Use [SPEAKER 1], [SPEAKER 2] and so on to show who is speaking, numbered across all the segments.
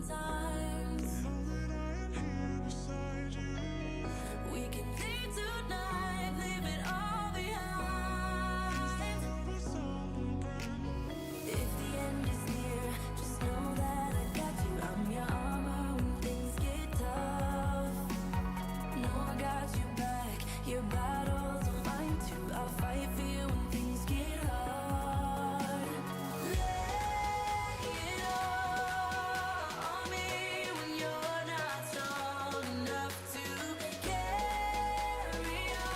[SPEAKER 1] sometimes. Know that I am here beside you. We can leave tonight, leave it all behind. If the end is near, just know that I got you. I'm your armor when things get tough. No, I got you back. Your battles are mine too. I'll fight for you when things get hard. Lay it all on me when you're not strong enough to carry on.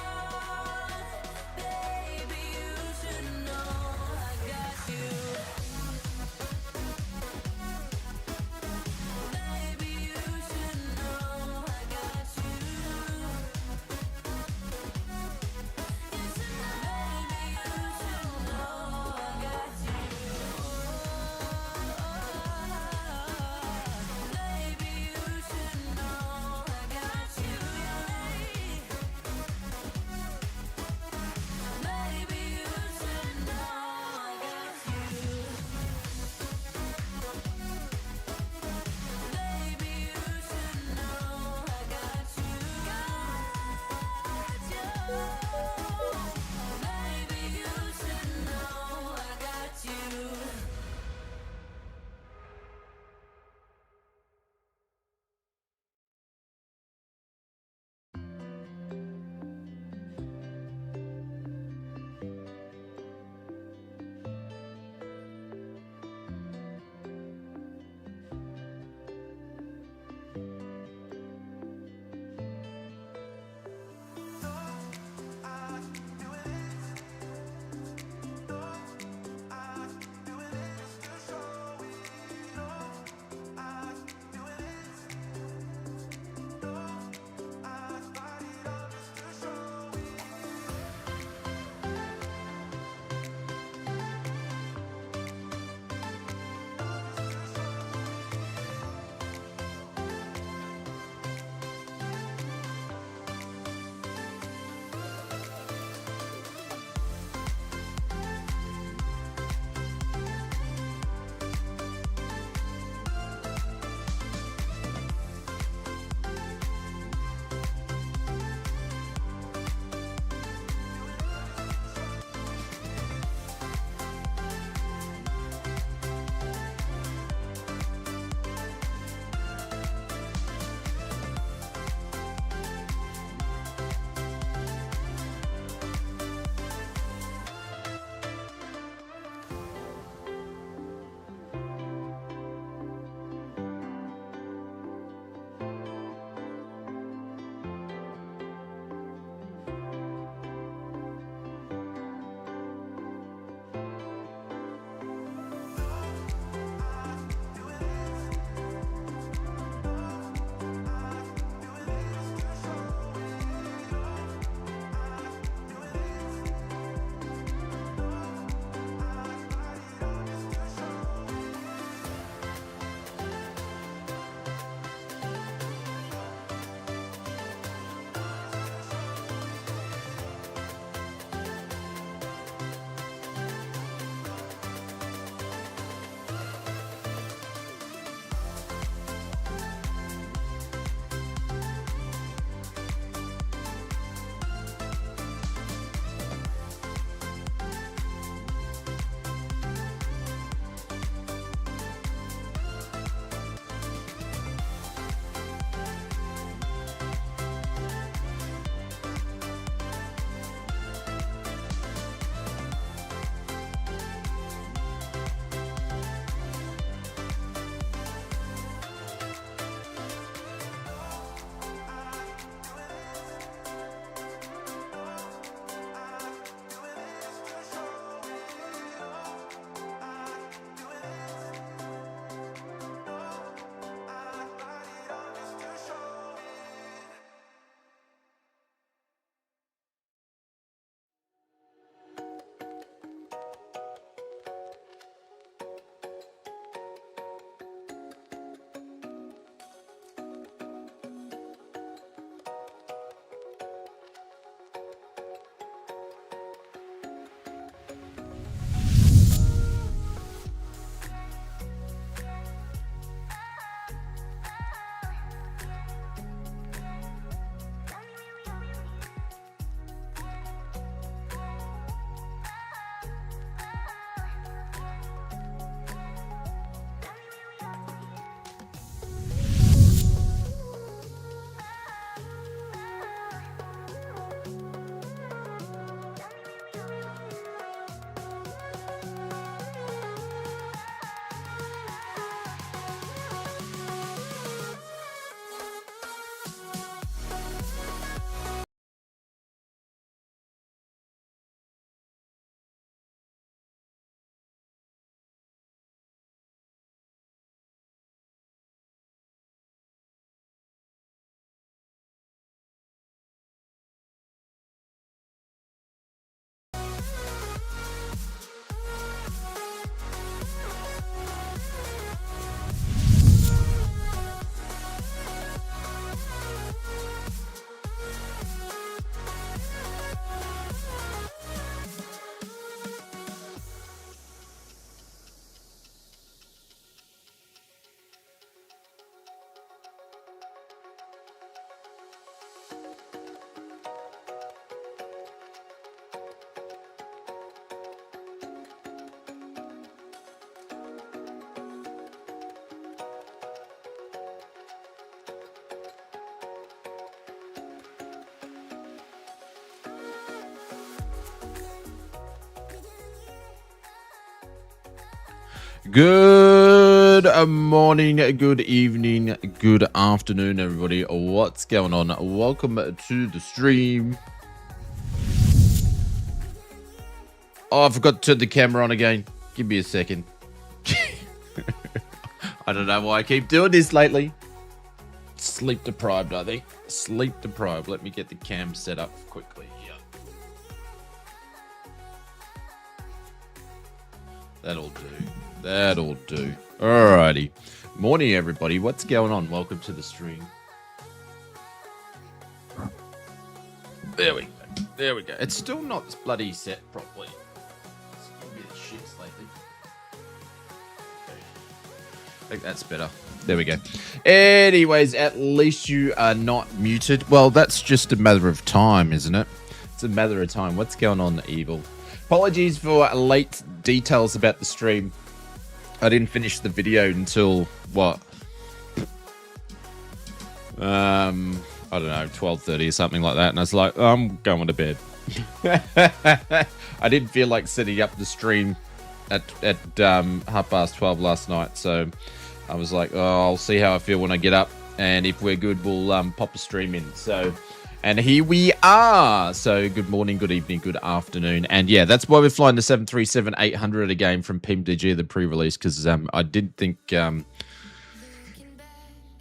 [SPEAKER 2] Good morning, good evening, good afternoon, everybody. What's going on? Welcome to the stream. Oh, I forgot to turn the camera on again. Give me a second. I don't know why I keep doing this lately. Sleep deprived, I think. Sleep deprived. Let me get the cam set up quickly here. That'll do. That'll do. Alrighty. Morning, everybody. What's going on? Welcome to the stream. There we go. There we go. It's still not bloody set properly. It's a bit of shit lately. I think that's better. There we go. Anyways, at least you are not muted. Well, that's just a matter of time, isn't it? It's a matter of time. What's going on, Evil? Apologies for late details about the stream. I didn't finish the video until, what? I don't know, 12:30 or something like that. And I was like, I'm going to bed. I didn't feel like setting up the stream at 12:30 last night. So I was like, oh, I'll see how I feel when I get up. And if we're good, we'll pop a stream in. So, and here we are. So good morning, good evening, good afternoon. And yeah, that's why we're flying the 737-800 again from PMDG, the pre-release, because I didn't think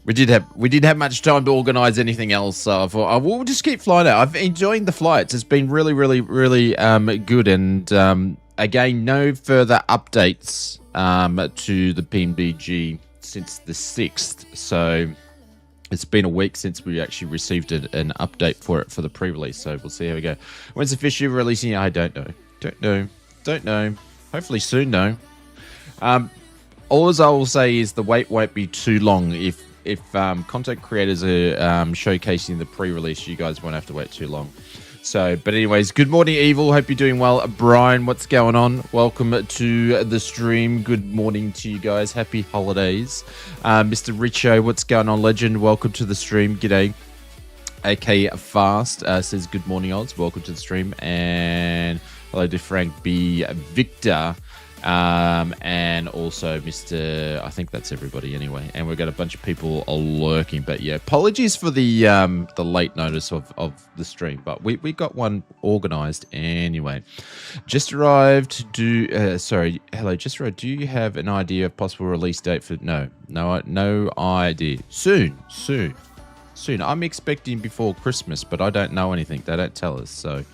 [SPEAKER 2] we did have much time to organize anything else. So I thought, we'll just keep flying out. I've enjoying the flights. It's been really, really, really good. And again, no further updates to the PMDG since the 6th. So it's been a week since we actually received an update for it for the pre-release. So we'll see how we go. When's officially releasing it? I don't know. Don't know. Hopefully soon, though. All I will say is the wait won't be too long. If content creators are showcasing the pre-release, you guys won't have to wait too long. So, but anyways, good morning, Evil. Hope you're doing well. Brian, what's going on? Welcome to the stream. Good morning to you guys. Happy holidays. Mr. Richo, what's going on, legend? Welcome to the stream. G'day. AK Fast says good morning, Oz. Welcome to the stream. And hello to Frank B. Victor. And also Mr. I think that's everybody anyway. And we've got a bunch of people lurking. But yeah, apologies for the late notice of the stream. But we got one organized anyway. Just arrived. Hello, just arrived. Do you have an idea of possible release date for? No idea. Soon. I'm expecting before Christmas, but I don't know anything. They don't tell us. So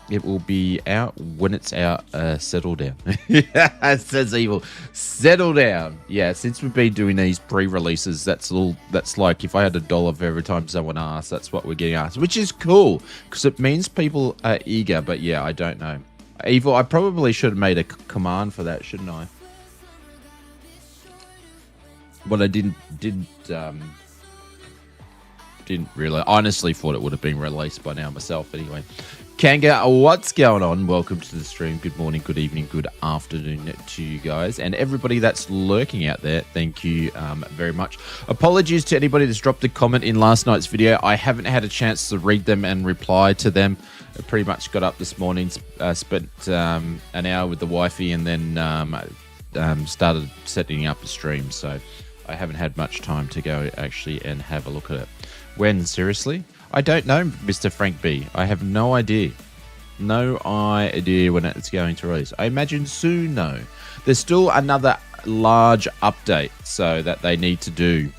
[SPEAKER 2] it will be out when it's out. Settle down. Yeah, says Evil. Settle down. Yeah, since we've been doing these pre-releases, that's like if I had $1 for every time someone asks, that's what we're getting asked, which is cool because it means people are eager. But yeah, I don't know. Evil, I probably should have made a command for that, shouldn't I? But I didn't really. I honestly thought it would have been released by now myself anyway. Kanga, what's going on? Welcome to the stream. Good morning, good evening, good afternoon to you guys. And everybody that's lurking out there, thank you very much. Apologies to anybody that's dropped a comment in last night's video. I haven't had a chance to read them and reply to them. I pretty much got up this morning, spent an hour with the wifey, and then started setting up a stream. So I haven't had much time to go actually and have a look at it. When? Seriously? I don't know, Mr. Frank B. I have no idea. No idea when it's going to release. I imagine soon, though. There's still another large update so that they need to do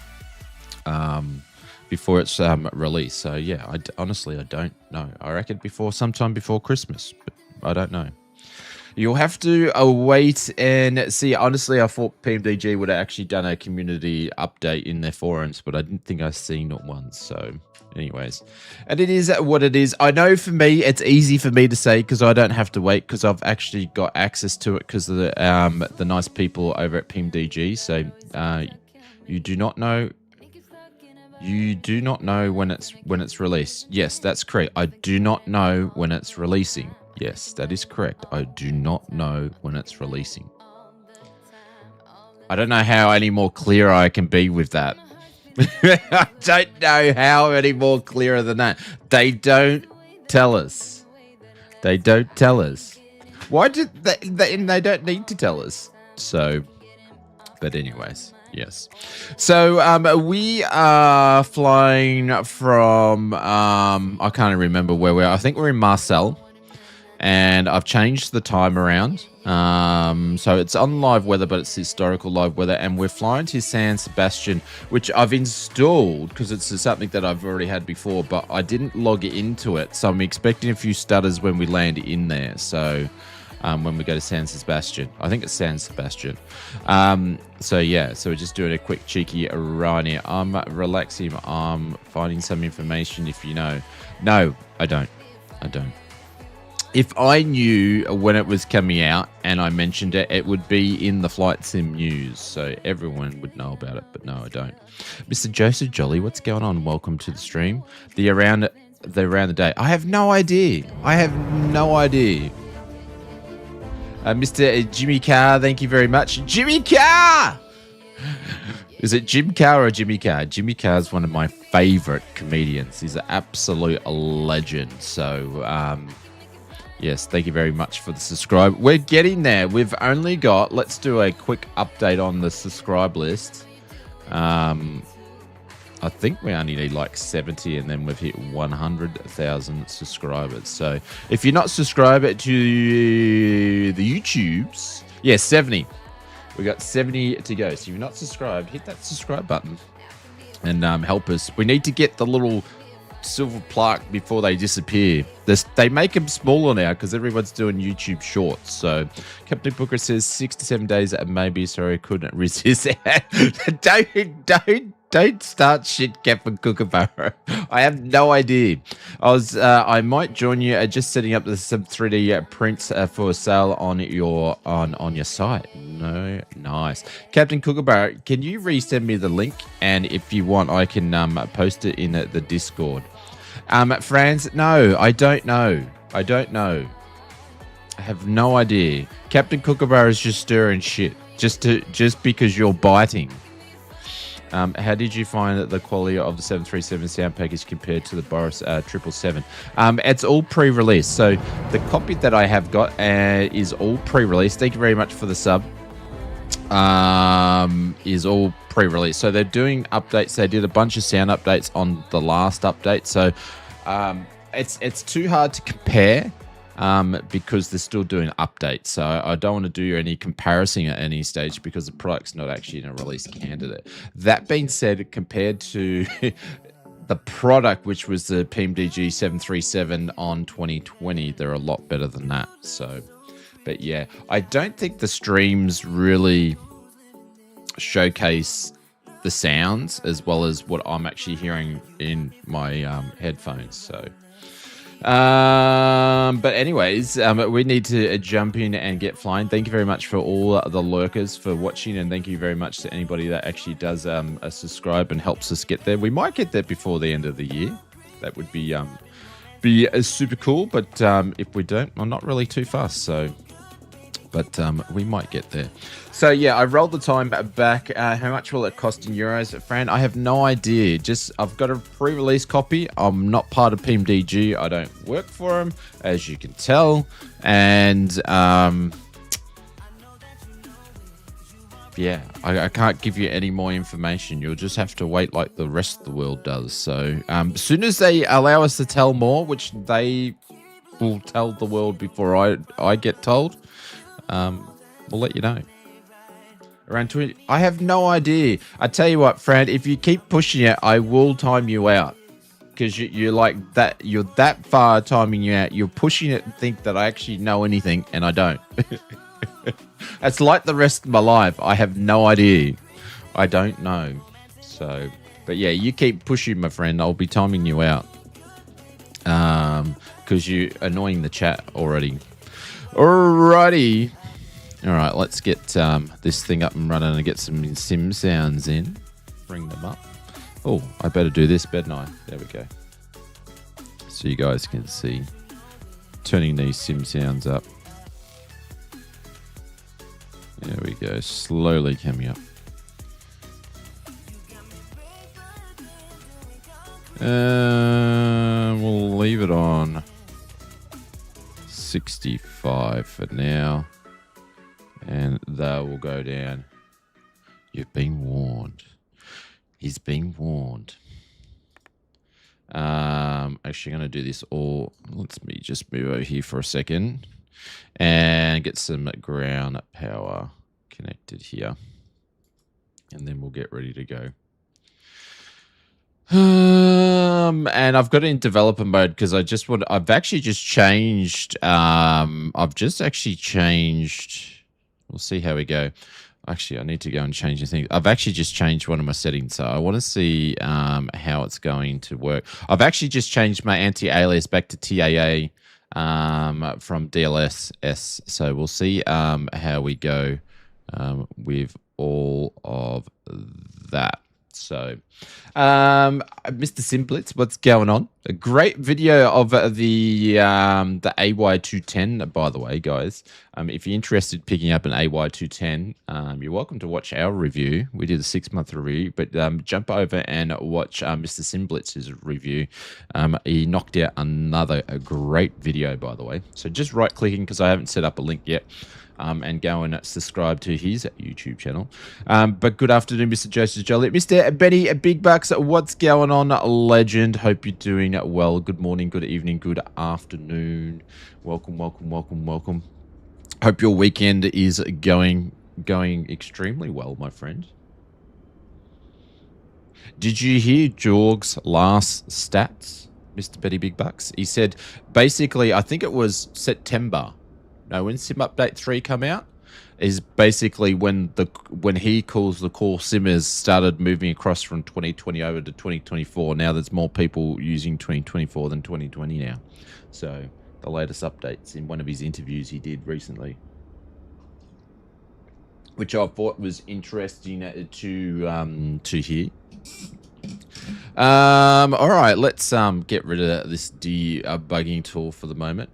[SPEAKER 2] before it's released. So, yeah, honestly, I don't know. I reckon sometime before Christmas, but I don't know. You'll have to wait and see. Honestly, I thought PMDG would have actually done a community update in their forums, but I didn't think I've seen one. So anyways, and it is what it is. I know for me, it's easy for me to say because I don't have to wait because I've actually got access to it because of the nice people over at PMDG. So you do not know. You do not know when it's released. Yes, that's correct. I do not know when it's releasing. Yes, that is correct. I do not know when it's releasing. I don't know how any more clear I can be with that. I don't know how any more clearer than that. They don't tell us. They don't tell us. Why did they don't need to tell us? So, but anyways, yes. So we are flying from, I can't remember where we are. I think we're in Marseille. And I've changed the time around. So it's on live weather, but it's historical live weather. And we're flying to San Sebastian, which I've installed because it's something that I've already had before, but I didn't log into it. So I'm expecting a few stutters when we land in there. So when we go to San Sebastian, I think it's San Sebastian. So yeah, so we're just doing a quick cheeky run here. I'm relaxing. I'm finding some information if you know. No, I don't. If I knew when it was coming out and I mentioned it, it would be in the flight sim news, so everyone would know about it, but no, I don't. Mr. Joseph Jolly, what's going on? Welcome to the stream. The around the day. I have no idea. Mr. Jimmy Carr, thank you very much. Jimmy Carr! Is it Jim Carr or Jimmy Carr? Jimmy Carr is one of my favorite comedians. He's an absolute legend. So, yes, thank you very much for the subscribe. We're getting there. We've only got, let's do a quick update on the subscribe list. I think we only need like 70 and then we've hit 100,000 subscribers. So if you're not subscribed to the YouTubes, yeah, 70. We got 70 to go. So if you're not subscribed, hit that subscribe button and help us. We need to get the little silver plaque before they disappear. They make them smaller now because everyone's doing YouTube shorts. So Captain Booker says 6 to 7 days maybe. Sorry, I couldn't resist. Don't start shit, Captain Kookaburra. I have no idea. I might join you just setting up some 3D prints for sale on your site. No, nice. Captain Kookaburra, can you resend me the link? And if you want, I can post it in the Discord. Franz, no, I don't know. I have no idea. Captain Kookaburra is just stirring shit just because you're biting. How did you find that the quality of the 737 sound package compared to the Boris 777? It's all pre-release. So the copy that I have got is all pre-release. Thank you very much for the sub. Is all pre-release. So they're doing updates. They did a bunch of sound updates on the last update. So it's too hard to compare. Because they're still doing updates. So I don't want to do any comparison at any stage because the product's not actually in a release candidate. That being said, compared to the product, which was the PMDG 737 on 2020, they're a lot better than that. So, but yeah, I don't think the streams really showcase the sounds as well as what I'm actually hearing in my headphones. So. But anyways, we need to jump in and get flying. Thank you very much for all the lurkers for watching, and thank you very much to anybody that actually does subscribe and helps us get there. We might get there before the end of the year. That would be super cool. But if we don't, I'm not really too fast. So. But we might get there. So, yeah, I rolled the time back. How much will it cost in euros, Fran? I have no idea. I've got a pre-release copy. I'm not part of PMDG. I don't work for them, as you can tell. And, yeah, I can't give you any more information. You'll just have to wait like the rest of the world does. So, as soon as they allow us to tell more, which they will tell the world before I get told, we'll let you know. Around 20. I have no idea. I tell you what, Fran, if you keep pushing it, I will time you out. Because you're like that. You're that far timing you out. You're pushing it and think that I actually know anything, and I don't. It's like the rest of my life. I have no idea. I don't know. So, but yeah, you keep pushing, my friend. I'll be timing you out. Because you're annoying the chat already. Alrighty. All right, let's get this thing up and running and get some sim sounds in. Bring them up. Oh, I better do this, better I? There we go. So you guys can see. Turning these sim sounds up. There we go. Slowly coming up. We'll leave it on 65 for now. And they will go down. You've been warned. He's been warned. Actually, I'm going to do this all. Let me just move over here for a second and get some ground power connected here. And then we'll get ready to go. And I've got it in developer mode because I've actually just changed. We'll see how we go. Actually, I need to go and change the thing. I've actually just changed one of my settings, so I want to see how it's going to work. I've actually just changed my anti-alias back to TAA from DLSS, so we'll see how we go with all of that. So, Mr. Simplitz, what's going on? A great video of the AY210, by the way, guys. If you're interested in picking up an AY210, you're welcome to watch our review. We did a 6-month review, but jump over and watch Mr. Simplitz's review. He knocked out another great video, by the way. So just right-clicking, because I haven't set up a link yet. And go and subscribe to his YouTube channel. But good afternoon, Mr. Joseph Jolly. Mr. Benny Big Bucks, what's going on, legend? Hope you're doing well. Good morning, good evening, good afternoon. Welcome, welcome, welcome, welcome. Hope your weekend is going extremely well, my friend. Did you hear Jorg's last stats, Mr. Benny Big Bucks? He said, basically, I think it was September. No, when Sim Update 3 come out is basically when he calls the core simmers started moving across from 2020 over to 2024. Now there's more people using 2024 than 2020 now. So the latest updates in one of his interviews he did recently, which I thought was interesting to hear. All right, let's get rid of this debugging tool for the moment.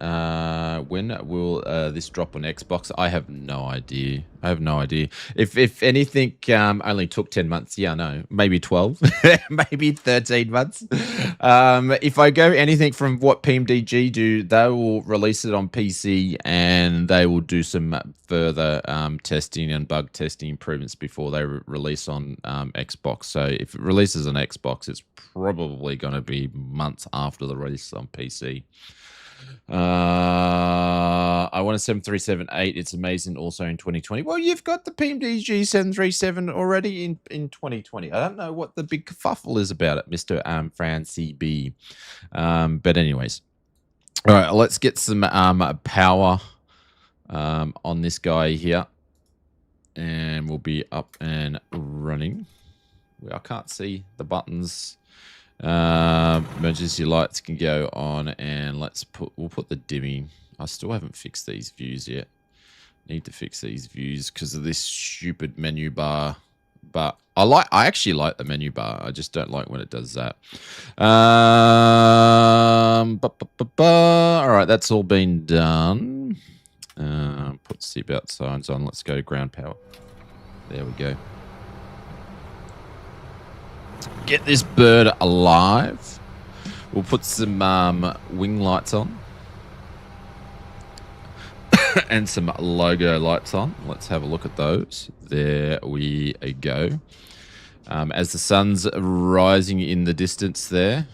[SPEAKER 2] When will this drop on Xbox? I have no idea. If anything only took 10 months, yeah, no, maybe 12, maybe 13 months. If I go anything from what PMDG do, they will release it on PC and they will do some further testing and bug testing improvements before they release on Xbox. So if it releases on Xbox, it's probably going to be months after the release on PC. I want a 7378. It's amazing. Also in 2020. Well, you've got the PMDG 737 already in 2020. I don't know what the big kerfuffle is about it, Mr. Fran CB. But anyways, all right. Let's get some power on this guy here, and we'll be up and running. I can't see the buttons. Emergency lights can go on, and we'll put the dimming. I still haven't fixed these views yet. Need to fix these views because of this stupid menu bar. But I actually like the menu bar. I just don't like when it does that. All right, that's all been done. Put seatbelt signs on. Let's go to ground power. There we go. Get this bird alive. We'll put some wing lights on and some logo lights on. Let's have a look at those. There we go. As the sun's rising in the distance there,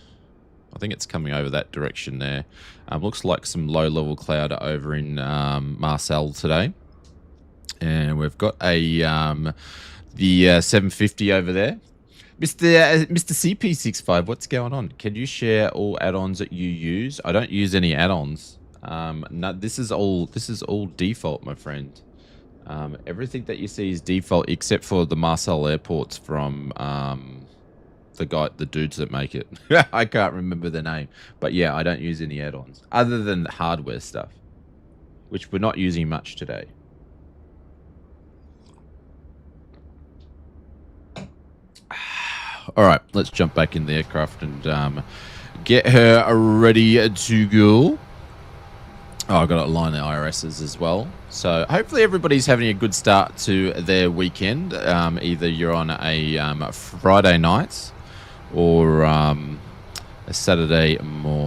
[SPEAKER 2] I think it's coming over that direction there. Looks like some low-level cloud over in Marseille today. And we've got the 750 over there. Mr. CP65, what's going on? Can you share all add-ons that you use? I don't use any add-ons. No, this is all default, my friend. Everything that you see is default except for the Marseille airports from the dudes that make it. I can't remember the name, but yeah, I don't use any add-ons other than hardware stuff, which we're not using much today. All right, let's jump back in the aircraft and get her ready to go. Oh, I've got to align the IRSs as well. So hopefully everybody's having a good start to their weekend. Either you're on a Friday night or a Saturday morning.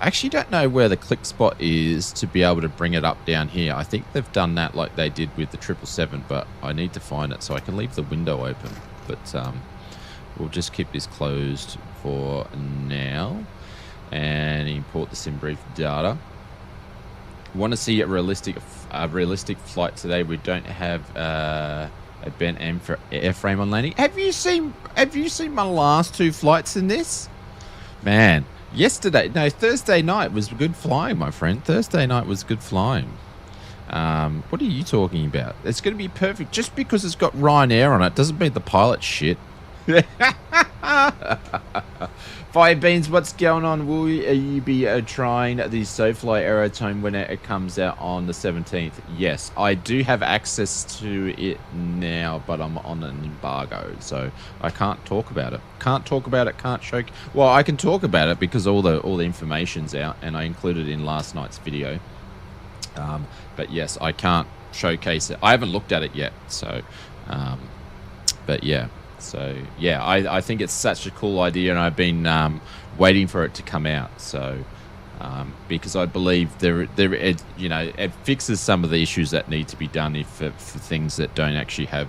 [SPEAKER 2] I actually don't know where the click spot is to be able to bring it up down here. I think they've done that like they did with the 777, but I need to find it so I can leave the window open. But we'll just keep this closed for now and import the SimBrief data. Want to see a realistic flight today? We don't have a bent end for airframe on landing. Have you seen my last 2 flights in this? Man, Thursday night was good flying, my friend. Thursday night was good flying. What are you talking about? It's going to be perfect. Just because it's got Ryanair on it doesn't mean the pilot's shit. Firebeans, what's going on? Will you be trying the SoFly Aerotone when it comes out on the 17th? Yes, I do have access to it now, but I'm on an embargo, so I can't talk about it. Can't show. Well, I can talk about it because all the information's out, and I included it in last night's video. But yes, I can't showcase it. I haven't looked at it yet, so. But yeah. So yeah, I think it's such a cool idea, and I've been waiting for it to come out. So because I believe it fixes some of the issues that need to be done for things that don't actually have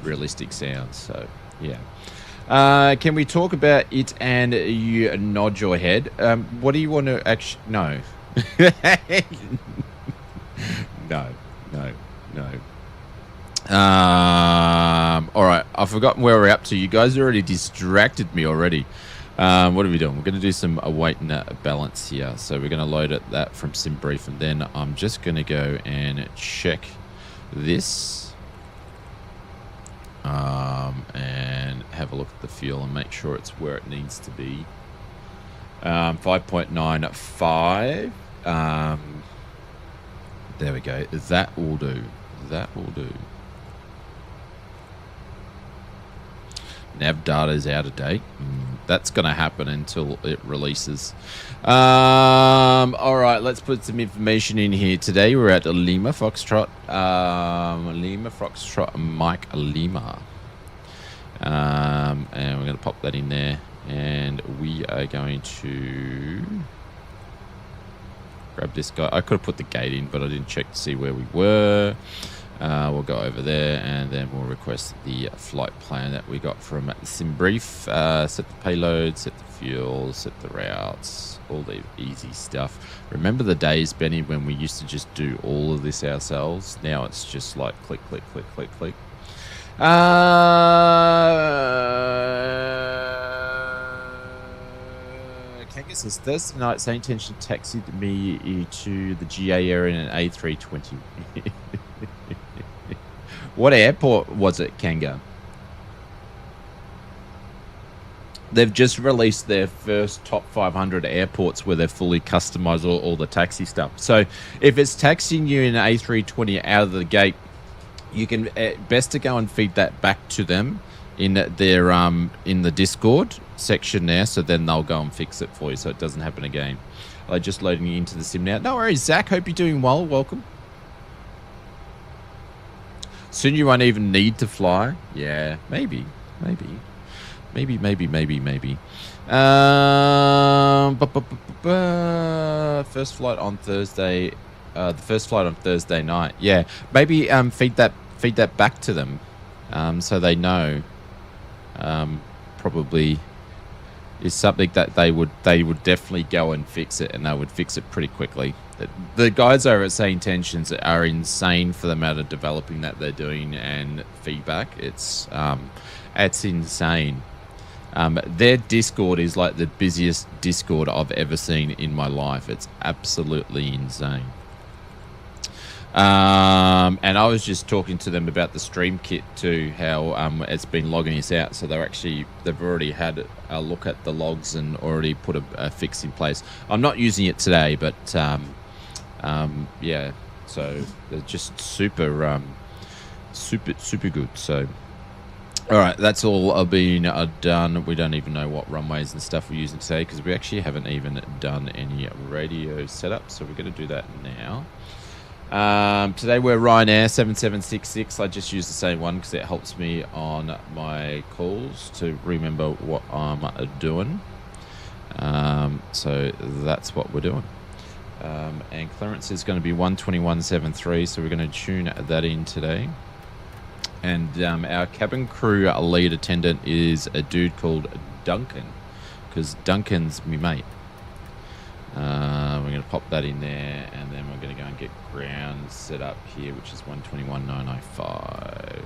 [SPEAKER 2] realistic sounds. So yeah, can we talk about it? And you nod your head. What do you want to actually? No, no. All right, I've forgotten where we're up to. You guys already distracted me already. What are we doing? We're going to do some weight and balance here. So we're going to load that from SimBrief, and then I'm just going to go and check this and have a look at the fuel and make sure it's where it needs to be. 5.95. There we go. That will do. Nav data is out of date. That's going to happen until it releases. All right, let's put some information in here. Today we're at Lima Foxtrot. Mike Lima. And we're going to pop that in there. And we are going to grab this guy. I could have put the gate in, but I didn't check to see where we were. We'll go over there, and then we'll request the flight plan that we got from SimBrief. Set the payload, set the fuel, set the routes, all the easy stuff. Remember the days, Benny, when we used to just do all of this ourselves? Now it's just like click, click, click, click, click. Kanga says, Thursday night, SayIntention taxied me to the GA area in an A320. What airport was it, Kanga? They've just released their first top 500 airports where they've fully customized all the taxi stuff. So if it's taxiing you in an A320 out of the gate, you can best to go and feed that back to them in their in the Discord section there, so then they'll go and fix it for you so it doesn't happen again. Just loading you into the sim now. No worries, Zach. Hope you're doing well. Welcome. Soon you won't even need to fly. Yeah, maybe. First flight on Thursday. The first flight on Thursday night. Yeah, maybe feed that back to them, so they know. Probably is something that they would definitely go and fix it, and they would fix it pretty quickly. The guys over at SayIntentions are insane for the amount of developing that they're doing and feedback. It's insane. Their Discord is like the busiest Discord I've ever seen in my life. It's absolutely insane. And I was just talking to them about the stream kit too, how it's been logging us out. So they've already had a look at the logs and already put a fix in place. I'm not using it today, but yeah. So they're just super good. So all right, that's all been done. We don't even know what runways and stuff we're using today because we actually haven't even done any radio setup. So we're going to do that now. Today we're Ryanair 7766. I just use the same one because it helps me on my calls to remember what I'm doing. So that's what we're doing. And clearance is going to be 121.73, so we're going to tune that in today. And our cabin crew lead attendant is a dude called Duncan, because Duncan's me mate. We're going to pop that in there, and then we're going to go and get ground set up here, which is 121.905.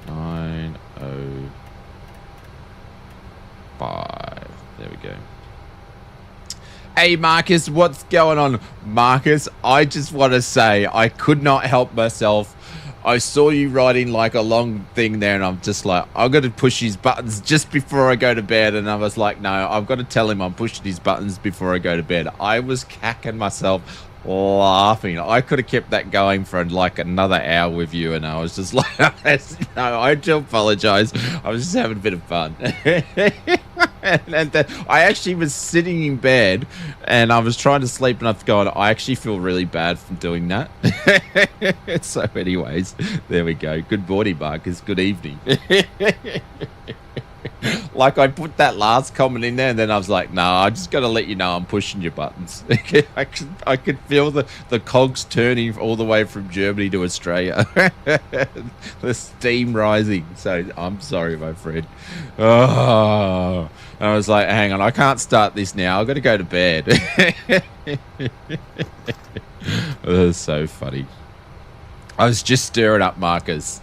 [SPEAKER 2] 121.905. There we go. Hey Marcus, what's going on? Marcus, I just want to say I could not help myself. I saw you writing like a long thing there, and I'm just like, I've got to push his buttons just before I go to bed. And I was like, no, I've got to tell him I'm pushing his buttons before I go to bed. I was cacking myself laughing. I could have kept that going for like another hour with you, and I was just like, no, I do apologize. I was just having a bit of fun. and I actually was sitting in bed, and I was trying to sleep, and I've gone, I actually feel really bad from doing that. So anyways, there we go. Good morning, Marcus. Good evening. Like, I put that last comment in there, and then I was like, no, I just got to let you know I'm pushing your buttons. I could feel the cogs turning all the way from Germany to Australia. The steam rising. So I'm sorry, my friend. Oh, I was like, hang on, I can't start this now. I've got to go to bed. That's so funny. I was just stirring up Marcus.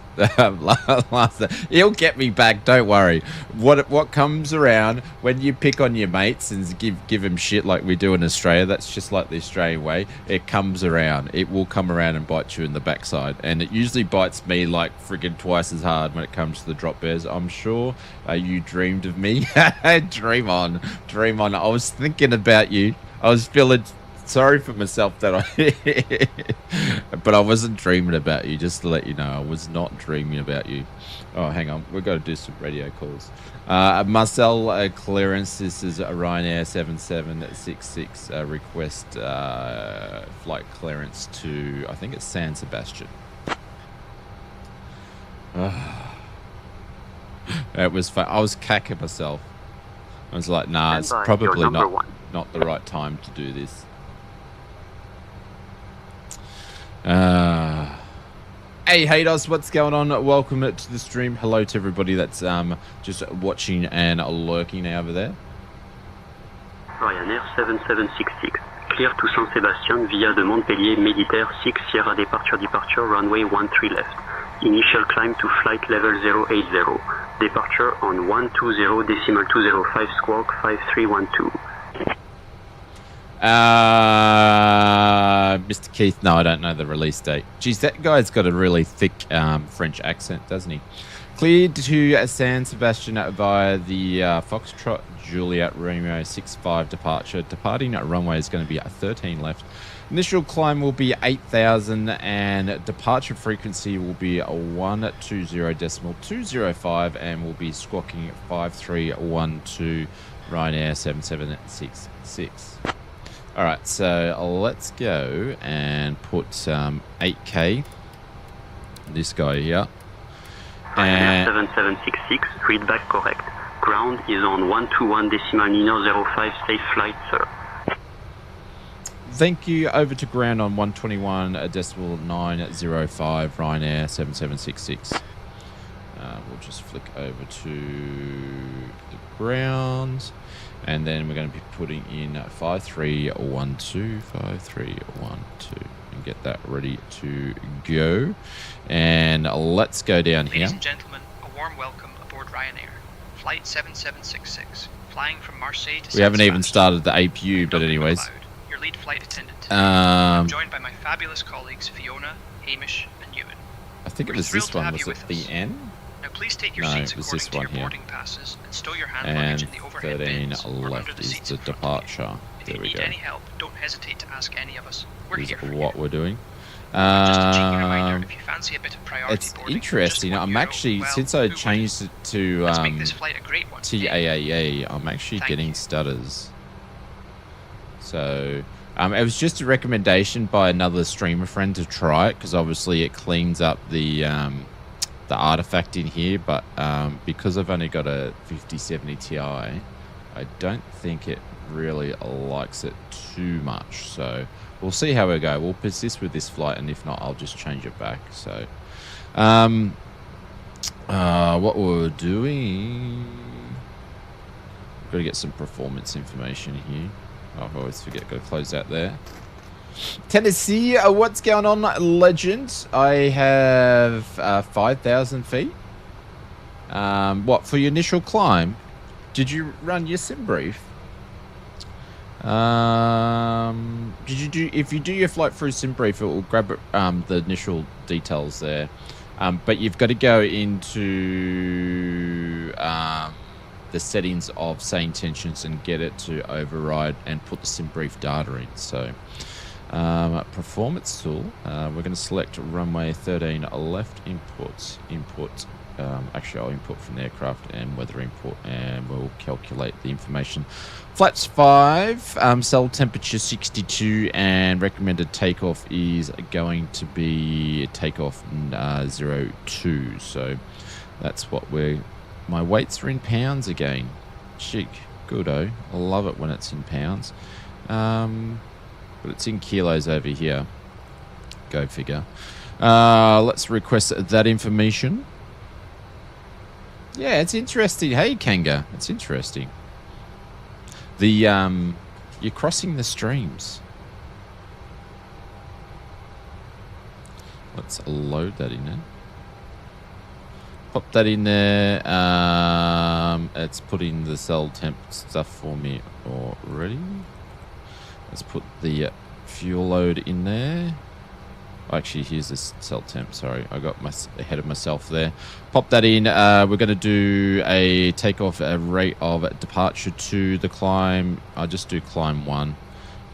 [SPEAKER 2] He'll get me back, don't worry. What comes around when you pick on your mates and give them shit like we do in Australia, that's just like the Australian way. It comes around. It will come around and bite you in the backside, and it usually bites me like friggin' twice as hard when it comes to the drop bears. I'm sure you dreamed of me. Dream on. I was thinking about you. I was feeling sorry for myself that but I wasn't dreaming about you, just to let you know. I was not dreaming about you. Oh, hang on, we've got to do some radio calls. Marcel, clearance, this is Ryanair 7766, request flight clearance to, I think it's San Sebastian. It was fun. I was cacking myself. I was like, nah, it's probably not the right time to do this. Hey Haydos, what's going on? Welcome to the stream. Hello to everybody that's just watching and lurking over there.
[SPEAKER 3] Ryanair 7766, clear to San Sebastian via de Montpellier Méditerre 6 Sierra departure runway 13 left. Initial climb to flight level 080. Departure on 120.205 squawk 5312.
[SPEAKER 2] Mr. Keith, no, I don't know the release date. Geez, that guy's got a really thick French accent, doesn't he? Cleared to San Sebastian via the Foxtrot Juliet Romeo 65 departure. Departing at runway is going to be at 13 left. Initial climb will be 8,000 and departure frequency will be 120.205 and will be squawking 5312 Ryanair 7766. All right, so let's go and put 8K. This guy here.
[SPEAKER 3] And 7766, read back correct. Ground is on 121.05, safe flight, sir.
[SPEAKER 2] Thank you. Over to ground on 121.905, Ryanair 7766. We'll just flick over to the ground. And then we're going to be putting in 5312 and get that ready to go. And let's go down here.
[SPEAKER 4] Ladies and gentlemen, a warm welcome aboard Ryanair. Flight 7766, flying from Marseille to
[SPEAKER 2] We haven't even started the APU, but anyways.
[SPEAKER 4] Your lead flight attendant. I'm joined by my fabulous colleagues Fiona, Hamish, and Ewan.
[SPEAKER 2] I think it was this one. Was it the N?
[SPEAKER 4] Now please take your seats according to your boarding passes and stow your hand luggage in the overhead
[SPEAKER 2] 13
[SPEAKER 4] bins or
[SPEAKER 2] left
[SPEAKER 4] under the
[SPEAKER 2] is
[SPEAKER 4] seats
[SPEAKER 2] the
[SPEAKER 4] in front of
[SPEAKER 2] departure.
[SPEAKER 4] you. If
[SPEAKER 2] There
[SPEAKER 4] you
[SPEAKER 2] we
[SPEAKER 4] need
[SPEAKER 2] go.
[SPEAKER 4] any help, don't hesitate to ask any of us. We're
[SPEAKER 2] Is
[SPEAKER 4] here for
[SPEAKER 2] what
[SPEAKER 4] you.
[SPEAKER 2] we're doing.
[SPEAKER 4] Just a cheeky reminder, if you fancy a bit of priority
[SPEAKER 2] It's
[SPEAKER 4] boarding,
[SPEAKER 2] interesting.
[SPEAKER 4] just
[SPEAKER 2] I'm
[SPEAKER 4] €1,
[SPEAKER 2] actually,
[SPEAKER 4] well,
[SPEAKER 2] since I
[SPEAKER 4] who wouldn't?
[SPEAKER 2] changed it to
[SPEAKER 4] Let's make this flight a great one.
[SPEAKER 2] TAAA, I'm actually
[SPEAKER 4] Thank
[SPEAKER 2] getting
[SPEAKER 4] you.
[SPEAKER 2] stutters. So, it was just a recommendation by another streamer friend to try it because obviously it cleans up the the artifact in here, but because I've only got a 5070 Ti, I don't think it really likes it too much. So we'll see how we go. We'll persist with this flight, and if not, I'll just change it back. So what we're doing, got to get some performance information here. I always forget, got to close out there. Tennessee, what's going on, legend? I have 5,000 feet. What, for your initial climb? Did you run your sim brief? Did you do? If you do your flight through sim brief, it will grab the initial details there. But you've got to go into the settings of SayIntentions and get it to override and put the sim brief data in. So. Performance tool, we're going to select runway 13 left input. Actually, I'll input from the aircraft and weather input, and we'll calculate the information. Flaps 5, cell temperature 62, and recommended takeoff is going to be takeoff 02. So that's what my weights are in pounds again. Chic, good-o. I love it when it's in pounds. But it's in kilos over here. Go figure. Let's request that information. Yeah, it's interesting. Hey, Kanga, it's interesting. The you're crossing the streams. Let's load that in there. Pop that in there. It's putting the cell temp stuff for me already. Let's put the fuel load in there. Actually, here's this cell temp. Sorry, I got ahead of myself there. Pop that in. We're going to do a takeoff rate of departure to the climb. I'll just do climb 1.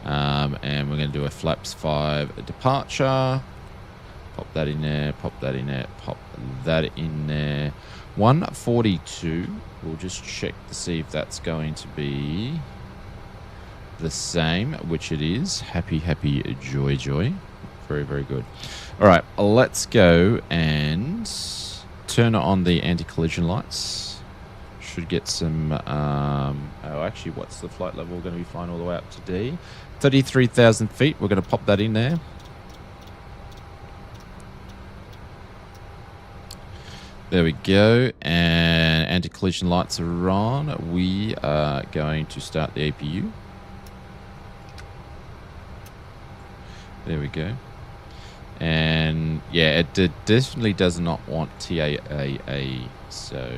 [SPEAKER 2] And we're going to do a flaps 5 departure. Pop that in there. Pop that in there. Pop that in there. 142. We'll just check to see if that's going to be the same, which it is. Happy, joy. Very, very good. All right, let's go and turn on the anti-collision lights. Should get some... actually, what's the flight level we're going to be flying all the way up to D? 33,000 feet. We're going to pop that in there. There we go. And anti-collision lights are on. We are going to start the APU. There we go. And yeah, it definitely does not want TAAA, so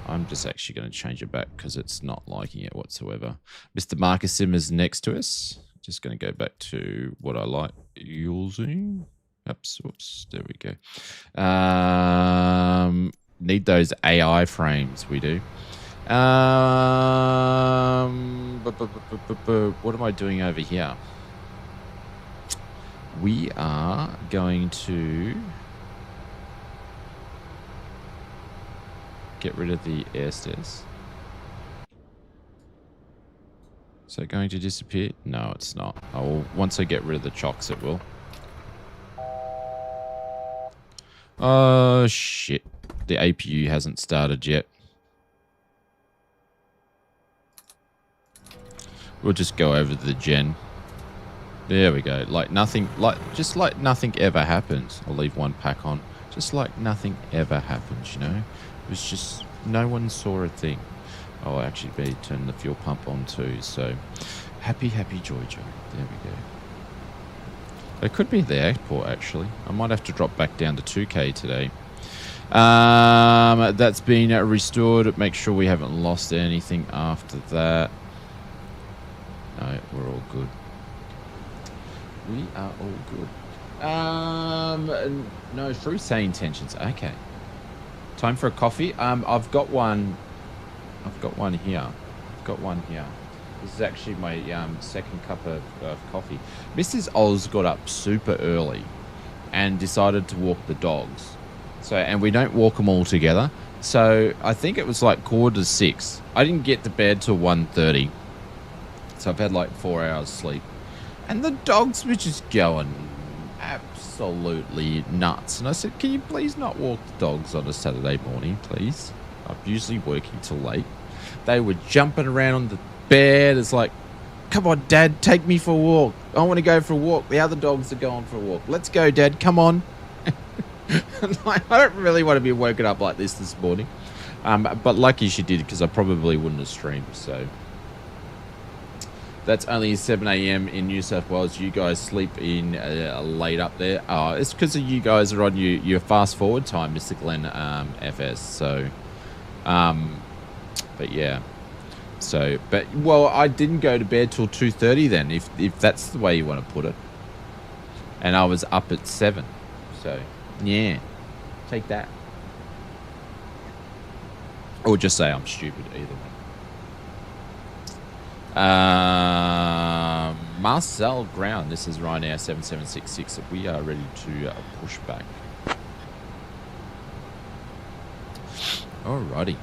[SPEAKER 2] I'm just actually going to change it back because it's not liking it whatsoever. Mr. Marcus Sim is next to us. Just going to go back to what I like using. Oops, whoops, there we go. Need those AI frames, we do. What am I doing over here? We are going to get rid of the air stairs. Is that going to disappear? No, it's not. Once I get rid of the chocks, it will. Oh, shit. The APU hasn't started yet. We'll just go over the gen. There we go. Like nothing, just like nothing ever happened. I'll leave one pack on. Just like nothing ever happened, you know? It was just, no one saw a thing. I'll actually be turning the fuel pump on too. So, happy, joy. There we go. It could be the airport, actually. I might have to drop back down to 2K today. That's been restored. Make sure we haven't lost anything after that. No, we're all good. We are all good. No, through SayIntentions. Okay. Time for a coffee. I've got one here. This is actually my second cup of coffee. Mrs. Oz got up super early and decided to walk the dogs. So, and we don't walk them all together. So I think it was like 5:45. I didn't get to bed till 1:30. So I've had like 4 hours sleep. And the dogs were just going absolutely absolutely nuts. And I said, can you please not walk the dogs on a Saturday morning, please? I'm usually working till late. They were jumping around on the bed. It's like, come on, Dad, take me for a walk. I want to go for a walk. The other dogs are going for a walk. Let's go, Dad. Come on. Like, I don't really want to be woken up like this morning. But lucky she did, because I probably wouldn't have streamed. So that's only 7 a.m. in New South Wales. You guys sleep in late up there. It's because you guys are on your fast forward time, Mr. Glenn FS. So, but yeah. So, but well, I didn't go to bed till 2:30 then, if that's the way you want to put it. And I was up at 7. So, yeah, take that. Or just say I'm stupid, either way. Marcel Ground, this is Ryanair 7766. We are ready to push back. Alrighty.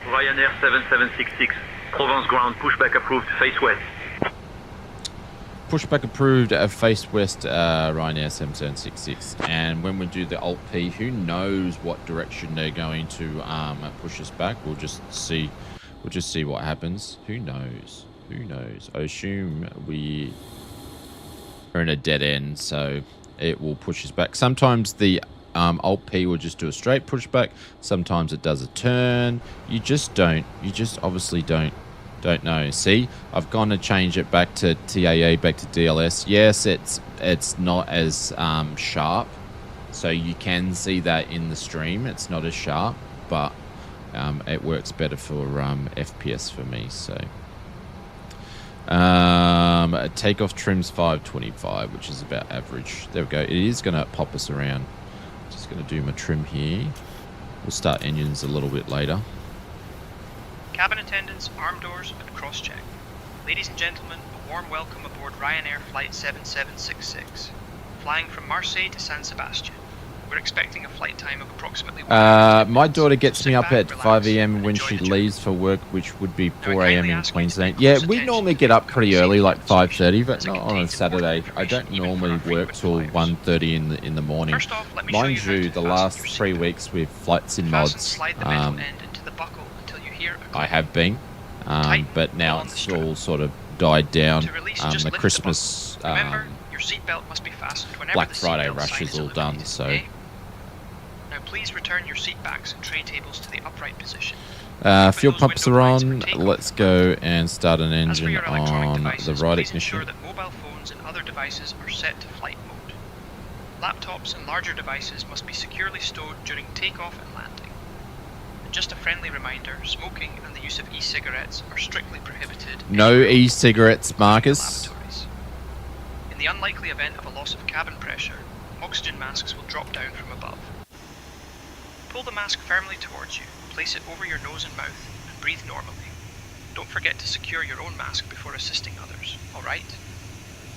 [SPEAKER 5] Ryanair 7766, Provence Ground, pushback approved, face west.
[SPEAKER 2] Pushback approved, face west, Ryanair 7766. And when we do the Alt P, who knows what direction they're going to push us back? We'll just see. We'll just see what happens. Who knows? Who knows? I assume we are in a dead end, so it will push us back. Sometimes the Alt P will just do a straight pushback. Sometimes it does a turn. You just don't. You just obviously don't know. See, I've gone to change it back to TAA, back to DLS. Yes, it's not as sharp, so you can see that in the stream. It's not as sharp, but it works better for FPS for me. So takeoff trims 525, which is about average. There we go. It is going to pop us around. Just going to do my trim here. We'll start engines a little bit later.
[SPEAKER 4] Cabin attendants, arm doors and cross-check. Ladies and gentlemen, a warm welcome aboard Ryanair Flight 7766, flying from Marseille to San Sebastian. We're expecting a flight time of approximately 1 hour.
[SPEAKER 2] My daughter gets me up at 5 a.m. when she leaves for work, which would be 4 a.m. in Queensland. Yeah, we normally get up pretty early, like 5:30, but not on a Saturday. I don't normally work till 1:30 in the morning. Mind you, the last 3 weeks with flights in mods, I have been, but now it's all sort of died down. The Christmas Black Friday rush is all done, so.
[SPEAKER 4] Now please return your seat backs and tray tables to the upright position.
[SPEAKER 2] Fuel pumps are on. Let's go and start an engine on the right ignition.
[SPEAKER 4] Ensure that mobile phones and other devices are set to flight mode. Laptops and larger devices must be securely stowed during takeoff and landing. And just a friendly reminder, smoking and the use of e-cigarettes are strictly prohibited.
[SPEAKER 2] No e-cigarettes, Marcus.
[SPEAKER 4] In the unlikely event of a loss of cabin pressure, oxygen masks will drop down from above. Pull the mask firmly towards you, place it over your nose and mouth, and breathe normally. Don't forget to secure your own mask before assisting others, alright?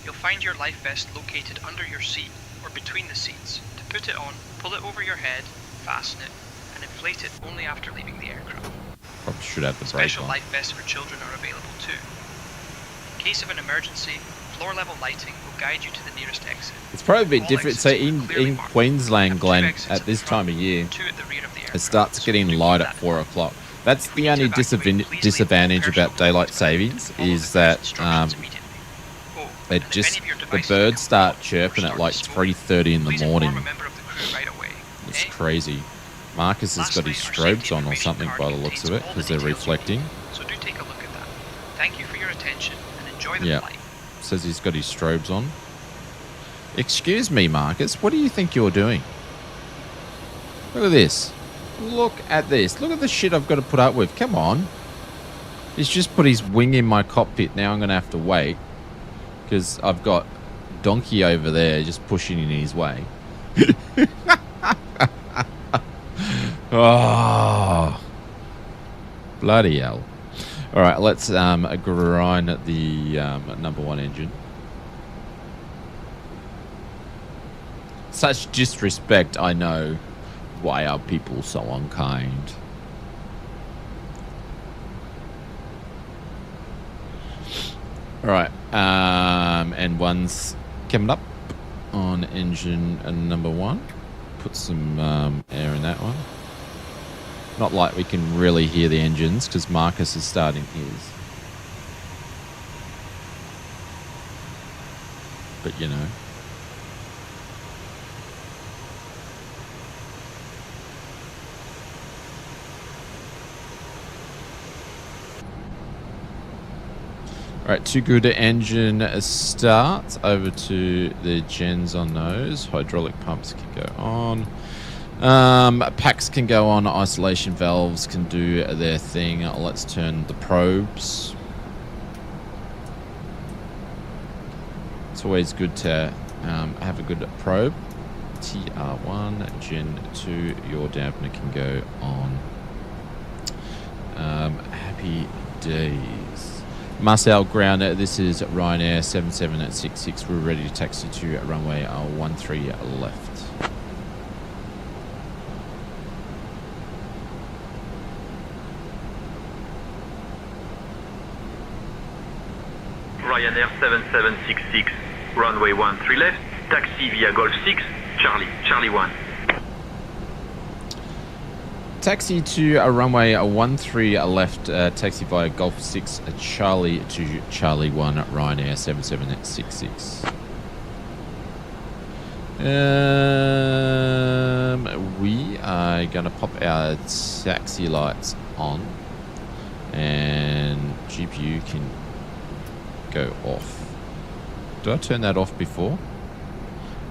[SPEAKER 4] You'll find your life vest located under your seat, or between the seats. To put it on, pull it over your head, fasten it, and inflate it only after leaving the aircraft.
[SPEAKER 2] Probably should have the brake
[SPEAKER 4] Special
[SPEAKER 2] on.
[SPEAKER 4] life vests for children are available too. In case of an emergency, floor level lighting will guide you to the nearest exit.
[SPEAKER 2] It's probably a bit
[SPEAKER 4] All
[SPEAKER 2] different. So in Queensland, Glenn, at this time of year, it starts getting light at 4 o'clock. That's the only disadvantage about daylight savings, is that it just, the birds start chirping at like 3:30 in the morning. It's crazy. Marcus has got his strobes on or something by the looks of it, because they're reflecting.
[SPEAKER 4] So do take a look at that. Thank you for your attention and enjoy the flight.
[SPEAKER 2] Says he's got his strobes on. Excuse me, Marcus, what do you think you're doing? Look at this. Look at this. Look at the shit I've got to put up with. Come on. He's just put his wing in my cockpit. Now I'm going to have to wait, because I've got Donkey over there just pushing in his way. Oh, bloody hell. All right, let's grind the number 1 engine. Such disrespect, I know. Why are people so unkind? All right, and one's coming up on engine number 1. Put some air in that one. Not like we can really hear the engines because Marcus is starting his. But you know. Right, too good engine start. Over to the gens on those. Hydraulic pumps can go on. Packs can go on. Isolation valves can do their thing. Let's turn the probes. It's always good to have a good probe. TR1, Gen 2, your dampener can go on. Happy days. Marcel Ground, this is Ryanair 7766. We're ready to taxi to runway 13 left.
[SPEAKER 5] Ryanair 7766, runway 13 left, taxi via Golf 6, Charlie 1.
[SPEAKER 2] Taxi to runway 13 left, taxi via Golf 6, Charlie to Charlie 1, Ryanair 7766. We are going to pop our taxi lights on, and GPU can go off. Did I turn that off before?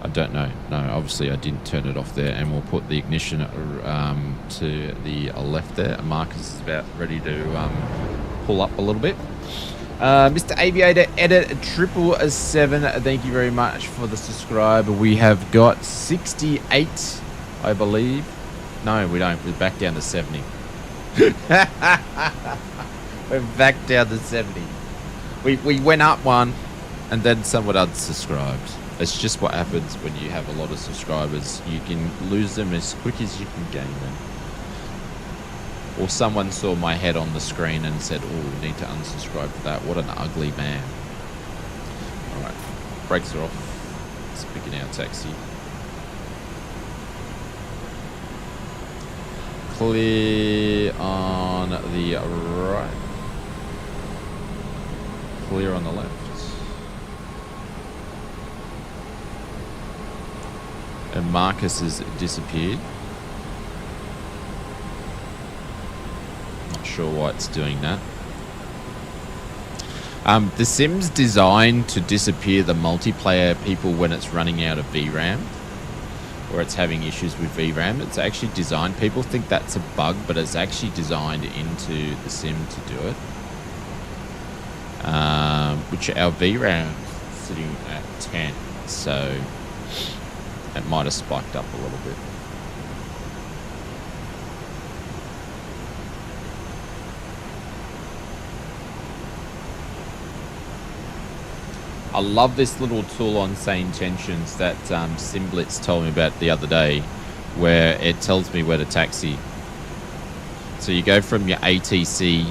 [SPEAKER 2] I don't know. No, obviously I didn't turn it off there, and we'll put the ignition to the left there. Marcus is about ready to pull up a little bit. Mr. Aviator Edit 777, thank you very much for the subscribe. We have got 68, I believe. No, we don't. We're back down to 70. We're back down to 70. We went up one, and then someone unsubscribed. It's just what happens when you have a lot of subscribers. You can lose them as quick as you can gain them. Or someone saw my head on the screen and said, oh, we need to unsubscribe for that. What an ugly man. Alright, brakes are off. Let's begin our taxi. Clear on the right. Clear on the left. And Marcus has disappeared. Not sure why it's doing that. The sim's designed to disappear the multiplayer people when it's running out of VRAM, or it's having issues with VRAM. It's actually designed. People think that's a bug, but it's actually designed into the sim to do it. Which our VRAM is sitting at 10, so it might have spiked up a little bit. I love this little tool on SayIntentions that Simblitz told me about the other day, where it tells me where to taxi. So you go from your ATC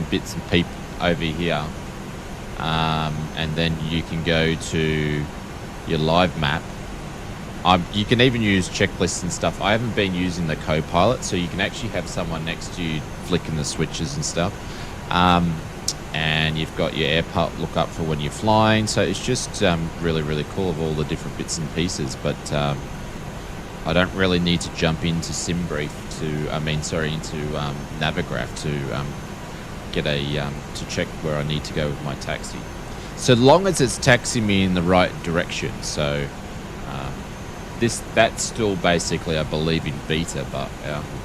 [SPEAKER 2] bits and peep over here, and then you can go to your live map. You can even use checklists and stuff. I haven't been using the co-pilot, so you can actually have someone next to you flicking the switches and stuff. And you've got your airport lookup for when you're flying. So it's just really, really cool of all the different bits and pieces. But I don't really need to jump into SimBrief into Navigraph to get to check where I need to go with my taxi. So long as it's taxiing me in the right direction. So that's still basically, I believe, in beta, but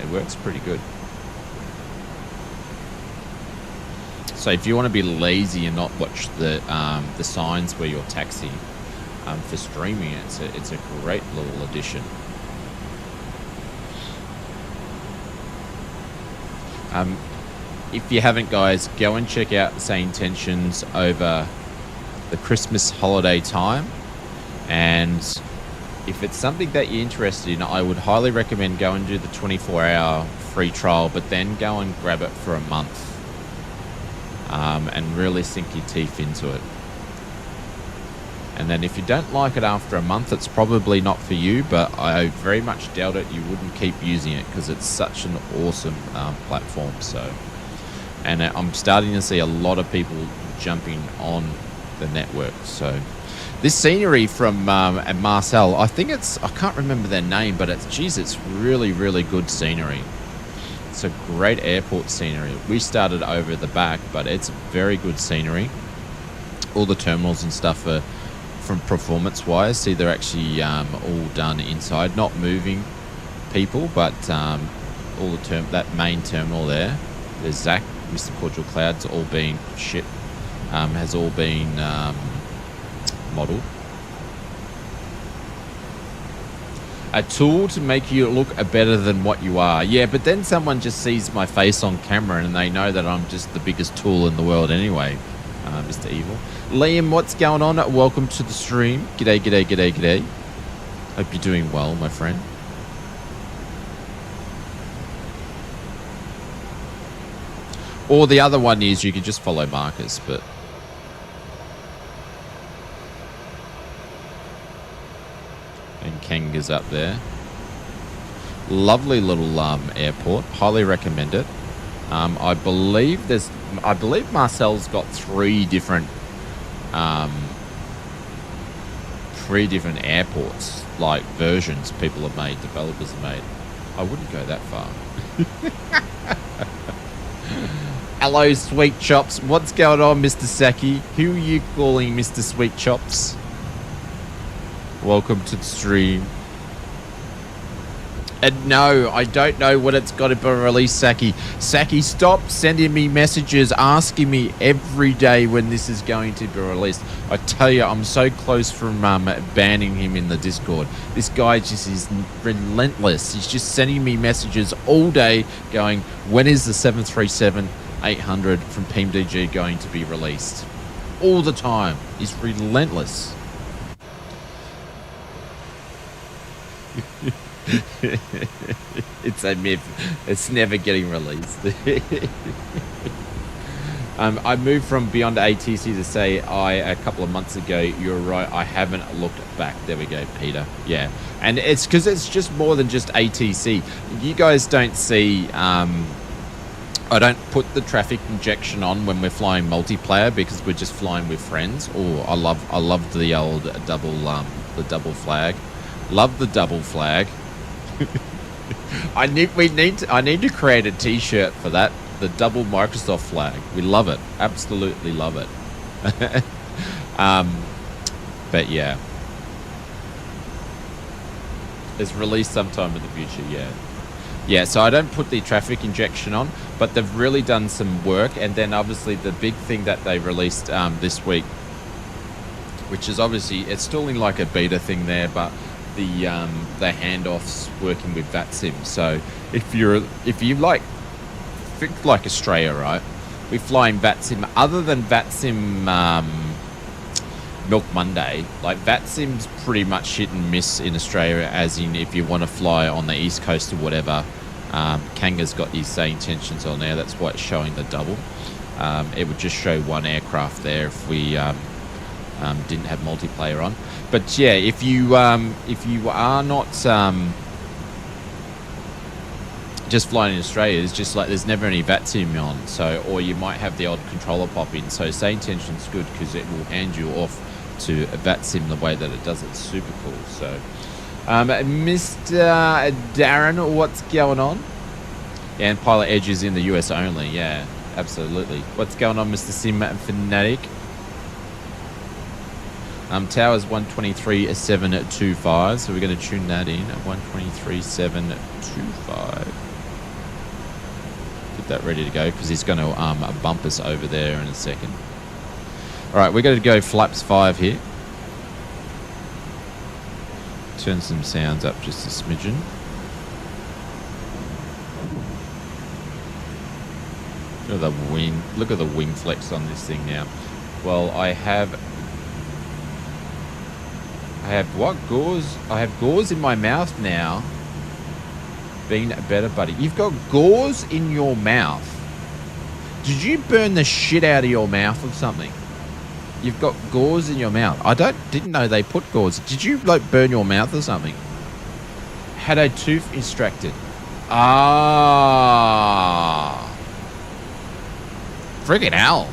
[SPEAKER 2] it works pretty good. So if you want to be lazy and not watch the signs where you're taxiing for streaming, it's a great little addition. If you haven't, guys, go and check out SayIntentions over the Christmas holiday time, and if it's something that you're interested in, I would highly recommend go and do the 24-hour free trial, but then go and grab it for a month and really sink your teeth into it. And then if you don't like it after a month, it's probably not for you, but I very much doubt it. You wouldn't keep using it because it's such an awesome platform. So, and I'm starting to see a lot of people jumping on the network. So this scenery from Marcel, I can't remember their name, but it's really, really good scenery. It's a great airport scenery. We started over at the back, but it's very good scenery. All the terminals and stuff are, from performance wise, see, they're actually all done inside, not moving people, but all the that main terminal there's Zach, Mr. Cordial Cloud's all been has all been modeled. A tool to make you look better than what you are. Yeah, but then someone just sees my face on camera and they know that I'm just the biggest tool in the world anyway. Mr. Evil. Liam, what's going on? Welcome to the stream. G'day, g'day, g'day, g'day. Hope you're doing well, my friend. Or the other one is you could just follow Marcus, but... And Kanga's up there. Lovely little airport. Highly recommend it. I believe Marcel's got three different airports, like versions people have made, developers have made. I wouldn't go that far. Hello, Sweet Chops. What's going on, Mr. Saki? Who are you calling Mr. Sweet Chops? Welcome to the stream. And no, I don't know when it's got to be released, Saki. Saki, stop sending me messages asking me every day when this is going to be released. I tell you, I'm so close from banning him in the Discord. This guy just is relentless. He's just sending me messages all day going, when is the 737-800 from PMDG going to be released? All the time. He's relentless. It's a myth. It's never getting released. I moved from Beyond ATC to SayI a couple of months ago. You're right, I haven't looked back. There we go, Peter. Yeah, and it's because it's just more than just ATC. You guys don't see... I don't put the traffic injection on when we're flying multiplayer because we're just flying with friends. Oh, I love the old double flag. Love the double flag. I need to create a t-shirt for that, the double Microsoft flag. We love it, absolutely love it. But yeah, it's released sometime in the future. Yeah, so I don't put the traffic injection on, but they've really done some work. And then obviously the big thing that they released this week, which is obviously, it's still in like a beta thing there, but the handoffs working with VATSIM. So if you like Australia, right? We fly in VATSIM. Other than VATSIM Milk Monday, like VATSIM's pretty much hit and miss in Australia. As in, if you want to fly on the east coast or whatever, Kanga's got his SayIntentions on there. That's why it's showing the double. It would just show one aircraft there if we didn't have multiplayer on. But yeah, if you are not just flying in Australia, it's just like there's never any VATSIM on. So, or you might have the odd controller pop in. So SayIntentions good because it will hand you off to a VATSIM the way that it does. It's super cool. So, Mr. Darren, what's going on? Yeah, and Pilot Edge is in the US only. Yeah, absolutely. What's going on, Mr. Sim Fanatic? Towers 123.725, so we're going to tune that in at 123.725. Get that ready to go because he's going to bump us over there in a second. All right, we're going to go flaps 5 here. Turn some sounds up just a smidgen. Look at the wing. Look at the wing flex on this thing now. Well, I have what? Gauze? I have gauze in my mouth now. Being a better buddy. You've got gauze in your mouth. Did you burn the shit out of your mouth or something? You've got gauze in your mouth. Didn't know they put gauze. Did you like burn your mouth or something? Had a tooth extracted. Ah. Friggin' hell.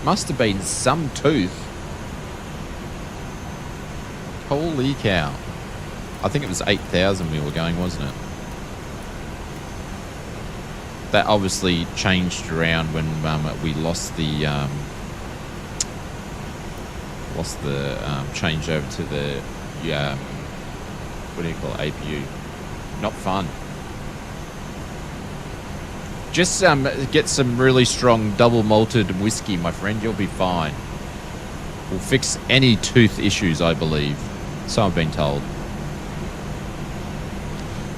[SPEAKER 2] Must have been some tooth. Holy cow. I think it was 8,000 we were going, wasn't it? That obviously changed around when we lost the change over to the what do you call it, APU. Not fun. Just get some really strong double malted whiskey, my friend. You'll be fine. We'll fix any tooth issues, I believe. So I've been told.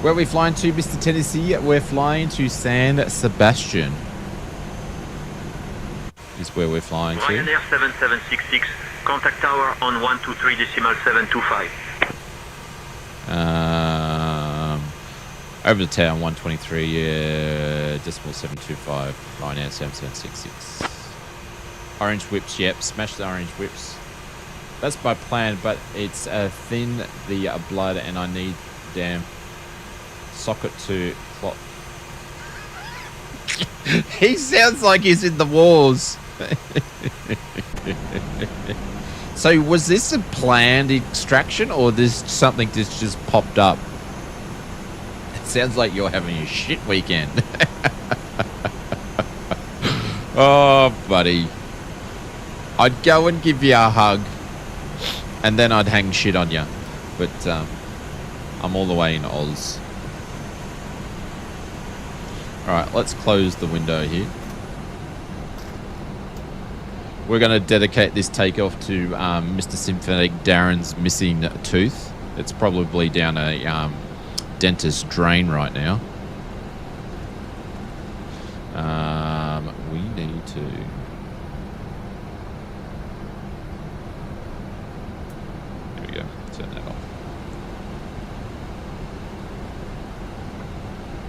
[SPEAKER 2] Where are we flying to, Mr. Tennessee? We're flying to San Sebastian. Is where we're flying to.
[SPEAKER 5] Ryanair 7766, contact tower on 123.725.
[SPEAKER 2] Over the tower, 123, decimal 725, Ryanair 7766. Orange whips, yep, smash the orange whips. That's my plan, but it's thin, the blood, and I need damn socket to clot. He sounds like he's in the wars. So was this a planned extraction, or this something that's just popped up? It sounds like you're having a shit weekend. Oh, buddy. I'd go and give you a hug, and then I'd hang shit on you. But I'm all the way in Oz. Alright, let's close the window here. We're going to dedicate this takeoff to Mr. Synthetic Darren's missing tooth. It's probably down a dentist drain right now. We need to... There we go. Turn that off.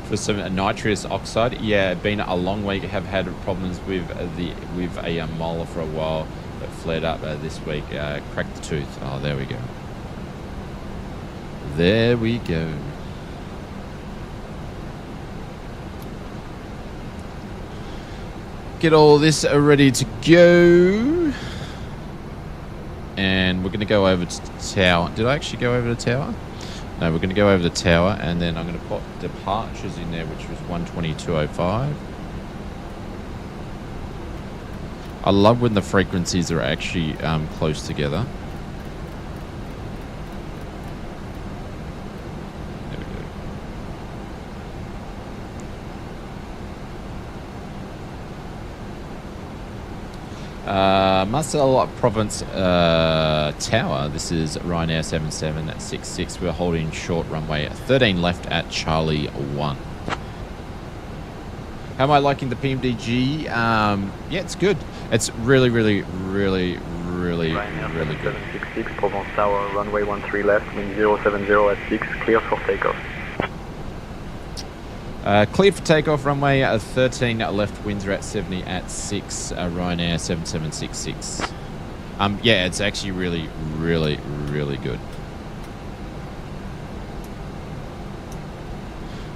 [SPEAKER 2] For some nitrous oxide, yeah, been a long week. Have had problems with a molar for a while, but flared up this week. Cracked the tooth. Oh, there we go. There we go. Get all this ready to go, and we're going to go over to the tower. Did I actually go over the tower? No, we're going to go over the tower, and then I'm going to put departures in there, which was 122.05. I love when the frequencies are actually close together. There we go. Marcel Province Tower. This is Ryanair 7766. We're holding short runway 13 left at Charlie 1. How am I liking the PMDG? Yeah, it's good. It's really good.
[SPEAKER 3] Ryanair 7766, Provence Tower, runway 13 left, wind 070 at 6, clear for takeoff.
[SPEAKER 2] Clear for takeoff, runway 13 left, winds are at 70 at 6, Ryanair 7766. Yeah, it's actually really good.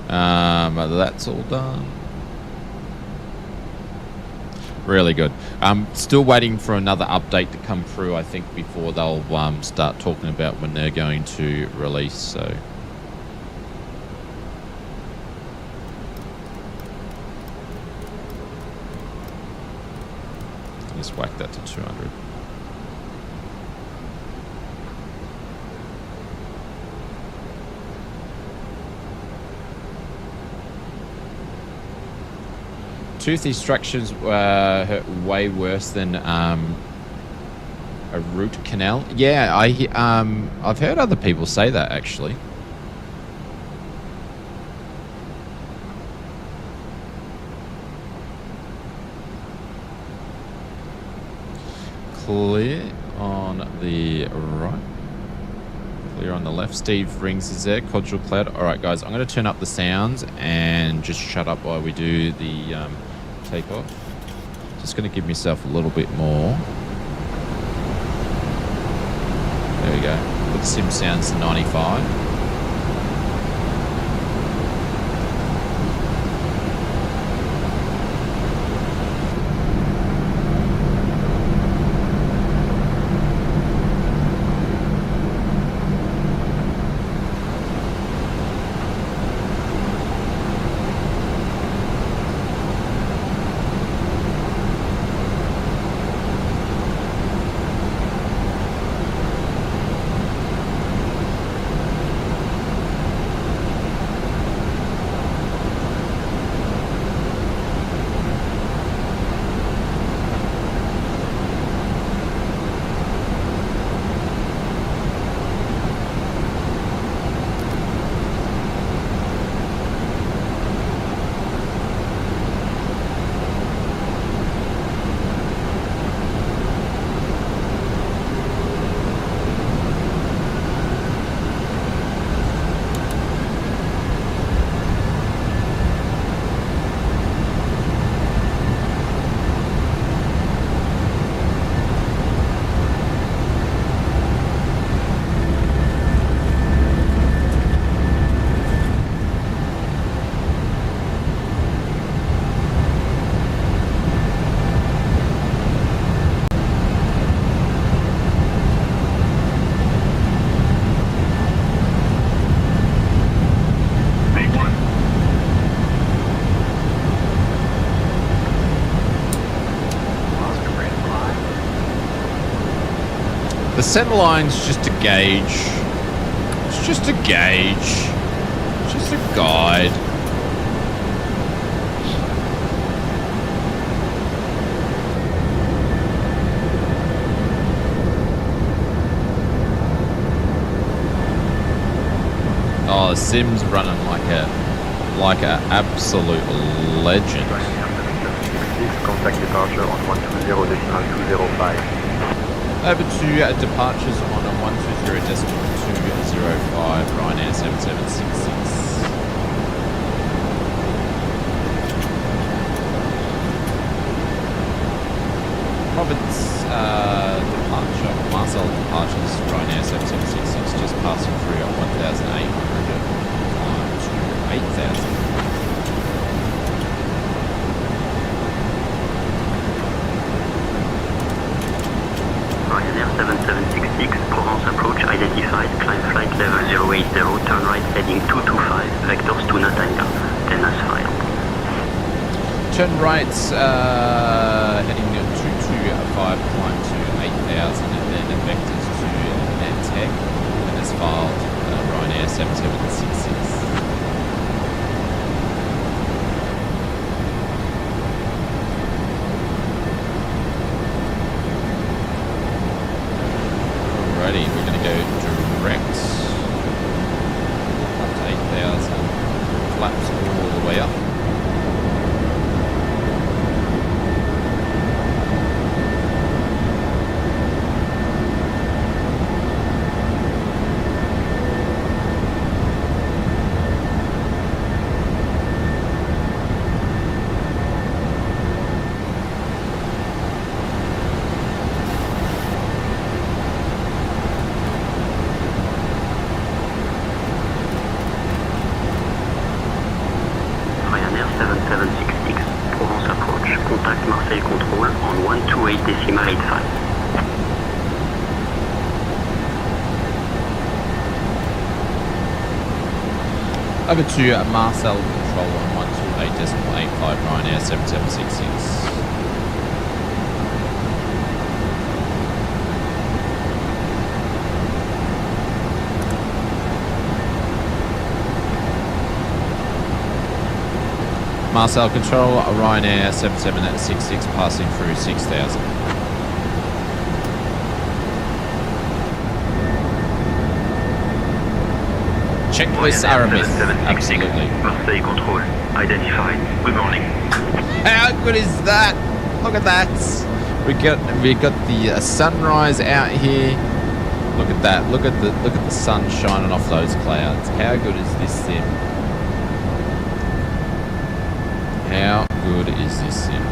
[SPEAKER 2] That's all done. Really good. Still waiting for another update to come through, I think, before they'll start talking about when they're going to release, so... Just whack that to 200. Tooth extractions were way worse than a root canal. Yeah, I've heard other people say that actually. Clear on the right. Clear on the left. Steve Rings is there. Codule Cloud. Alright guys, I'm going to turn up the sounds and just shut up while we do the takeoff. Just going to give myself a little bit more. sim sounds 95. The center line's just a gauge. It's just a gauge. It's just a guide. Oh, the sim's running like a absolute legend.
[SPEAKER 6] Contact departure on 120.205.
[SPEAKER 2] Over to departures on a 120.205, Ryanair 7766. Robert's departure, Marcel departures, Ryanair 7766, just passing through on 1,800 to 8,000.
[SPEAKER 3] Ryanair 7766, Provence approach identified, climb flight level 080, turn right heading 225, vectors to Natania, 10 as filed.
[SPEAKER 2] Turn right, heading 225, climb to 8,000, and then vectors to Nantek, and as filed, Ryanair 7766. Alrighty, we're going to go direct up to 8,000, flaps all the way up.
[SPEAKER 3] Ryanair 7766, Provence approach, contact Marseille control on 128.85.
[SPEAKER 2] Over to Marcel control on 128.85, Ryanair 7766. Marcel control, Ryanair 7766 passing through 6,000. Checklist are a myth. Absolutely.
[SPEAKER 5] Marseille control. Identified. Good morning.
[SPEAKER 2] How good is that? Look at that. We got the sunrise out here. Look at that. Look at the sun shining off those clouds. How good is this sim? How good is this sim?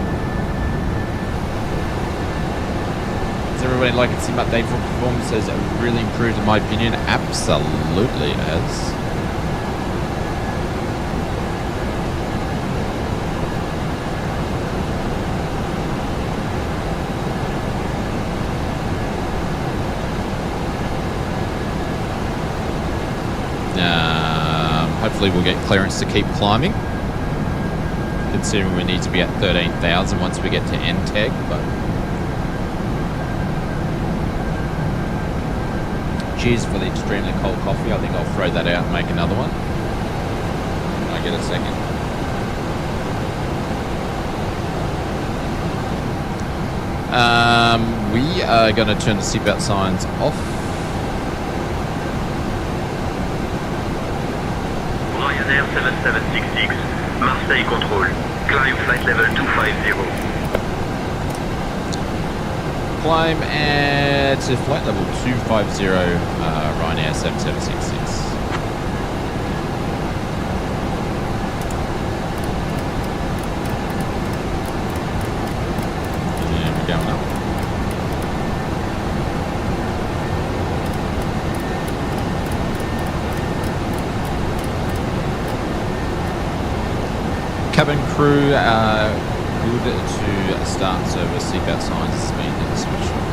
[SPEAKER 2] Is there everybody liking Sim Update for performance has really improved in my opinion. Absolutely it has. Hopefully we'll get clearance to keep climbing. Considering we need to be at 13,000 once we get to NTEG, but cheers for the extremely cold coffee. I think I'll throw that out and make another one when I get a second. We are going to turn the seatbelt signs off.
[SPEAKER 5] Ryanair 7766, Marseille control. Climb flight level 250.
[SPEAKER 2] Climb to flight level 250, Ryanair 7766. And we're going up. Cabin crew, good to start service. Seatbelt signs has been switched on.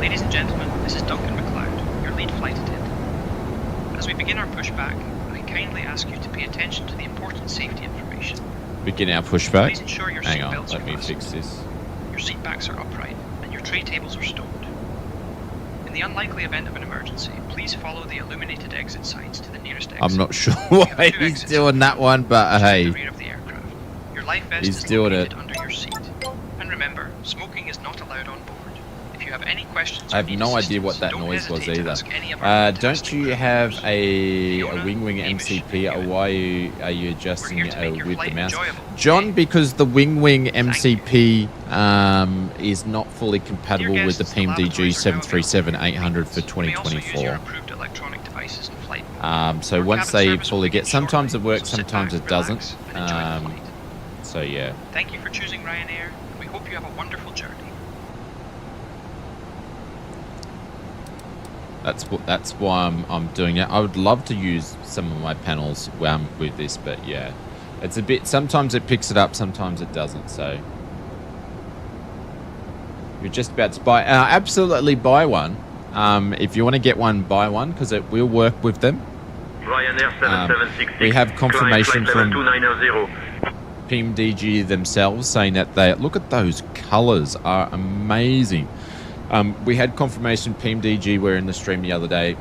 [SPEAKER 4] Ladies and gentlemen, this is Duncan MacLeod, your lead flight attendant. As we begin our pushback, I kindly ask you to pay attention to the important safety information.
[SPEAKER 2] Begin our pushback.
[SPEAKER 4] Please ensure your
[SPEAKER 2] Hang
[SPEAKER 4] seat
[SPEAKER 2] on,
[SPEAKER 4] belts
[SPEAKER 2] let
[SPEAKER 4] are
[SPEAKER 2] me
[SPEAKER 4] fastened,
[SPEAKER 2] fix this.
[SPEAKER 4] your seat backs are upright, and your tray tables are stowed. In the unlikely event of an emergency, please follow the illuminated exit signs to the nearest exit.
[SPEAKER 2] I'm not sure
[SPEAKER 4] We have
[SPEAKER 2] why
[SPEAKER 4] two
[SPEAKER 2] he's
[SPEAKER 4] exits
[SPEAKER 2] doing that one, but
[SPEAKER 4] to the
[SPEAKER 2] hey,
[SPEAKER 4] rear of the aircraft. Your life vest
[SPEAKER 2] he's
[SPEAKER 4] is
[SPEAKER 2] doing
[SPEAKER 4] located
[SPEAKER 2] it.
[SPEAKER 4] under your seat. And remember, smoking is not allowed on board. If you have any questions,
[SPEAKER 2] I have
[SPEAKER 4] or need
[SPEAKER 2] no idea what
[SPEAKER 4] assistance,
[SPEAKER 2] that
[SPEAKER 4] don't
[SPEAKER 2] noise was
[SPEAKER 4] hesitate to
[SPEAKER 2] either.
[SPEAKER 4] ask any of our
[SPEAKER 2] Don't
[SPEAKER 4] fantastic
[SPEAKER 2] you
[SPEAKER 4] crew
[SPEAKER 2] have
[SPEAKER 4] members.
[SPEAKER 2] a
[SPEAKER 4] Fiona,
[SPEAKER 2] wing
[SPEAKER 4] Hamish,
[SPEAKER 2] MCP, or
[SPEAKER 4] and
[SPEAKER 2] why are you adjusting
[SPEAKER 4] We're here
[SPEAKER 2] it
[SPEAKER 4] to make your
[SPEAKER 2] with the
[SPEAKER 4] flight
[SPEAKER 2] mouse?
[SPEAKER 4] enjoyable.
[SPEAKER 2] John, because the wing
[SPEAKER 4] Thank
[SPEAKER 2] MCP is not fully compatible
[SPEAKER 4] Dear
[SPEAKER 2] with the
[SPEAKER 4] guests, the
[SPEAKER 2] PMDG
[SPEAKER 4] lavatories are now
[SPEAKER 2] 737-800 for
[SPEAKER 4] You may also use your
[SPEAKER 2] 2024.
[SPEAKER 4] approved electronic devices in flight.
[SPEAKER 2] So
[SPEAKER 4] Our
[SPEAKER 2] once
[SPEAKER 4] cabin
[SPEAKER 2] they
[SPEAKER 4] service will
[SPEAKER 2] fully
[SPEAKER 4] begin
[SPEAKER 2] get, sometimes it
[SPEAKER 4] shortly,
[SPEAKER 2] works,
[SPEAKER 4] so sit
[SPEAKER 2] sometimes
[SPEAKER 4] back,
[SPEAKER 2] it doesn't.
[SPEAKER 4] relax, and enjoy the flight.
[SPEAKER 2] So yeah.
[SPEAKER 4] Thank you for choosing Ryanair, and we hope you have a wonderful journey.
[SPEAKER 2] That's why I'm doing it. I would love to use some of my panels with this, but yeah, it's a bit. Sometimes it picks it up, sometimes it doesn't. So you're just about to buy. Absolutely buy one. If you want to get one, buy one because it will work with them.
[SPEAKER 5] Ryanair 7766.
[SPEAKER 2] We have confirmation
[SPEAKER 5] Climb flight
[SPEAKER 2] from
[SPEAKER 5] level 290.
[SPEAKER 2] PMDG themselves saying that they look at those colors are amazing. We had confirmation PMDG were in the stream the other day,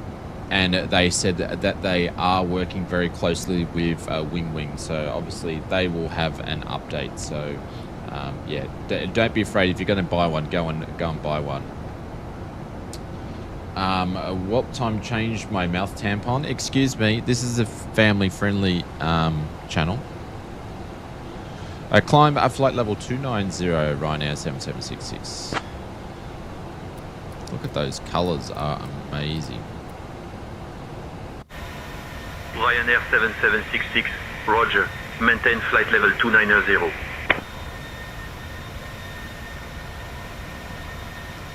[SPEAKER 2] and they said that they are working very closely with Wing. So obviously they will have an update. So yeah, don't be afraid. If you're going to buy one, go and buy one. What time changed my mouth tampon? Excuse me. This is a family-friendly channel. I climb at flight level 290, Ryanair 7766. Look at those colors, are amazing.
[SPEAKER 5] Ryanair 7766. Roger. Maintain flight level 290.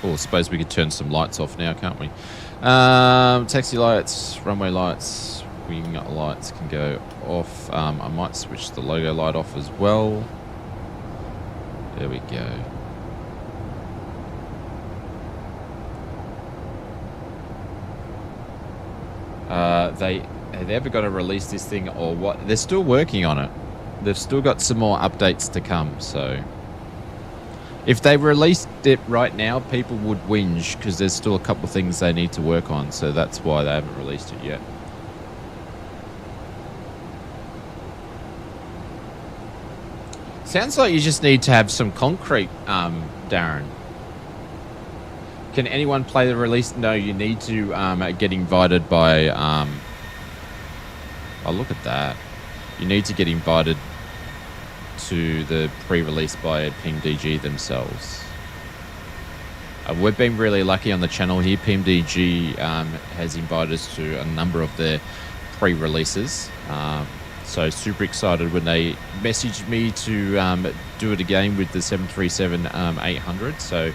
[SPEAKER 2] Oh, I suppose we could turn some lights off now, can't we? Taxi lights, runway lights, wing lights can go off. I might switch the logo light off as well. There we go. They ever got to release this thing or what? They're still working on it. They've still got some more updates to come. So if they released it right now, people would whinge because there's still a couple of things they need to work on. So that's why they haven't released it yet. Sounds like you just need to have some concrete, Darren. Can anyone play the release? No, you need to get invited by... oh, look at that. You need to get invited to the pre-release by PMDG themselves. We've been really lucky on the channel here. PMDG has invited us to a number of their pre-releases. So super excited when they messaged me to do it again with the 737-800. So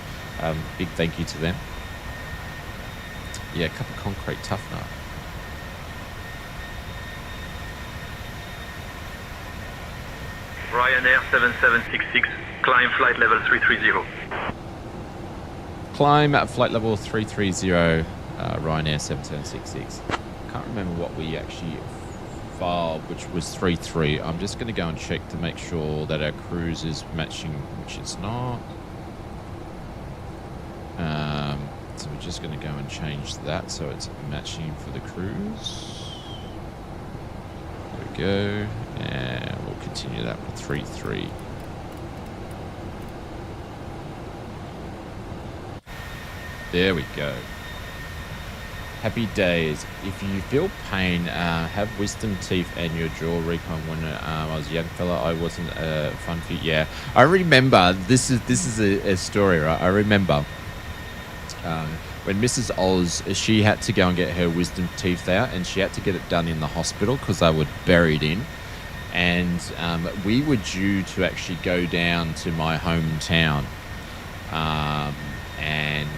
[SPEAKER 2] big thank you to them. Yeah, cup of concrete, tough nut.
[SPEAKER 5] Ryanair 7766, climb flight level 330.
[SPEAKER 2] Climb at flight level 330, Ryanair 7766. Can't remember what we actually filed, which was 33. I'm just going to go and check to make sure that our cruise is matching, which it's not. So we're just going to go and change that so it's matching for the cruise. There we go. And we'll continue that with 33. There we go. Happy days. If you feel pain, have wisdom teeth and your jaw recon. When I was a young fella, I wasn't fun for you. Yeah, I remember. This is a story, right? I remember when Mrs. Oz, she had to go and get her wisdom teeth out, and she had to get it done in the hospital because they were buried in. And we were due to actually go down to my hometown and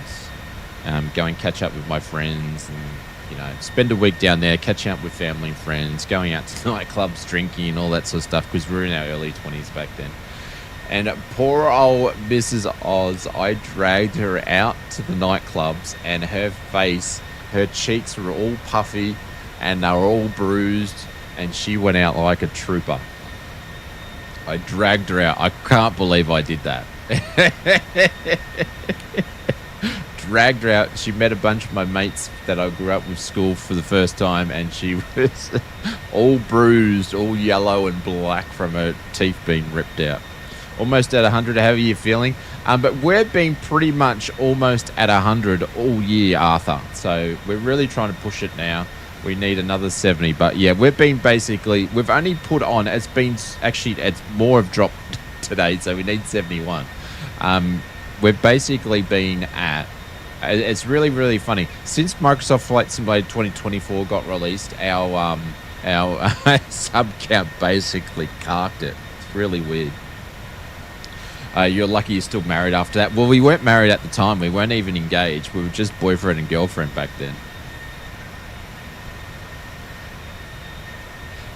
[SPEAKER 2] go and catch up with my friends and, you know, spend a week down there, catching up with family and friends, going out to nightclubs, drinking, all that sort of stuff, because we were in our early 20s back then. And poor old Mrs. Oz, I dragged her out to the nightclubs, and her face, her cheeks were all puffy and they were all bruised, and she went out like a trooper. I dragged her out. I can't believe I did that. Dragged her out. She met a bunch of my mates that I grew up with school for the first time, and she was all bruised, all yellow and black from her teeth being ripped out. Almost at 100. How are you feeling? But we've been pretty much almost at 100 all year, Arthur. So we're really trying to push it now. We need another 70. But yeah, we've been basically, we've only put on, it's been actually, it's more have dropped today. So we need 71. We've basically been at, it's really, really funny. Since Microsoft Flight Simulator 2024 got released, our sub count basically carked it. It's really weird. You're lucky you're still married after that. Well, we weren't married at the time. We weren't even engaged. We were just boyfriend and girlfriend back then.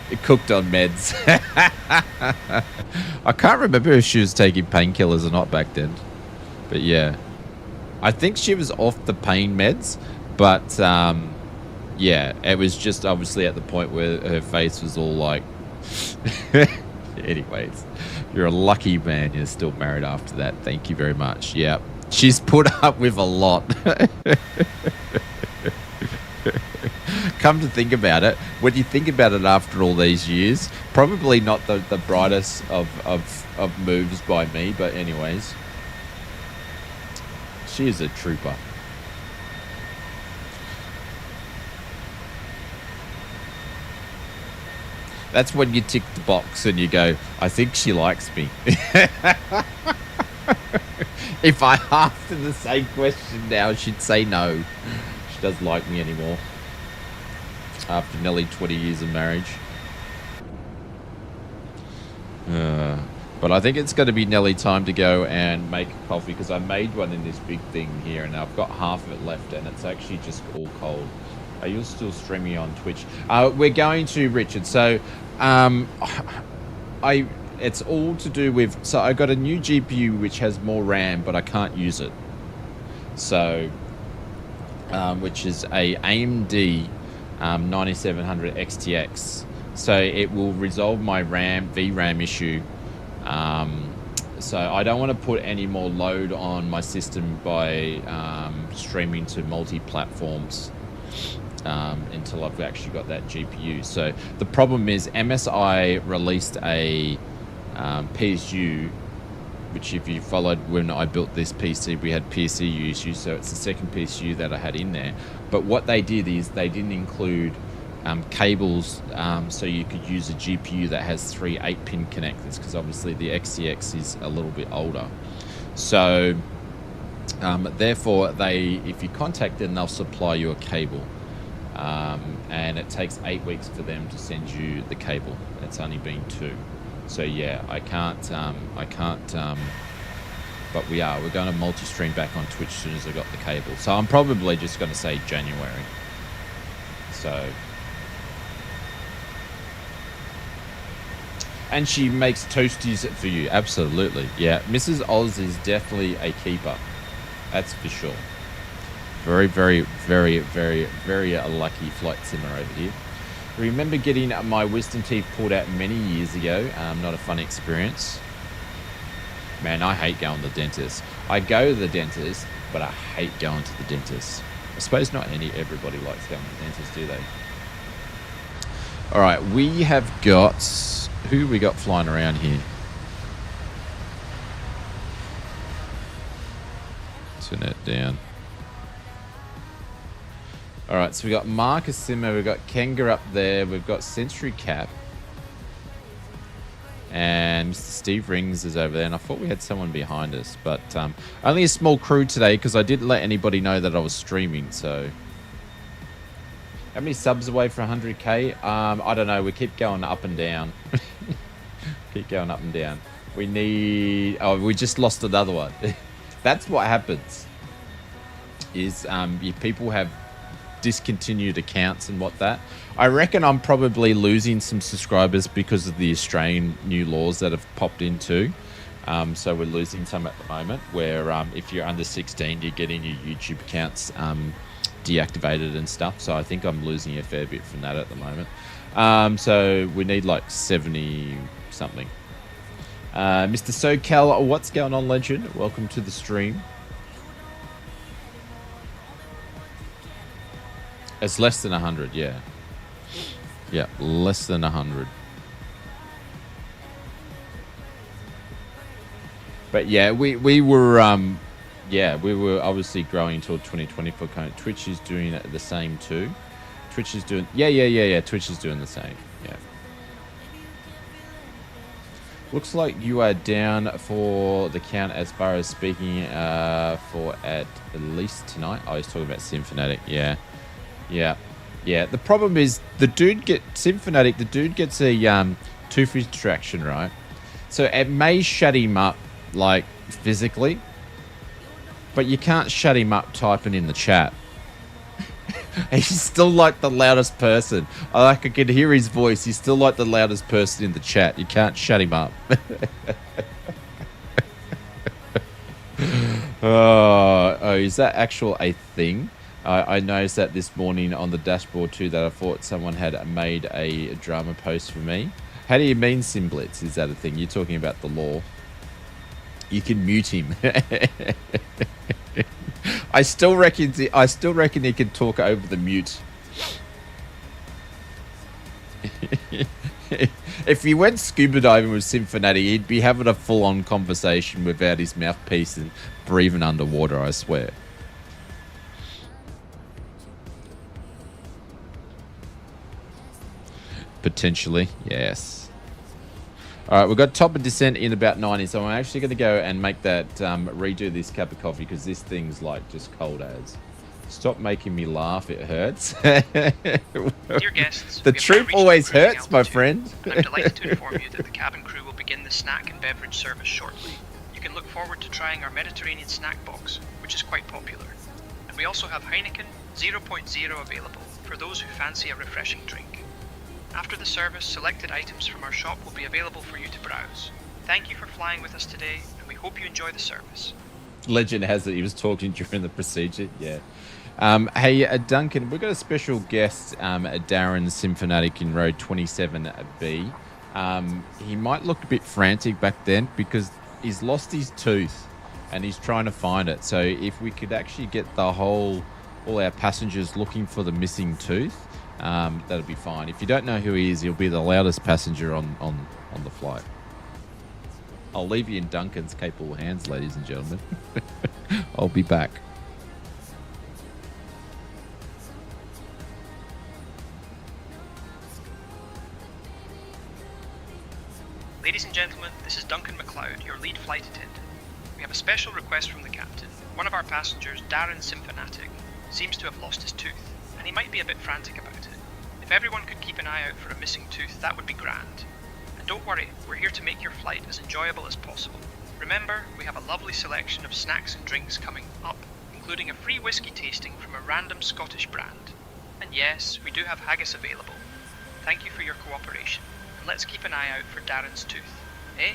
[SPEAKER 2] It cooked on meds. I can't remember if she was taking painkillers or not back then. But yeah. I think she was off the pain meds. But yeah, it was just obviously at the point where her face was all like... Anyways, you're a lucky man. You're still married after that. Thank you very much. Yeah, she's put up with a lot. Come to think about it, when you think about it after all these years, probably not the brightest of moves by me, but anyways, she is a trooper. That's when you tick the box and you go, I think she likes me. If I asked her the same question now, she'd say no. She doesn't like me anymore. After nearly 20 years of marriage. But I think it's going to be nearly time to go and make a coffee, because I made one in this big thing here and I've got half of it left and it's actually just all cold. Are you still streaming on Twitch? We're going to, Richard. So, it's all to do with. So I got a new GPU which has more RAM, but I can't use it. So, which is a AMD 9700 XTX. So it will resolve my VRAM issue. So I don't want to put any more load on my system by streaming to multi-platforms. Until I've actually got that GPU. So the problem is MSI released a PSU, which if you followed when I built this PC, we had PSU issues, so it's the second PSU that I had in there. But what they did is they didn't include cables, so you could use a GPU that has 3 8-pin connectors, because obviously the XTX is a little bit older. So Therefore, if you contact them, they'll supply you a cable. And it takes 8 weeks for them to send you the cable. It's only been 2. So yeah, I can't, but we're going to multi-stream back on Twitch as soon as I got the cable. So I'm probably just going to say January. So, and she makes toasties for you. Absolutely. Yeah. Mrs. Oz is definitely a keeper. That's for sure. Very, very, very, very, very lucky flight simmer over here. Remember getting my wisdom teeth pulled out many years ago. Not a fun experience. Man, I hate going to the dentist. I go to the dentist, but I hate going to the dentist. I suppose not everybody likes going to the dentist, do they? All right, we have got... Who we got flying around here? Turn that down. All right, so we got Marcus Simmer, we've got Kenga up there, we've got Century Cap, and Mr. Steve Rings is over there, and I thought we had someone behind us, but only a small crew today because I didn't let anybody know that I was streaming. So how many subs away for 100k? I don't know, we keep going up and down. Keep going up and down. We just lost another one. That's what happens is people have discontinued accounts and that. I reckon I'm probably losing some subscribers because of the Australian new laws that have popped into. So we're losing some at the moment where if you're under 16, you're getting your YouTube accounts deactivated and stuff. So I think I'm losing a fair bit from that at the moment. So we need like 70 something. Mr. SoCal, what's going on, legend? Welcome to the stream. It's less than 100, yeah. Yeah, less than 100. But yeah, we were obviously growing until 2020 for kind of Twitch is doing the same too. Twitch is doing Twitch is doing the same. Yeah. Looks like you are down for the count as far as speaking for at least tonight. I was talking about Symphonic, yeah. Yeah. The problem is the dude gets a tooth extraction, right? So it may shut him up like physically, but you can't shut him up typing in the chat. He's still like the loudest person. I can hear his voice. He's still like the loudest person in the chat. You can't shut him up. Oh, is that actual a thing? I noticed that this morning on the dashboard too, that I thought someone had made a drama post for me. How do you mean, Simblitz? Is that a thing? You're talking about the law. You can mute him. I still reckon he can talk over the mute. If he went scuba diving with Symphonati, he'd be having a full-on conversation without his mouthpiece and breathing underwater, I swear. Potentially, yes. All right, we've got top of descent in about 90, so I'm actually going to go and make that redo this cup of coffee because this thing's like just cold as. Stop making me laugh; it hurts.
[SPEAKER 4] Dear guests,
[SPEAKER 2] the truth always hurts, my friend.
[SPEAKER 4] And I'm delighted to inform you that the cabin crew will begin the snack and beverage service shortly. You can look forward to trying our Mediterranean snack box, which is quite popular. And we also have Heineken 0.0 available for those who fancy a refreshing drink. After the service, selected items from our shop will be available for you to browse. Thank you for flying with us today, and we hope you enjoy the service.
[SPEAKER 2] Legend has it he was talking during the procedure. Yeah. Hey, Duncan, we've got a special guest, Darren Symphonatic in row 27B. He might look a bit frantic back then because he's lost his tooth and he's trying to find it. So if we could actually get all our passengers looking for the missing tooth, that'll be fine. If you don't know who he is, he'll be the loudest passenger on the flight. I'll leave you in Duncan's capable hands, ladies and gentlemen. I'll be back.
[SPEAKER 4] Ladies and gentlemen, this is Duncan MacLeod, your lead flight attendant. We have a special request from the captain. One of our passengers, Darren Symphonatic, seems to have lost his tooth, and he might be a bit frantic about it. If everyone could keep an eye out for a missing tooth, that would be grand. And don't worry, we're here to make your flight as enjoyable as possible. Remember, we have a lovely selection of snacks and drinks coming up, including a free whiskey tasting from a random Scottish brand. And yes, we do have haggis available. Thank you for your cooperation, and let's keep an eye out for Darren's tooth, eh?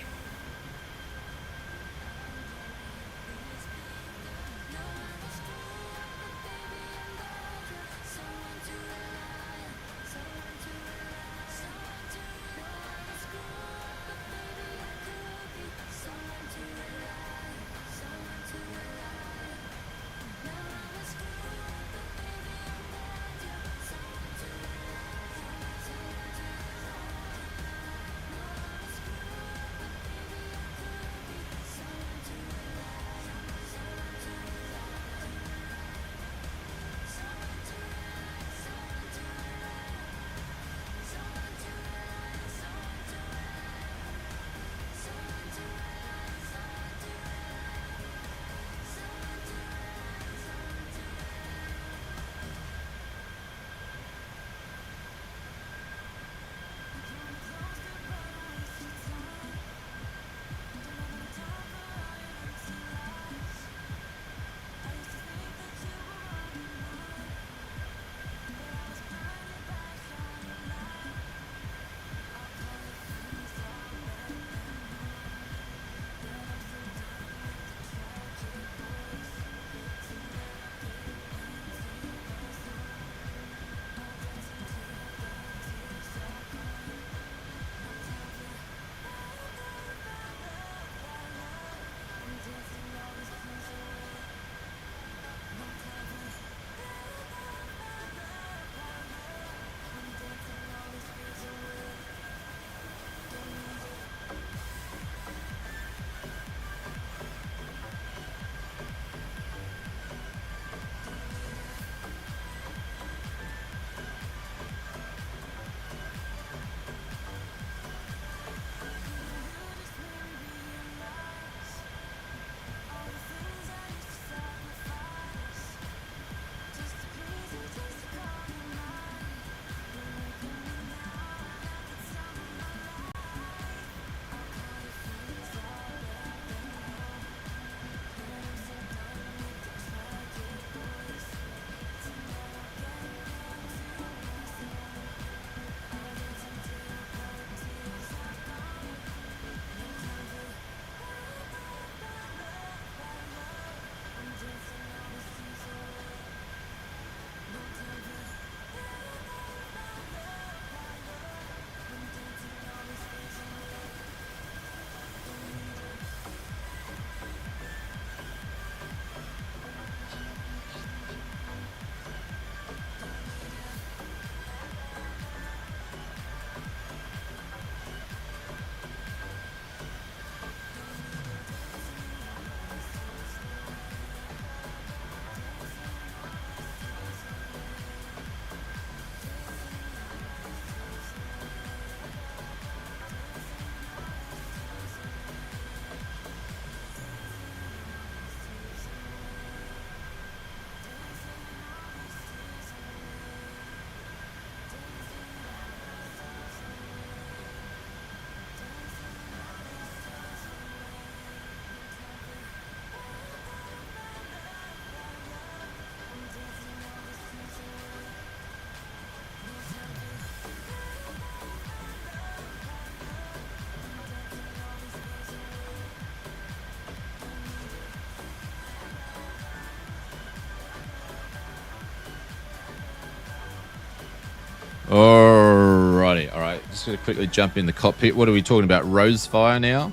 [SPEAKER 2] Alrighty, all right. Just going to quickly jump in the cockpit. What are we talking about? Rosefire now.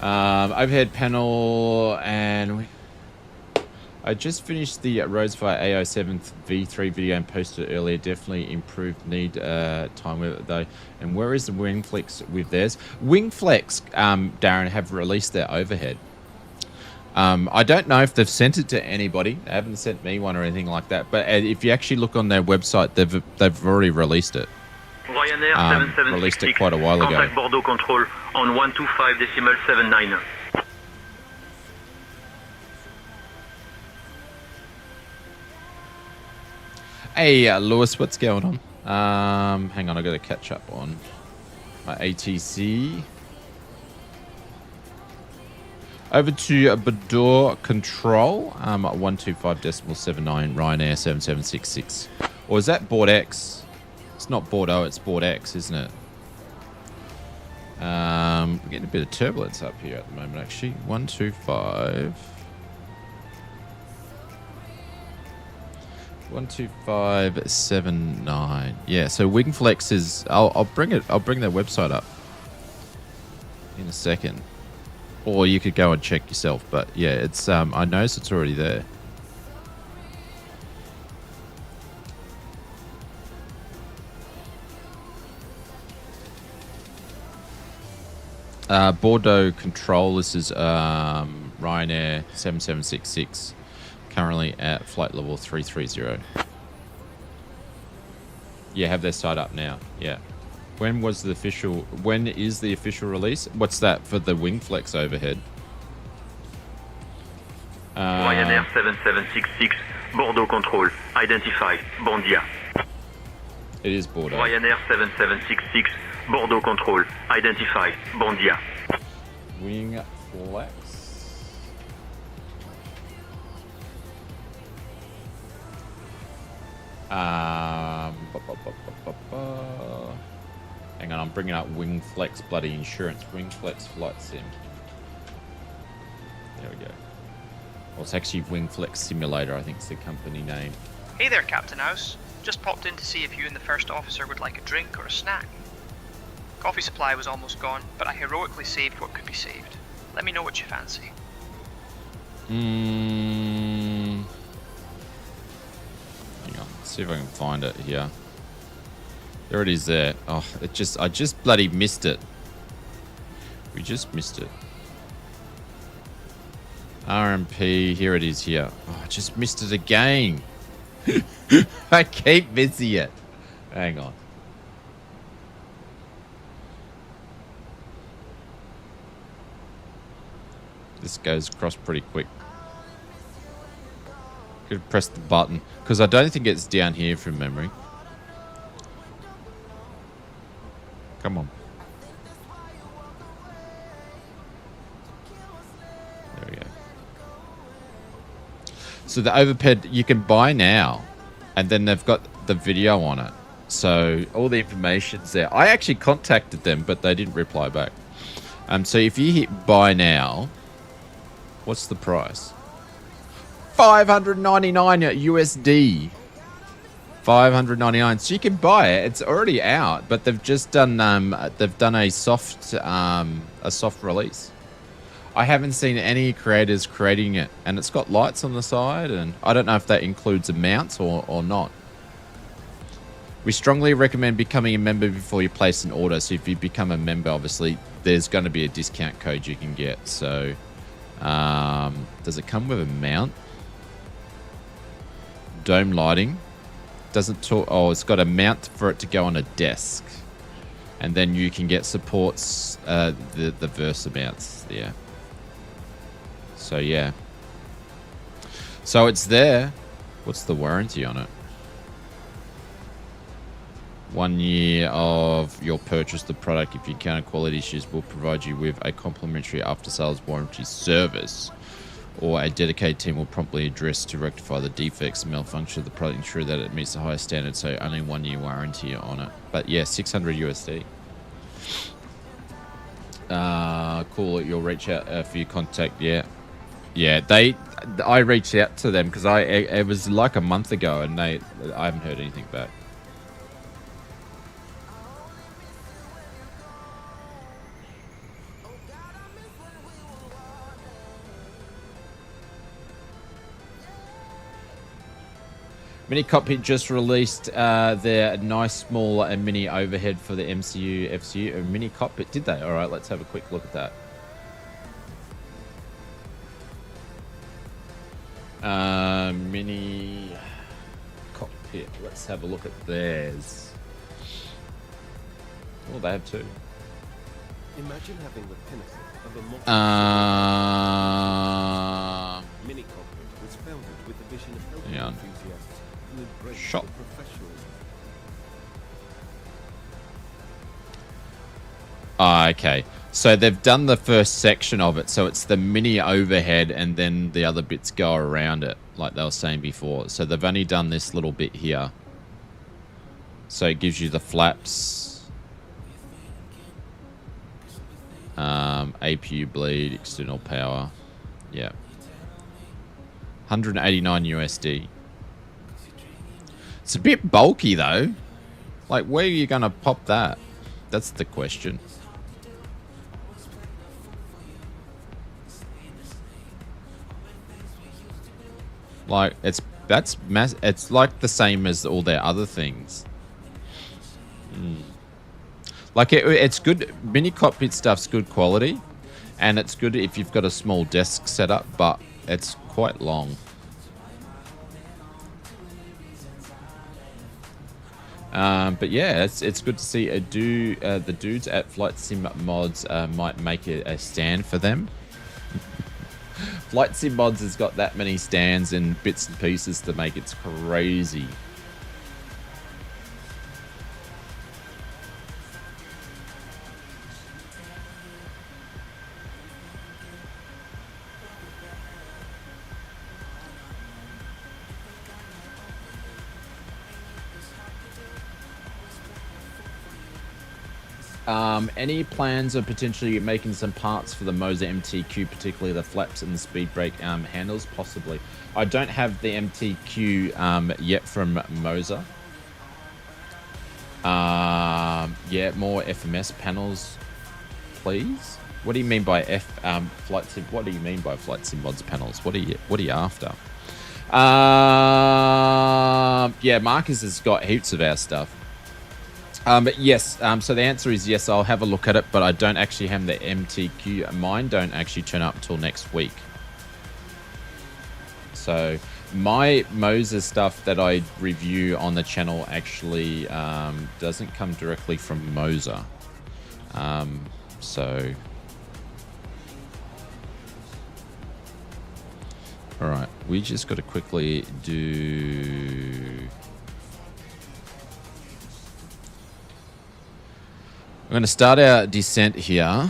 [SPEAKER 2] Overhead panel, and I just finished the Rosefire AI7 V3 video and posted earlier. Definitely improved. Need time with it though. And where is the Wingflex with theirs? Wingflex, Darren, have released their overhead. I don't know if they've sent it to anybody. They haven't sent me one or anything like that. But if you actually look on their website, they've already released it.
[SPEAKER 5] Ryanair Ryanair
[SPEAKER 2] released it
[SPEAKER 5] 7766,
[SPEAKER 2] quite a while ago.
[SPEAKER 5] contact Bordeaux Control on 125.79.
[SPEAKER 2] Hey, Lewis, what's going on? Hang on, I got to catch up on my ATC. Over to Bordeaux Control, 125.79, Ryanair 7766. Or is that Board X? It's not Bordeaux, it's Board X, isn't it? We're getting a bit of turbulence up here at the moment, actually. 125. 125.79. Yeah, so Wingflex is. I'll bring their website up in a second, or you could go and check yourself. But yeah, it's. I noticed it's already there. Bordeaux Control. This is Ryanair 7766. Currently at flight level 330. Yeah, have their site up now. Yeah. When is the official release? What's that for the Wingflex overhead?
[SPEAKER 5] Ryanair 7766, Bordeaux Control, identified, Bondia.
[SPEAKER 2] It is Bordeaux.
[SPEAKER 5] Ryanair 7766, Bordeaux Control, identified, Bondia.
[SPEAKER 2] Wingflex. Hang on, I'm bringing up Wingflex bloody insurance. Wingflex flight sim. There we go. Well, it's actually Wingflex Simulator, I think is the company name.
[SPEAKER 4] Hey there, Captain House. Just popped in to see if you and the first officer would like a drink or a snack. Coffee supply was almost gone, but I heroically saved what could be saved. Let me know what you fancy.
[SPEAKER 2] Hang on, see if I can find it here. There it is there. Oh, I just bloody missed it. We just missed it. RMP, here it is here. Oh, I just missed it again. I keep missing it. Hang on. This goes across pretty quick. Could press the button because I don't think it's down here from memory. Come on. There we go. So the overhead you can buy now, and then they've got the video on it. So all the information's there. I actually contacted them, but they didn't reply back. So if you hit buy now, what's the price? 599 USD. 599. So you can buy it. It's already out, but they've just done a soft release. I haven't seen any creators creating it, and it's got lights on the side, and I don't know if that includes a mount or not. We strongly recommend becoming a member before you place an order. So if you become a member, obviously there's going to be a discount code you can get. So does it come with a mount? Dome lighting. Doesn't talk. Oh, it's got a mount for it to go on a desk, and then you can get supports the Versa mounts. Yeah. So yeah. So it's there. What's the warranty on it? 1 year of your purchase the product. If you encounter quality issues, we'll provide you with a complimentary after-sales warranty service, or a dedicated team will promptly address to rectify the defects and malfunction of the product, ensure that it meets the highest standards. So only 1 year warranty on it. But yeah, 600 USD. Cool. You'll reach out for your contact. Yeah. I reached out to them because it was like a month ago, and I haven't heard anything back. Mini Cockpit just released their nice small and mini overhead for the MCU FCU. Mini Cockpit, did they? All right, let's have a quick look at that. Mini Cockpit. Let's have a look at theirs. Oh, they have two.
[SPEAKER 7] Imagine having the pinnacle of a multi mini cockpit was founded with the vision of helping
[SPEAKER 2] Yeah.
[SPEAKER 7] enthusiasts to embrace
[SPEAKER 2] Shot.
[SPEAKER 7] the professionalism.
[SPEAKER 2] Okay. So they've done the first section of it. So it's the mini overhead and then the other bits go around it, like they were saying before. So they've only done this little bit here. So it gives you the flaps, APU bleed, external power. Yeah. 189 USD. It's a bit bulky though. Like, where are you going to pop that? That's the question. Like, it's like the same as all their other things. Like, it's good. Mini cockpit stuff's good quality, and it's good if you've got a small desk setup, but it's quite long. But yeah, it's good to see the dudes at Flight Sim Mods might make a stand for them. Flight Sim Mods has got that many stands and bits and pieces to make it crazy. Any plans of potentially making some parts for the Moza MTQ, particularly the flaps and the speed brake handles? Possibly. I don't have the MTQ yet from Moza. Yeah, more FMS panels, please. What do you mean by flight sim? What do you mean by Flight Sim Mods panels? What are you after? Yeah, Marcus has got heaps of our stuff. Yes, so the answer is yes, I'll have a look at it, but I don't actually have the MTQ. Mine don't actually turn up until next week. So my Moza stuff that I review on the channel actually doesn't come directly from Moza. So... Alright, we just got to quickly do... I'm going to start our descent here.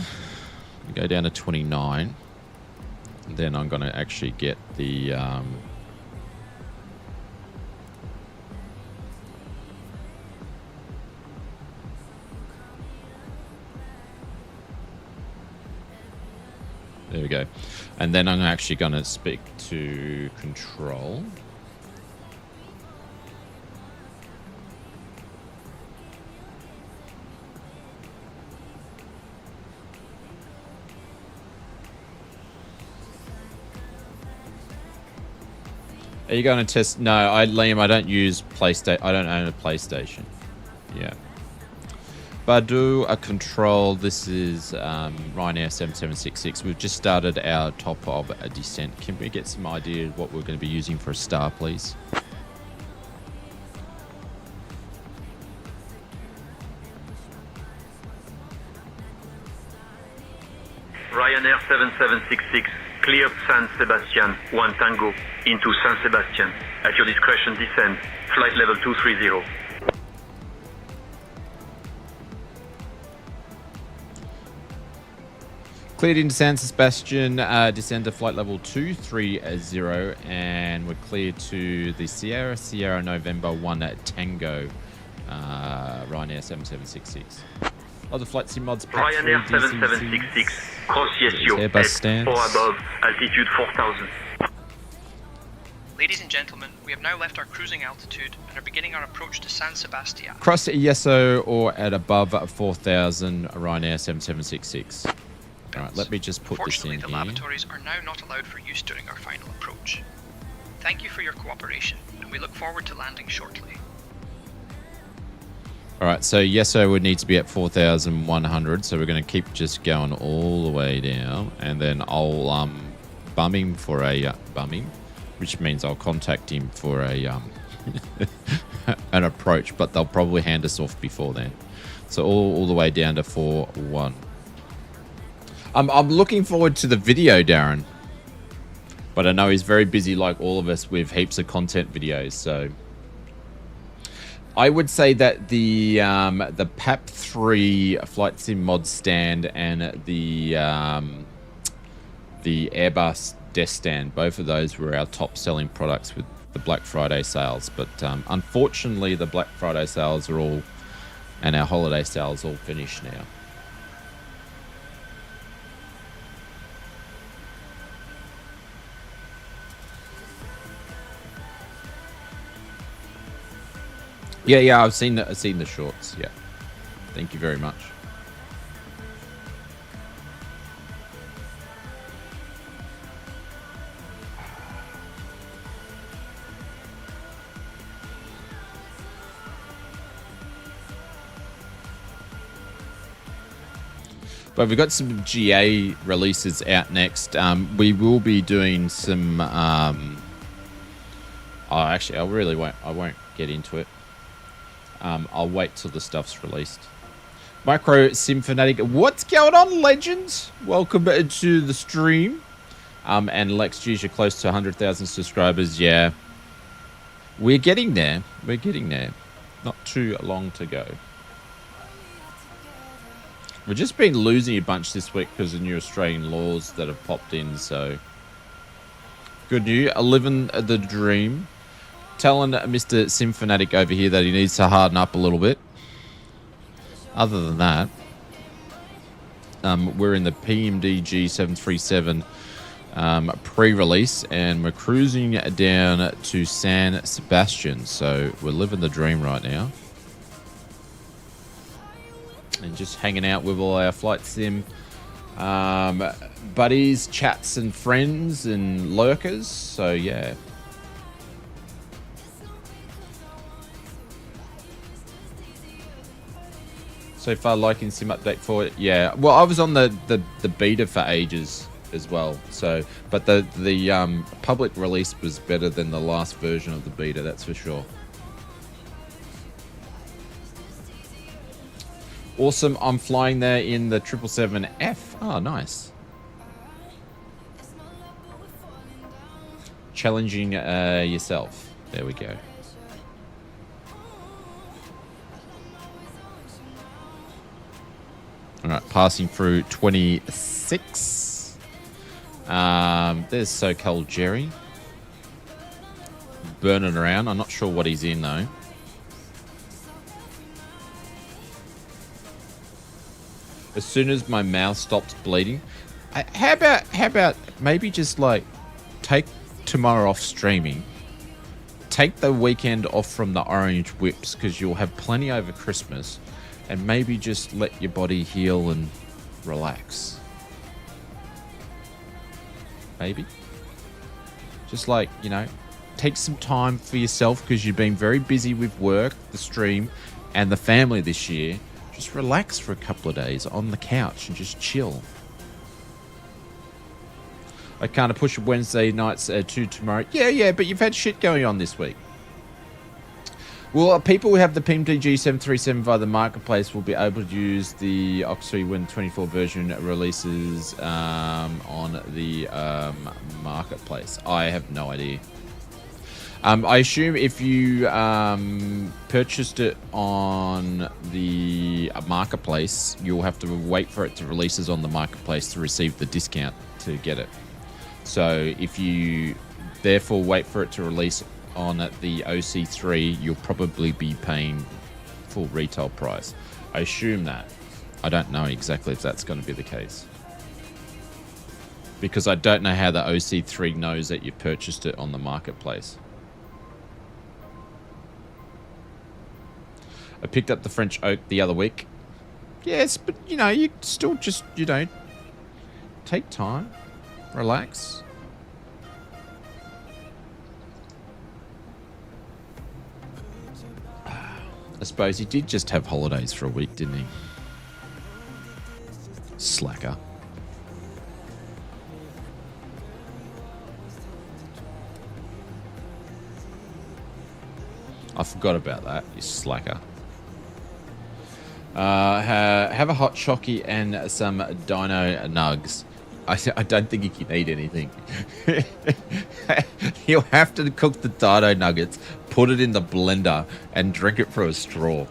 [SPEAKER 2] Go down to 29. And then I'm going to actually get the... There we go. And then I'm actually going to speak to control. Are you going to test? No, Liam, I don't use PlayStation. I don't own a PlayStation. Yeah. Badu, a control. This is Ryanair 7766. We've just started our top of a descent. Can we get some idea of what we're going to be using for a star, please?
[SPEAKER 5] Ryanair 7766, clear San Sebastian, 1 Tango, into San Sebastian. At your discretion, descend. Flight level 230.
[SPEAKER 2] Cleared into San Sebastian, descend to flight level 230, and we're cleared to the Sierra November 1 Tango, Ryanair 7766. Other Flight Sim Mods.
[SPEAKER 5] Ryanair 7766, cross Yesio,
[SPEAKER 2] Airbus stands.
[SPEAKER 5] 4 above, altitude 4000.
[SPEAKER 4] Ladies and gentlemen, we have now left our cruising altitude and are beginning our approach to San Sebastian.
[SPEAKER 2] Cross Yeso or at above 4,000, Ryanair 7766. All right, let me just put this in here.
[SPEAKER 4] Unfortunately, the lavatories are now not allowed for use during our final approach. Thank you for your cooperation, and we look forward to landing shortly.
[SPEAKER 2] All right, so Yeso would need to be at 4,100, so we're going to keep just going all the way down, and then I'll bum him for a which means I'll contact him for a an approach, but they'll probably hand us off before then. So all the way down to 4-1. I'm looking forward to the video, Darren. But I know he's very busy, like all of us, with heaps of content videos. So I would say that the PAP 3 Flight Sim mod stand and the Airbus desk stand, both of those were our top selling products with the Black Friday sales. But unfortunately, the Black Friday sales are all, and our holiday sales all finished now. Yeah, I've seen the shorts. Yeah, thank you very much. But we've got some GA releases out next. We will be doing some. Actually, I really won't. I won't get into it. I'll wait till the stuff's released. Micro Sim Fanatic, what's going on, legends? Welcome to the stream. And Lex, geez, you're close to 100,000 subscribers. Yeah, we're getting there. We're getting there. Not too long to go. We've just been losing a bunch this week because of new Australian laws that have popped in. So good news. Living the dream. Telling Mr. Sim Fanatic over here that he needs to harden up a little bit. Other than that, we're in the PMDG 737 pre-release, and we're cruising down to San Sebastian. So we're living the dream right now. And just hanging out with all our flight sim buddies, chats and friends and lurkers. So yeah. So far, liking Sim Update 4. Yeah, well, I was on the beta for ages as well. So, but the public release was better than the last version of the beta. That's for sure. Awesome. I'm flying there in the 777F. Oh, nice. Challenging yourself. There we go. All right, passing through 26. There's So Cold Jerry. Burning around. I'm not sure what he's in, though. As soon as my mouth stops bleeding. How about maybe just, like, take tomorrow off streaming. Take the weekend off from the orange whips, because you'll have plenty over Christmas. And maybe just let your body heal and relax. Maybe. Just like, you know, take some time for yourself because you've been very busy with work, the stream, and the family this year. Just relax for a couple of days on the couch and just chill. I can't push Wednesday nights to tomorrow. Yeah, but you've had shit going on this week. Well, people who have the PMDG 737 via the marketplace will be able to use the Oxford Win 24 version releases on the marketplace. I have no idea. I assume if you purchased it on the marketplace, you'll have to wait for it to releases on the marketplace to receive the discount to get it. So if you therefore wait for it to release on the OC3, you'll probably be paying full retail price. I assume that. I don't know exactly if that's going to be the case. Because I don't know how the OC3 knows that you purchased it on the marketplace. I picked up the French oak the other week. Yes, but you know, you still just, you know, take time, relax. I suppose he did just have holidays for a week, didn't he? Slacker. I forgot about that, you slacker. Have a hot chockey and some dino nugs. I don't think you can eat anything. You'll have to cook the dino nuggets, put it in the blender, and drink it through a straw.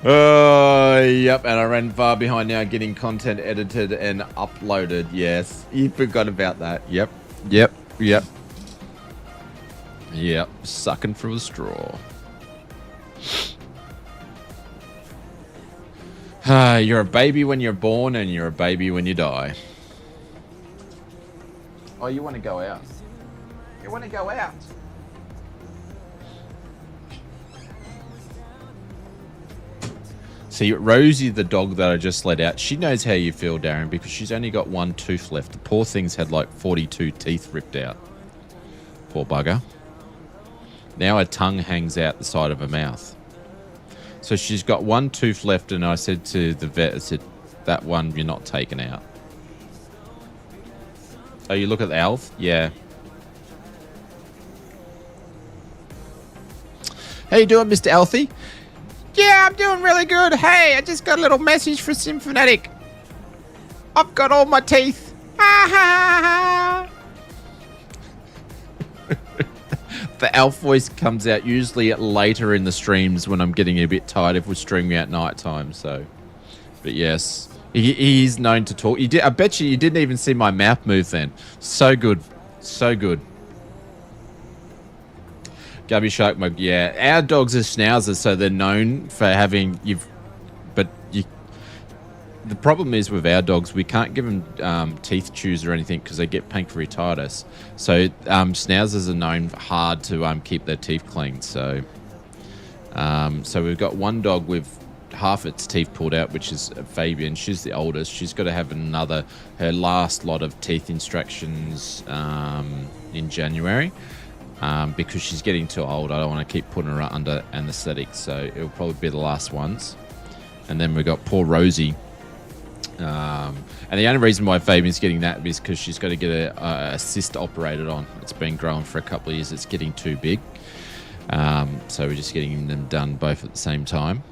[SPEAKER 2] Oh, yep, and I ran far behind now getting content edited and uploaded. Yes, you forgot about that. Yep. Yep, sucking through a straw. You're a baby when you're born and you're a baby when you die. Oh, you want to go out? You want to go out? See, Rosie, the dog that I just let out, she knows how you feel, Darren, because she's only got one tooth left. The poor thing's had like 42 teeth ripped out. Poor bugger. Now her tongue hangs out the side of her mouth. So she's got one tooth left, and I said to the vet, I said, that one you're not taking out. Oh, you look at the Alf? Yeah. How you doing, Mr. Alfie? Yeah, I'm doing really good. Hey, I just got a little message for Symphonetic. I've got all my teeth. Ha ha ha. The Alf voice comes out usually later in the streams when I'm getting a bit tired if we're streaming at night time. So, but yes, he's known to talk. I bet you didn't even see my mouth move then. So good, so good. Gubby Shark Mug, yeah. Our dogs are schnauzers, so they're known for having the problem is with our dogs, we can't give them teeth chews or anything because they get pancreatitis. So schnauzers are known hard to keep their teeth clean. So so we've got one dog with half its teeth pulled out, which is Fabian. She's the oldest. She's got to have her last lot of teeth extractions in January. Because she's getting too old. I don't want to keep putting her under anesthetic, so it'll probably be the last ones. And then we've got poor Rosie. And the only reason why Fabian's getting that is because she's got to get a cyst operated on. It's been growing for a couple of years. It's getting too big. So we're just getting them done both at the same time.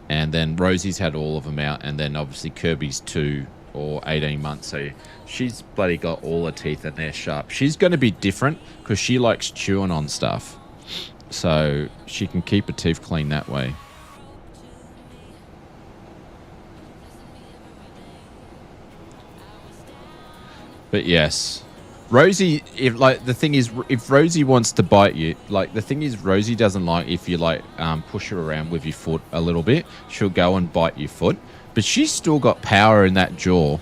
[SPEAKER 2] And then Rosie's had all of them out. And then obviously Kirby's 2 or 18 months. So she's bloody got all her teeth and they're sharp. She's going to be different because she likes chewing on stuff. So she can keep her teeth clean that way. But yes, Rosie, if Rosie wants to bite you, Rosie doesn't like if you push her around with your foot a little bit. She'll go and bite your foot, but she's still got power in that jaw.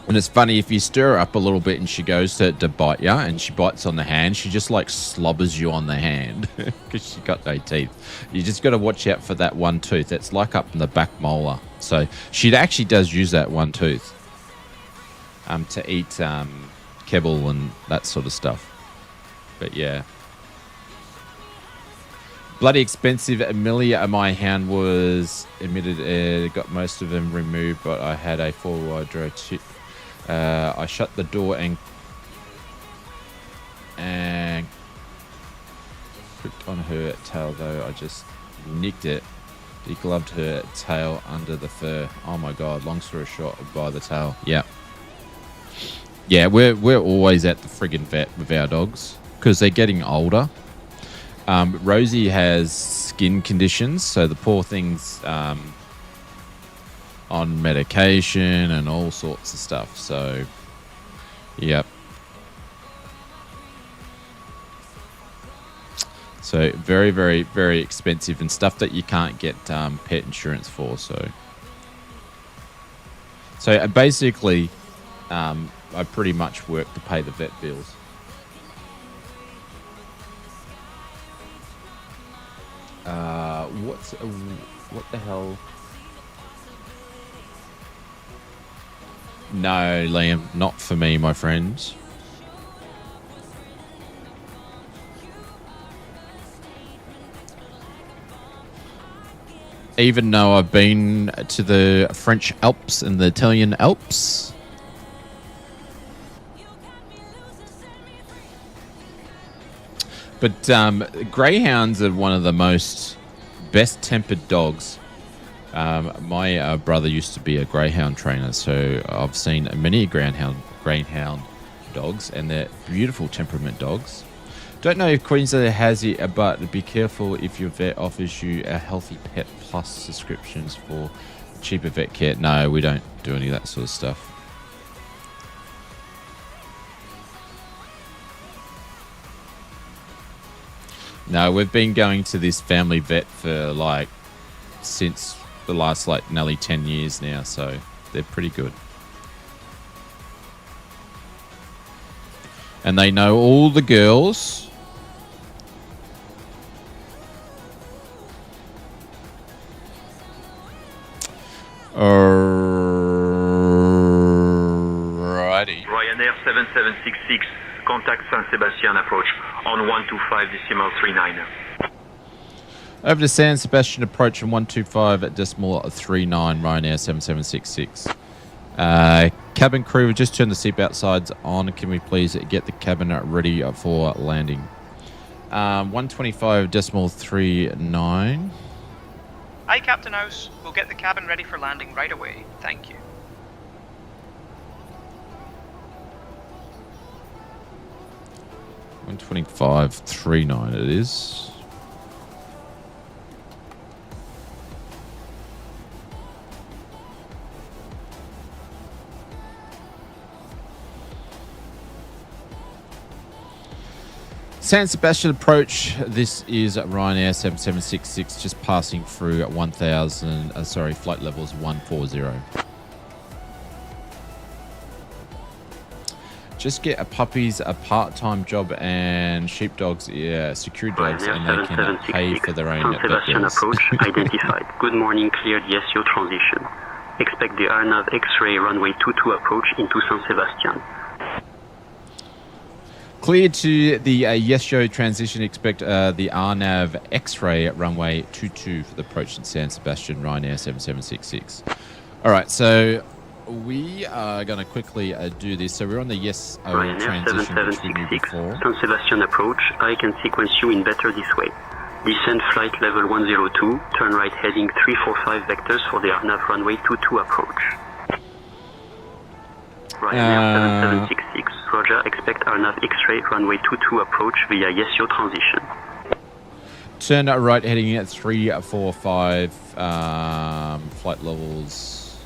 [SPEAKER 2] And it's funny, if you stir her up a little bit and she goes to bite you and she bites on the hand, she just slobbers you on the hand because she's got no teeth. You just got to watch out for that one tooth. That's up in the back molar. So she actually does use that one tooth to eat kibble and that sort of stuff. But yeah. Bloody expensive. Amelia, my hand was admitted, got most of them removed, but I had a 4-wire draw tip. I shut the door and clicked on her tail, though. I just nicked it. Degloved her tail under the fur. Oh my god, long story short, by the tail. Yeah. Yeah, we're always at the friggin' vet with our dogs because they're getting older. Rosie has skin conditions, so the poor thing's on medication and all sorts of stuff. So, yep. So very, very, very expensive and stuff that you can't get pet insurance for. So basically, I pretty much work to pay the vet bills. What the hell? No, Liam, not for me, my friends. Even though I've been to the French Alps and the Italian Alps. But greyhounds are one of the most best-tempered dogs. My brother used to be a greyhound trainer, so I've seen many greyhound dogs, and they're beautiful temperament dogs. Don't know if Queensland has it, but be careful if your vet offers you a Healthy Pet Plus subscriptions for cheaper vet care. No, we don't do any of that sort of stuff. No, we've been going to this family vet for since the last nearly 10 years now, so they're pretty good. And they know all the girls. Alrighty.
[SPEAKER 5] Ryanair 7766, contact San Sebastian approach on 125.39.
[SPEAKER 2] Over to San Sebastian approach on 125.39, Ryanair 7766. Cabin crew, just turn the seatbelt sides on. Can we please get the cabin ready for landing? 125.39.
[SPEAKER 4] Aye, Captain House. We'll get the cabin ready for landing right away. Thank you.
[SPEAKER 2] $125.39 it is. San Sebastian approach. This is Ryanair 7766, just passing through at 1,000. Flight levels 140. Just get a puppies, a part-time job, and sheepdogs, security dogs, and they can pay for their own
[SPEAKER 3] San Sebastian approach identified. Good morning, cleared LESO transition. Expect the RNAV X-ray runway 22 approach into San Sebastian.
[SPEAKER 2] Cleared to the LESO transition. Expect the RNAV X-ray runway 22 for the approach in San Sebastian, Ryanair 7766. All right, so we are going to quickly do this. So we're on the LESO transition, which we did before.
[SPEAKER 3] San Sebastian approach. I can sequence you in better this way. Descend flight level 102, turn right heading 345 vectors for the RNAV runway 22 approach. Ryanair 7766, Roger, expect RNAV X-ray runway 22 approach via LESO transition.
[SPEAKER 2] Turn right heading at 345, flight levels.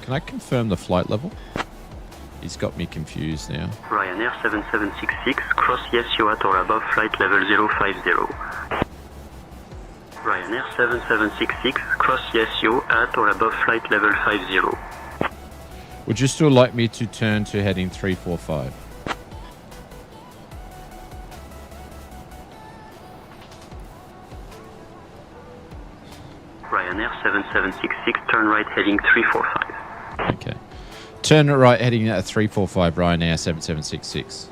[SPEAKER 2] Can I confirm the flight level? He's got me confused now.
[SPEAKER 3] Ryanair 7766, cross LESO at or above flight level 050. Ryanair 7766, cross LESO at or above flight level 50.
[SPEAKER 2] Would you still like me to turn to heading 345?
[SPEAKER 3] Ryanair 7766, turn right heading 345.
[SPEAKER 2] Okay. Turn right heading at 345, Ryanair 7766.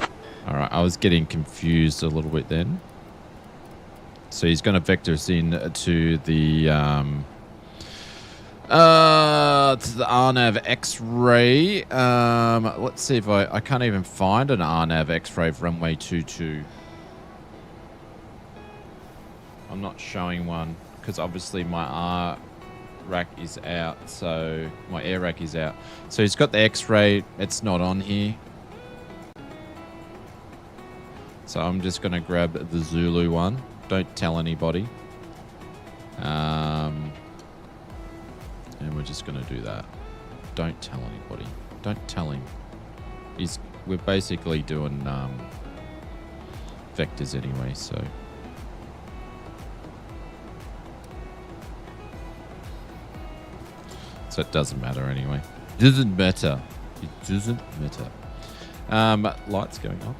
[SPEAKER 2] All right, I was getting confused a little bit then. So he's going to vector us in to the RNAV X-ray. Let's see if I can't even find an RNAV X-ray for runway 22. I'm not showing one because obviously my R rack is out, so my air rack is out. So he's got the X-ray. It's not on here. So I'm just going to grab the Zulu one. Don't tell anybody. And we're just going to do that. Don't tell anybody. Don't tell him. We're basically doing vectors anyway, so. So it doesn't matter anyway. It doesn't matter. It doesn't matter. Lights going on.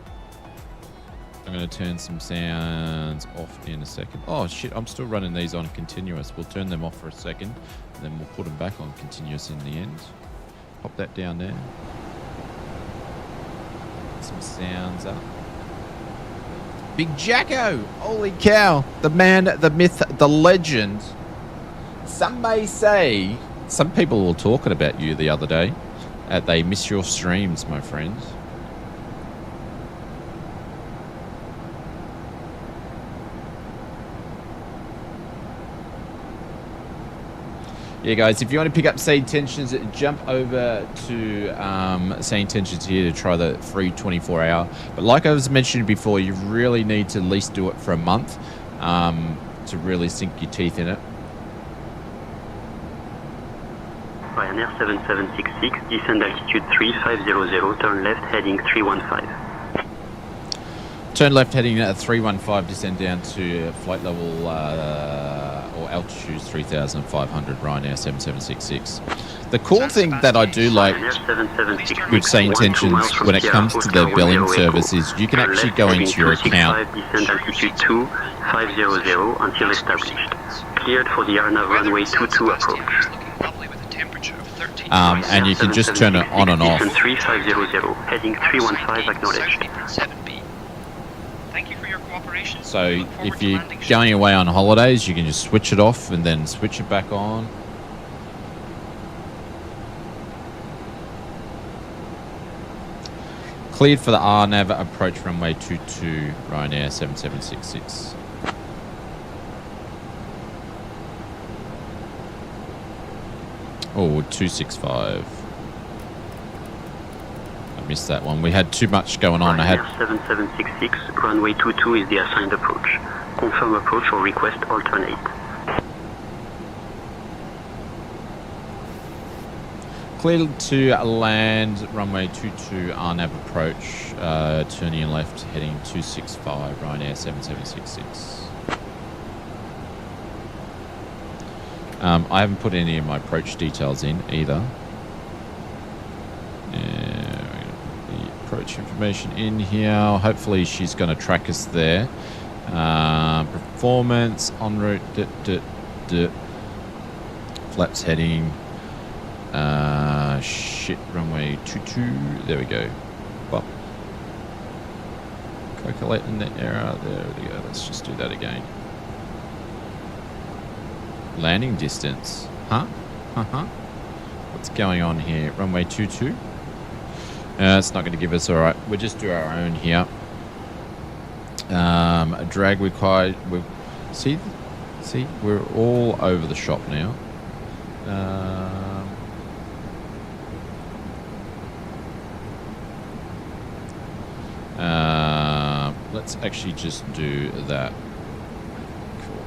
[SPEAKER 2] I'm going to turn some sounds off in a second. Oh, shit. I'm still running these on continuous. We'll turn them off for a second, and then we'll put them back on continuous in the end. Pop that down there. Some sounds up. Big Jacko! Holy cow! The man, the myth, the legend. Some may say, some people were talking about you the other day. They miss your streams, my friends. Yeah, guys, if you want to pick up Say Intentions, jump over to Say Intentions here to try the free 24-hour. But like I was mentioning before, you really need to at least do it for a month to really sink your teeth in it.
[SPEAKER 3] Ryanair 7766, descend altitude 3500, turn left heading 315.
[SPEAKER 2] Turn left heading at 315, descend down to flight level or altitude 3,500, Ryanair 7766. The cool thing that I do like with Say Intentions when it comes to the billing service is you can actually go into your account
[SPEAKER 3] Descend altitude 2500 until established. Cleared for the Arnav runway 22 approach.
[SPEAKER 2] and you can just turn it on and off.
[SPEAKER 3] Descend 3500, heading 315 acknowledged.
[SPEAKER 4] Thank you for your cooperation.
[SPEAKER 2] So if you're going away on holidays, you can just switch it off and then switch it back on. Cleared for the RNAV approach runway 22, Ryanair 7766. Oh, 265. I missed that one. We had too much going on. I had
[SPEAKER 3] 7766, runway 22 is the assigned approach. Confirm approach or request alternate.
[SPEAKER 2] cleared to land runway 22 RNAV approach, turning left, heading 265, Ryanair 7766. I haven't put any of my approach details in either. The approach information in here. Hopefully she's going to track us there. Performance, en route, flaps heading. Shit, runway 22. There we go. Well, calculating the error. There we go. Let's just do that again. Landing distance. Huh? What's going on here? Runway 22. It's not going to give us. All right. We'll just do our own here. A drag required. See, we're all over the shop now. Let's actually just do that. Cool.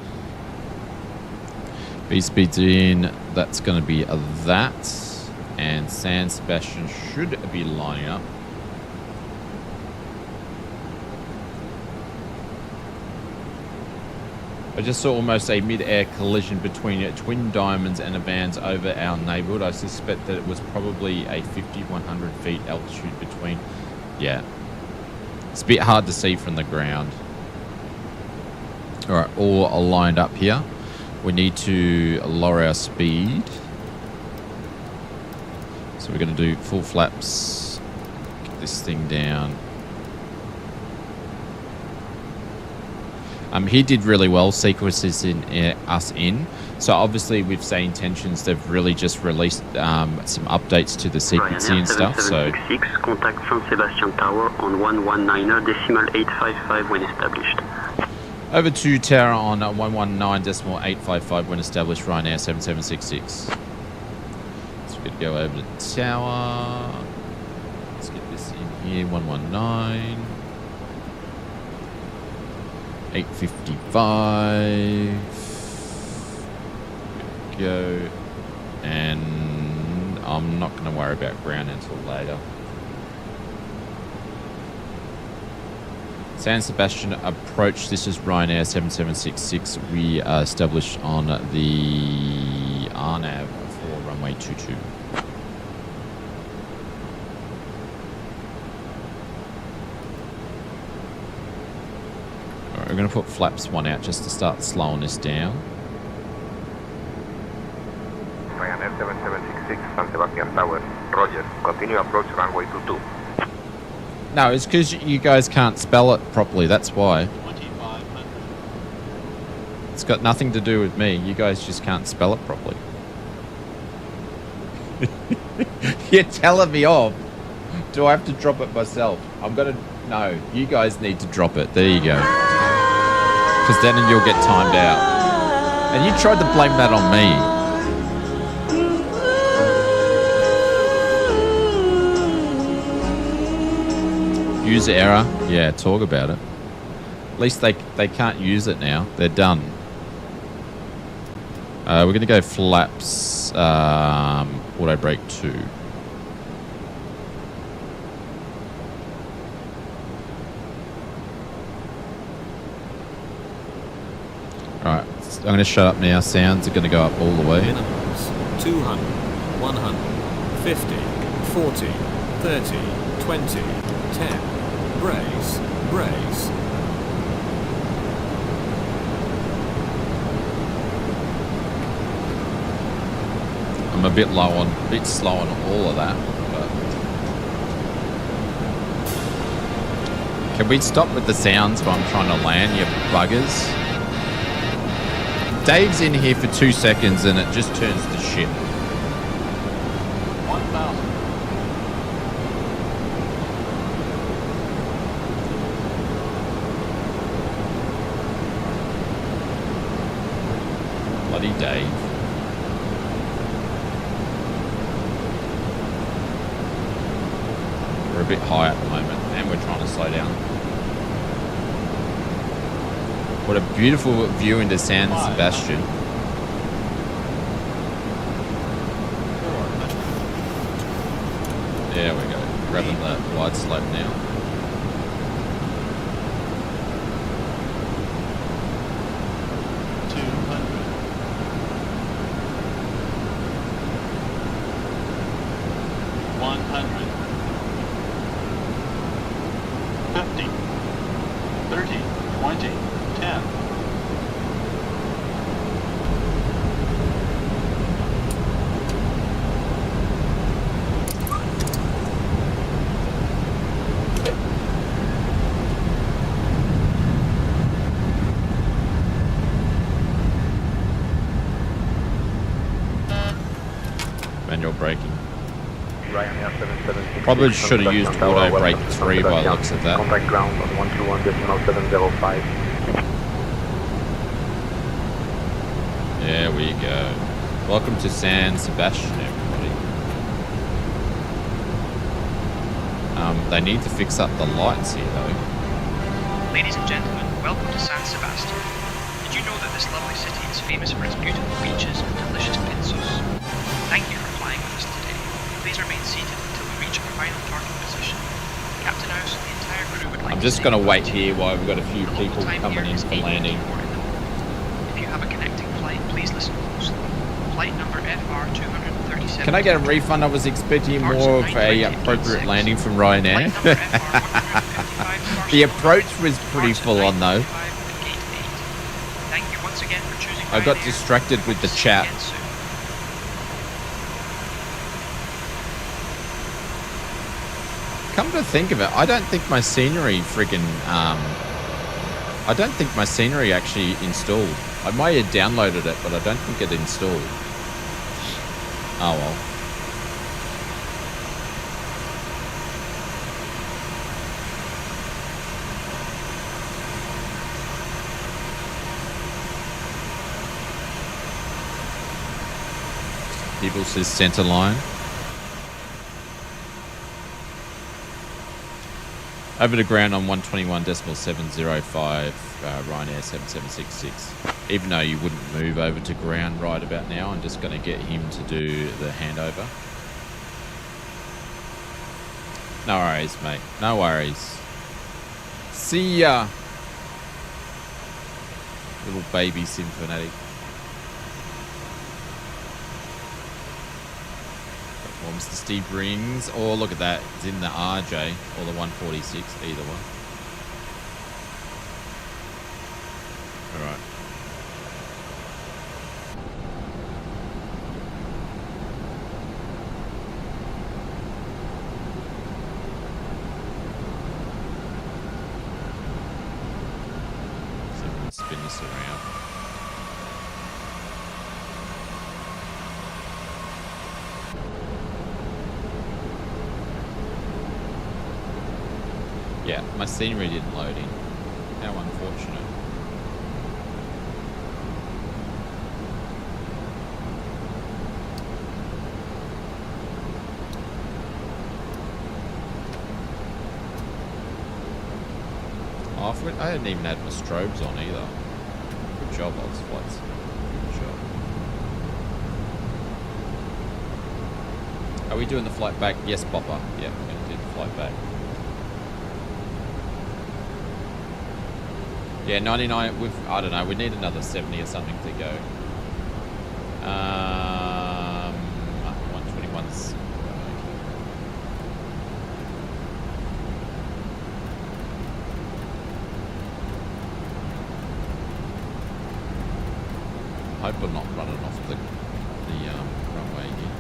[SPEAKER 2] B-speed's in. That's going to be that. And San Sebastian should be lining up. I just saw almost a mid-air collision between twin diamonds and a van's over our neighborhood. I suspect that it was probably a 50-100 feet altitude between. Yeah. It's a bit hard to see from the ground. All right, all lined up here. We need to lower our speed. So we're going to do full flaps. Get this thing down. He did really well. Sequences in us in. So obviously with SayIntentions, they've really just released some updates to the sequencing and stuff. So
[SPEAKER 3] contact San Sebastian Tower on 119.855 when established.
[SPEAKER 2] Over to tower on 119.855 when established. Ryanair 7766. So we're going to go over to tower. Let's get this in here. 119. 855. Go. And I'm not going to worry about ground until later. San Sebastian approach. This is Ryanair 7766. We are established on the RNAV for runway 22. Alright, we're going to put flaps 1 out just to start slowing this down.
[SPEAKER 6] Ryanair 7766, San Sebastian Tower. Roger. Continue approach runway 22.
[SPEAKER 2] No, it's because you guys can't spell it properly. That's why. It's got nothing to do with me. You guys just can't spell it properly. You're telling me off. Do I have to drop it myself? I'm going to... No, you guys need to drop it. There you go. Because then you'll get timed out. And you tried to blame that on me. User error. Yeah, talk about it. At least they can't use it now. They're done. We're going to go flaps, auto brake 2. Alright, I'm going to shut up now. Sounds are going to go up all the way.
[SPEAKER 7] Minimums 200, 100, 50, 40, 30, 20, 10. Brace, brace.
[SPEAKER 2] I'm a bit slow on all of that. But can we stop with the sounds while I'm trying to land, you buggers? Dave's in here for 2 seconds and it just turns to shit.
[SPEAKER 8] 1,000.
[SPEAKER 2] Bloody Dave. We're a bit high at the moment and we're trying to slow down. What a beautiful view into San Sebastian. There we go. Grabbing the wide slope now. Manual braking. Probably should have used auto brake 3 by the looks of that.
[SPEAKER 6] Contact ground on 121.705.
[SPEAKER 2] There we go. Welcome to San Sebastian, everybody. They need to fix up the lights here, though.
[SPEAKER 4] Ladies and gentlemen, welcome to San Sebastian. Did you know that this lovely city is famous for its beautiful beaches and delicious pizzas? Thank you for flying with us today. Please remain seated until we reach our final parking position. Captain House and the entire crew would like
[SPEAKER 2] I'm
[SPEAKER 4] to
[SPEAKER 2] just
[SPEAKER 4] say
[SPEAKER 2] going to wait
[SPEAKER 4] thank
[SPEAKER 2] here
[SPEAKER 4] you.
[SPEAKER 2] while we've got a few
[SPEAKER 4] The local
[SPEAKER 2] people
[SPEAKER 4] time
[SPEAKER 2] coming
[SPEAKER 4] here
[SPEAKER 2] in
[SPEAKER 4] is
[SPEAKER 2] for landing.
[SPEAKER 4] 8:54 in the morning. If you have a connecting flight, please listen closely. Flight number FR 237.
[SPEAKER 2] Can I get a refund? I was expecting more of a appropriate landing from Ryanair. The approach was pretty full on though.
[SPEAKER 4] Thank you once again for choosing
[SPEAKER 2] I got
[SPEAKER 4] Ryanair.
[SPEAKER 2] distracted with the
[SPEAKER 4] See you
[SPEAKER 2] chat.
[SPEAKER 4] again soon.
[SPEAKER 2] Come to think of it, I don't think my scenery I don't think my scenery actually installed. I might have downloaded it, but I don't think it installed. Oh well. People says center line. Over to ground on 121.705, Ryanair 7766. Even though you wouldn't move over to ground right about now, I'm just going to get him to do the handover. No worries, mate. No worries. See ya. Little baby Symphonic. Or Mr. Steve Rings. Oh, look at that. It's in the RJ or the 146, either one. All right. So I'm going to spin this around. Yeah, my scenery didn't load in. How unfortunate. Oh, I didn't even have my strobes on either. Good job, Odds Flights. Good job. Are we doing the flight back? Yes, Popper. Yeah, we're going to do the flight back. Yeah, 99. I don't know. We need another 70 or something to go. 121's. I hope I'm not running off the runway here.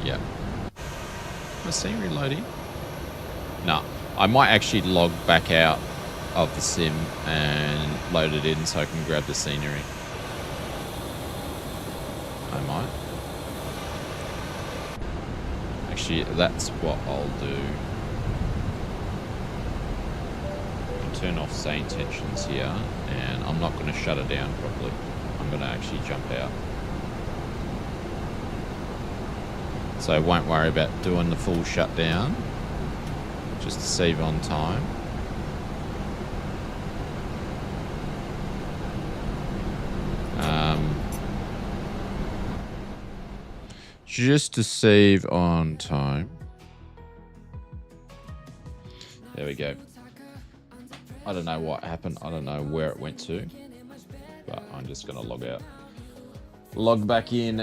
[SPEAKER 2] Yeah. My scenery loading? No. I might actually log back out of the sim and load it in so I can grab the scenery. I might. Actually, that's what I'll do. I'll turn off SayIntentions here, and I'm not going to shut it down properly. I'm going to actually jump out. So I won't worry about doing the full shutdown, just to save on time. Just to save on time. There we go. I don't know what happened. I don't know where it went to, but I'm just going to log out. Log back in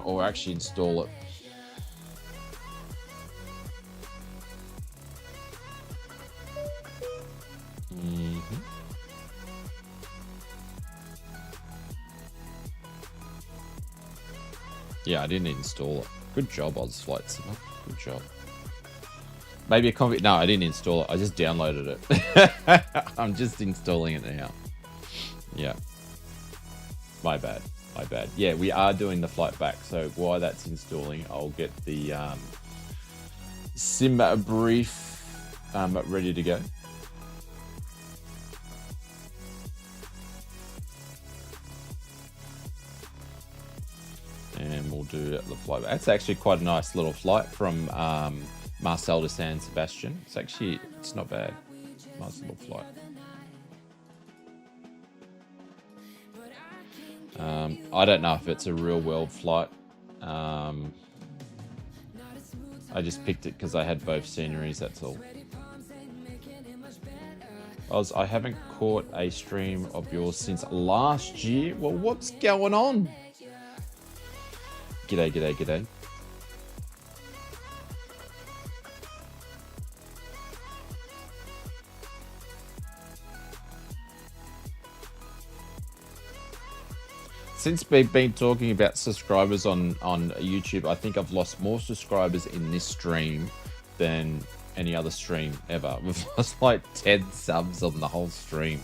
[SPEAKER 2] or actually install it. Yeah, I didn't install it. Good job, Odds Flights. Good job. Maybe a config. No, I didn't install it. I just downloaded it. I'm just installing it now. Yeah. My bad. My bad. Yeah, we are doing the flight back. So while that's installing, I'll get the sim brief ready to go. And we'll do the flight back. That's actually quite a nice little flight from Marseille to San Sebastian. It's not bad. Nice little flight. I don't know if it's a real world flight. I just picked it because I had both sceneries, that's all. I haven't caught a stream of yours since last year. Well, what's going on? G'day, g'day, g'day. Since we've been talking about subscribers on YouTube, I think I've lost more subscribers in this stream than any other stream ever. We've lost like 10 subs on the whole stream.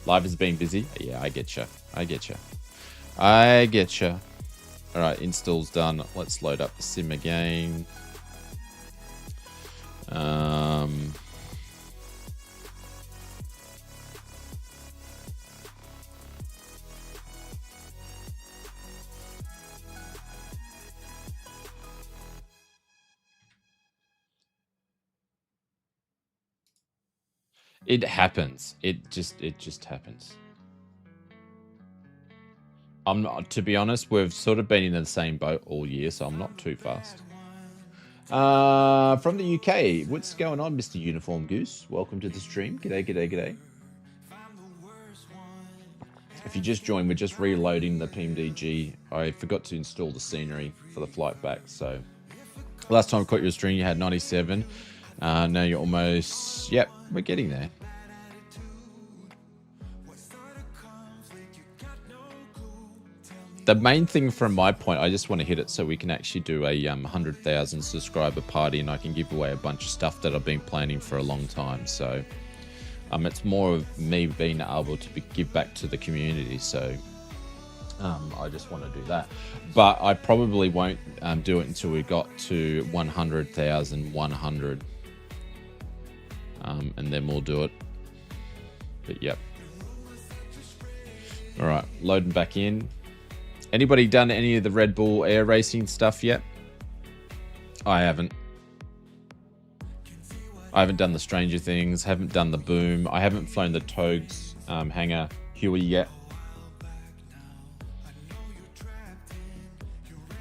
[SPEAKER 2] Life has been busy. Yeah, I get you. I get you. I get you. All right, install's done. Let's load up the sim again. It happens. It just happens. I'm not, to be honest, we've sort of been in the same boat all year, so I'm not too fast. From the UK, what's going on, Mr. Uniform Goose? Welcome to the stream. G'day, g'day, g'day. If you just joined, we're just reloading the PMDG. I forgot to install the scenery for the flight back, so last time I caught your stream, you had 97. Now you're almost, yep, we're getting there. The main thing from my point, I just want to hit it so we can actually do a 100,000 subscriber party, and I can give away a bunch of stuff that I've been planning for a long time. So it's more of me being able to give back to the community. So I just want to do that. But I probably won't do it until we got to 100,100. And then we'll do it. But yep. All right, loading back in. Anybody done any of the Red Bull air racing stuff yet? I haven't. I haven't done the Stranger Things, haven't done the Boom. I haven't flown the Togs hangar Huey yet.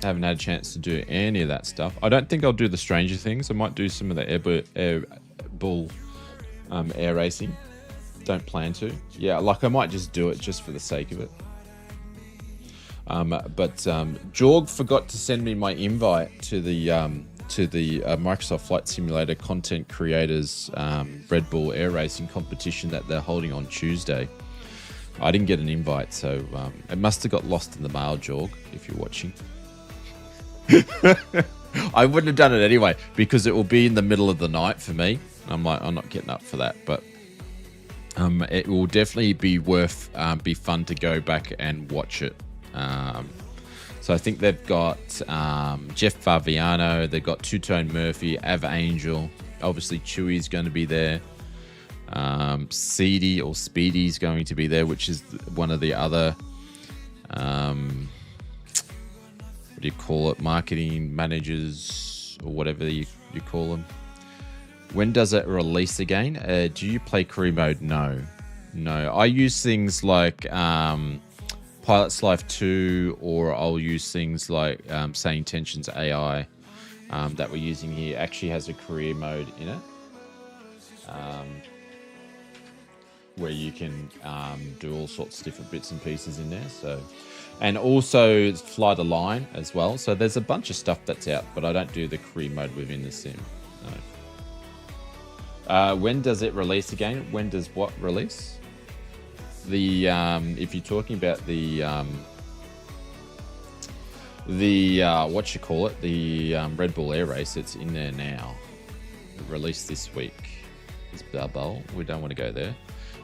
[SPEAKER 2] I haven't had a chance to do any of that stuff. I don't think I'll do the Stranger Things. I might do some of the Air Bull air racing. Don't plan to. Yeah, like I might just do it just for the sake of it. But Jorg forgot to send me my invite to the Microsoft Flight Simulator Content Creators Red Bull Air Racing competition that they're holding on Tuesday. I didn't get an invite, so it must have got lost in the mail, Jorg, if you're watching. I wouldn't have done it anyway, because it will be in the middle of the night for me. I'm like, I'm not getting up for that, but it will definitely be be fun to go back and watch it. So I think they've got Jeff Faviano, they've got Two-Tone Murphy, Av Angel, obviously Chewy's going to be there. Seedy or Speedy's going to be there, which is one of the other what do you call it, marketing managers or whatever you call them. When does it release again? Do you play career mode? No. I use things like Pilot's Life 2, or I'll use things like SayIntentions.ai that we're using here. Actually has a career mode in it, where you can do all sorts of different bits and pieces in there. So, and also Fly the Line as well. So there's a bunch of stuff that's out, but I don't do the career mode within the sim. No. When does it release again? When does what release? The if you're talking about the what you call it, the Red Bull Air Race, it's in there now. Released this week. It's Balboa. We don't want to go there.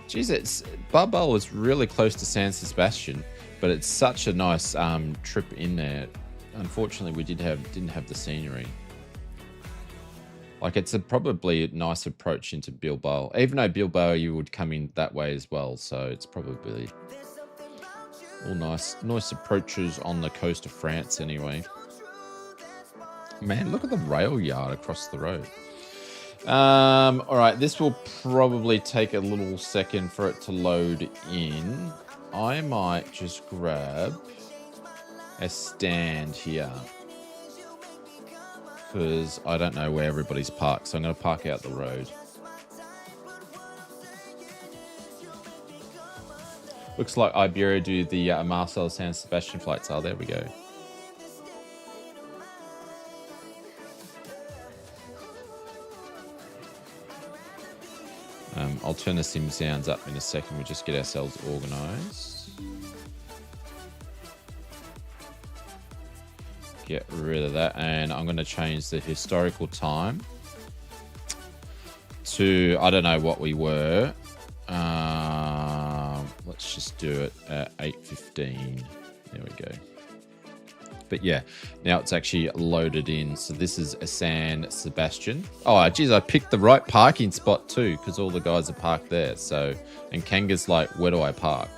[SPEAKER 2] Jeez, Balboa is really close to San Sebastian, but it's such a nice trip in there. Unfortunately, we didn't have the scenery. Like, it's probably a nice approach into Bilbao. Even though Bilbao, you would come in that way as well. So it's probably all nice approaches on the coast of France anyway. Man, look at the rail yard across the road. All right, this will probably take a little second for it to load in. I might just grab a stand here, because I don't know where everybody's parked, so I'm going to park out the road. Looks like Iberia do the Marcel San Sebastian flights. Oh, there we go. I'll turn the sim sounds up in a second. We'll just get ourselves organized. Get rid of that, and I'm going to change the historical time to, I don't know what we were. Let's just do it at 8:15. There we go. But yeah, now it's actually loaded in. So this is a San Sebastian. Oh, geez, I picked the right parking spot too, because all the guys are parked there. So, and Kanga's like, where do I park?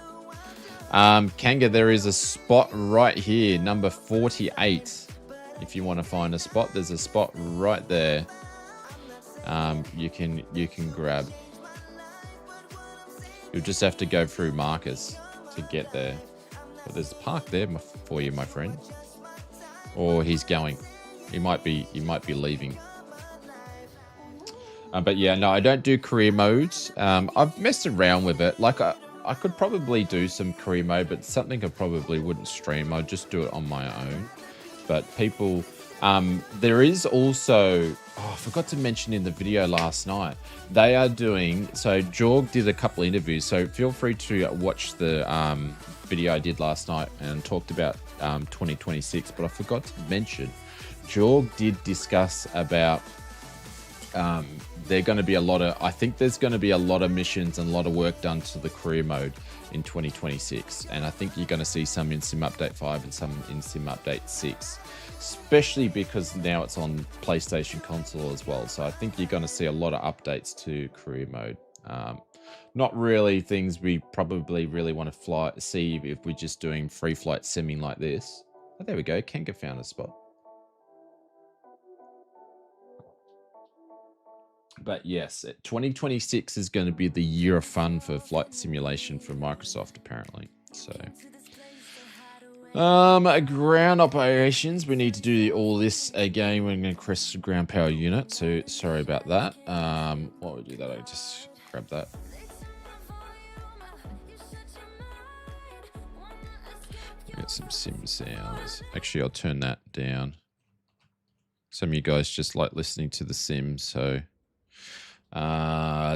[SPEAKER 2] Kanga, there is a spot right here, number 48. If you want to find a spot, there's a spot right there. You can grab. You'll just have to go through markers to get there. But there's a park there for you, my friend. Or he's going. He might be leaving. But yeah, no, I don't do career modes. I've messed around with it. Like I could probably do some career mode, but something I probably wouldn't stream. I'd just do it on my own. But people, there is also, I forgot to mention in the video last night, they are doing, so Jorg did a couple interviews, so feel free to watch the video I did last night and talked about 2026, but I forgot to mention, Jorg did discuss about there's going to be a lot of, I think there's going to be a lot of missions and a lot of work done to the career mode in 2026. And I think you're going to see some in Sim Update 5 and some in Sim Update 6, especially because now it's on PlayStation console as well. So I think you're going to see a lot of updates to career mode. Not really things we probably really want to see if we're just doing free flight simming like this. Oh, there we go. Kenga found a spot. But yes, 2026 is going to be the year of fun for flight simulation for Microsoft, apparently. So, ground operations. We need to do all this again. We're going to press the ground power unit. So sorry about that. While we do that, I just grab that. Get some sim sounds. Actually, I'll turn that down. Some of you guys just like listening to the sim, so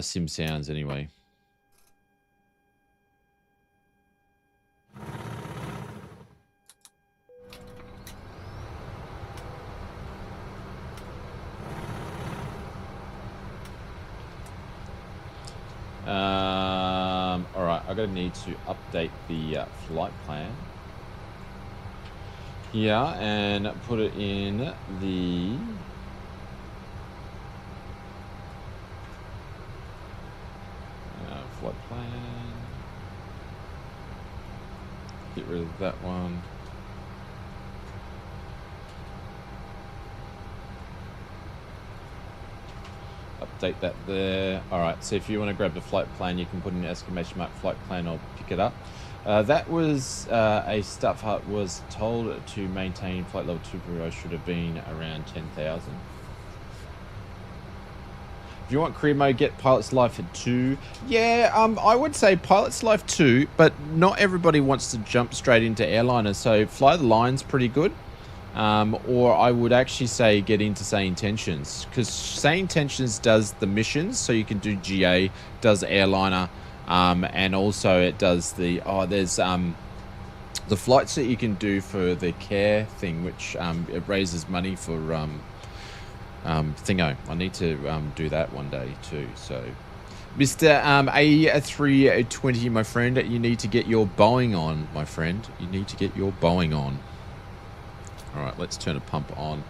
[SPEAKER 2] sim sounds anyway. All right, I'm gonna need to update the flight plan. Yeah, and put it in the flight plan. Get rid of that one. Update that there. All right, so if you want to grab the flight plan, you can put in an exclamation mark flight plan or pick it up. That was a Stuff Hut was told to maintain flight level 2 should have been around 10,000. If you want career mode, get Pilot's Life at 2. Yeah, I would say Pilot's Life 2, but not everybody wants to jump straight into airliners. So Fly the Line's pretty good. Or I would actually say get into SayIntentions, because SayIntentions does the missions, so you can do GA, does airliner, and also it does the there's the flights that you can do for the care thing, which it raises money for Thingo. I need to do that one day too. So Mr. A320, my friend, you need to get your Boeing on, my friend. You need to get your Boeing on. All right, let's turn a pump on.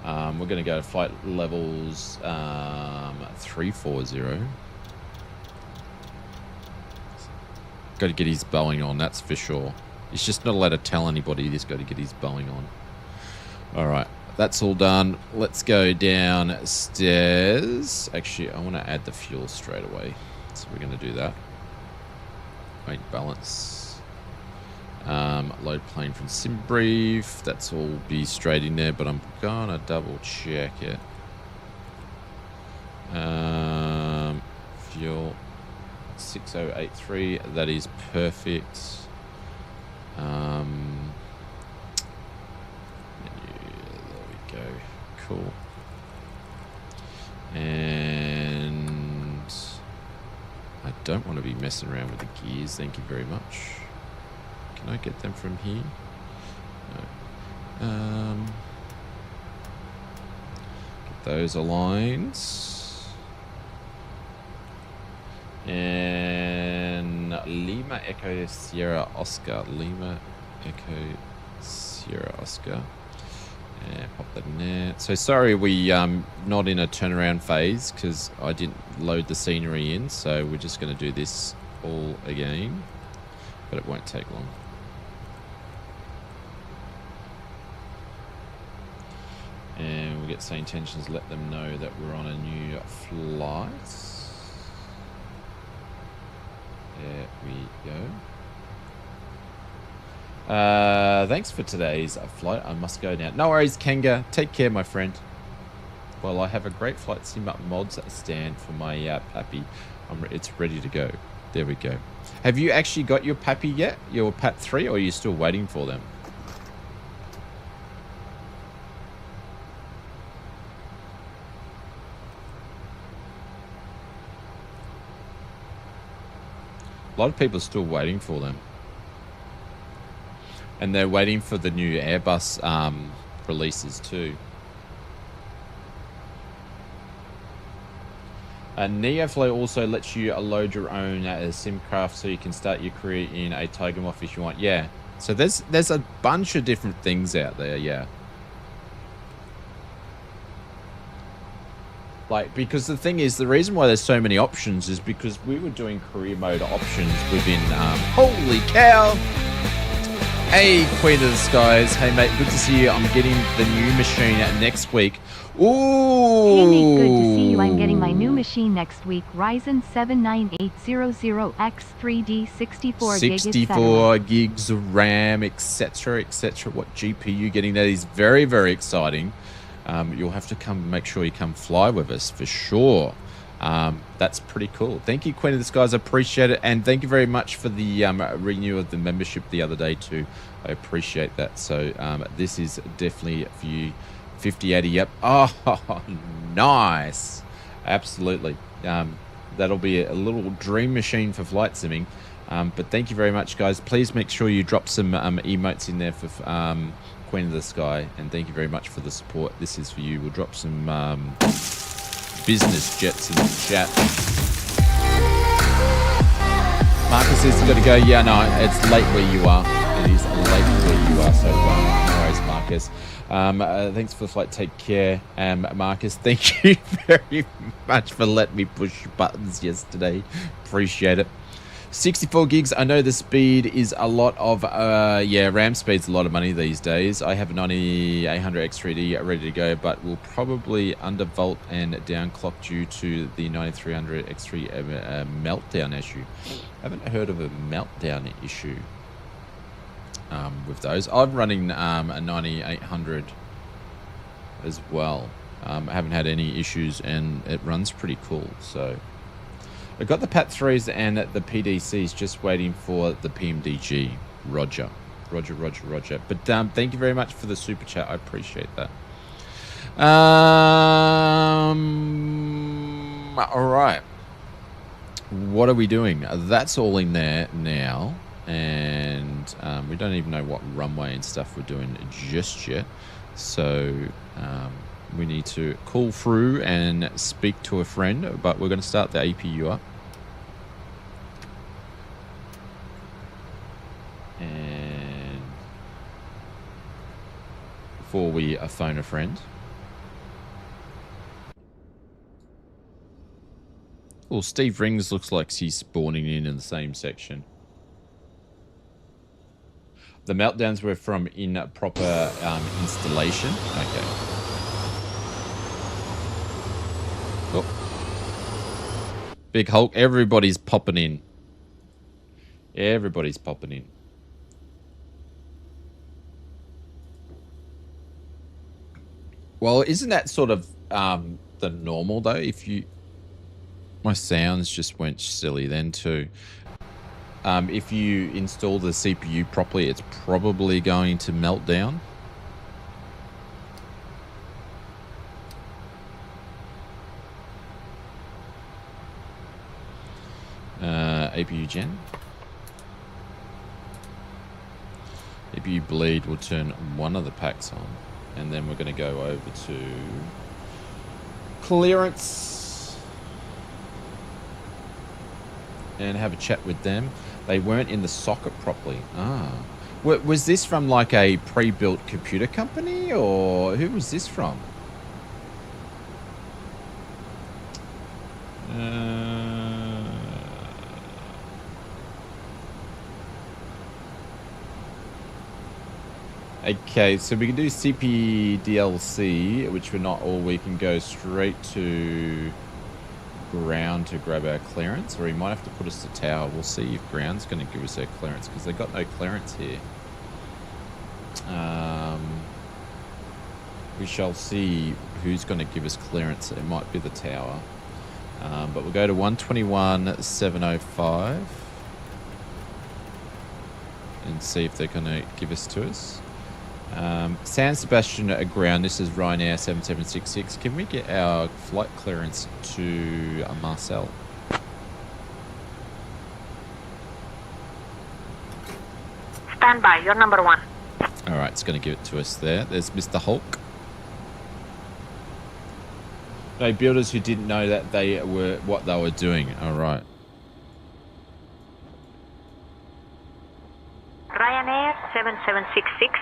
[SPEAKER 2] We're going to go to flight levels 340. Got to get his Boeing on, that's for sure. He's just not allowed to tell anybody he's got to get his Boeing on. All right, that's all done. Let's go downstairs. Actually, I want to add the fuel straight away. So we're going to do that. Weight balance. Load plane from SimBrief. That's all be straight in there, but I'm gonna double check it. Fuel 6083. That is perfect. There we go. Cool. And I don't want to be messing around with the gears. Thank you very much. Can I get them from here? No. Get those aligned. And Lima Echo Sierra Oscar. Lima Echo Sierra Oscar. Yeah, pop that in there. So sorry we not in a turnaround phase because I didn't load the scenery in. So we're just going to do this all again. But it won't take long. And we'll get SayIntentions, let them know that we're on a new flight. There we go. Thanks for today's flight. I must go now. No worries, Kenga. Take care, my friend. Well, I have a great flight sim mods stand for my Pappy. It's ready to go. There we go. Have you actually got your Pappy yet? Your PAP 3, or are you still waiting for them? A lot of people are still waiting for them. And they're waiting for the new Airbus releases too. Neoflow also lets you load your own SimCraft so you can start your career in a Tiger Moth if you want. Yeah. So there's a bunch of different things out there, yeah. Like, because the thing is, the reason why there's so many options is because we were doing career mode options within, holy cow! Hey, Queen of the Skies. Hey, mate, good to see you. I'm getting the new machine next week. Ooh!
[SPEAKER 8] Hey, Nate, good to see you. I'm getting my new machine next week. Ryzen 7 9800X3D 64 gig,
[SPEAKER 2] 64 gigs of RAM, etc., etc. What GPU getting? That is very, very exciting. You'll have to come, make sure you come fly with us for sure. That's pretty cool. Thank you, Queen of the Skies. I appreciate it. And thank you very much for the renewal of the membership the other day too. I appreciate that. So this is definitely for you. 5080, yep. Oh, nice. Absolutely. That'll be a little dream machine for flight simming. But thank you very much, guys. Please make sure you drop some emotes in there for Queen of the Sky. And thank you very much for the support. This is for you. We'll drop some business jets in the chat. Marcus says you got to go. Yeah, no, it's late where you are. It is late where you are. So no worries, Marcus. Thanks for the flight. Take care, Marcus. Thank you very much for letting me push buttons yesterday. Appreciate it. 64 gigs. I know the speed is a lot of, yeah, RAM speed's a lot of money these days. I have a 9800 X3D ready to go, but will probably undervolt and downclock due to the 9300 X3 meltdown issue. I haven't heard of a meltdown issue with those. I'm running a 9800 as well. I haven't had any issues and it runs pretty cool, so... I've got the PAT3s and the PDCs, just waiting for the PMDG. Roger. Roger. But thank you very much for the super chat. I appreciate that. All right. What are we doing? That's all in there now. And we don't even know what runway and stuff we're doing just yet. So... we need to call through and speak to a friend, but we're going to start the APU up. And before we phone a friend. Well, Steve Rings looks like he's spawning in the same section. The meltdowns were from improper installation. Okay. Oh. Big Hulk, everybody's popping in. Everybody's popping in. Well, isn't that sort of the normal though? If you... My sounds just went silly then too. If you install the CPU properly, it's probably going to melt down. APU gen. APU bleed will turn one of the packs on, and then we're going to go over to clearance and have a chat with them. They weren't in the socket properly. Ah, was this from like a pre-built computer company, or who was this from? Okay, so we can do CPDLC, which we're not all. We can go straight to ground to grab our clearance, or he might have to put us to tower. We'll see if ground's going to give us our clearance, because they've got no clearance here. We shall see who's going to give us clearance. It might be the tower. But we'll go to 121.705 and see if they're going to give us to us. San Sebastian at ground. This is Ryanair 7766. Can we get our flight clearance to Marcel?
[SPEAKER 9] Stand by, you're number one.
[SPEAKER 2] All right, it's going to give it to us there. There's Mr. Hulk. No, builders who didn't know that they were what they were doing. All right.
[SPEAKER 9] Ryanair 7766,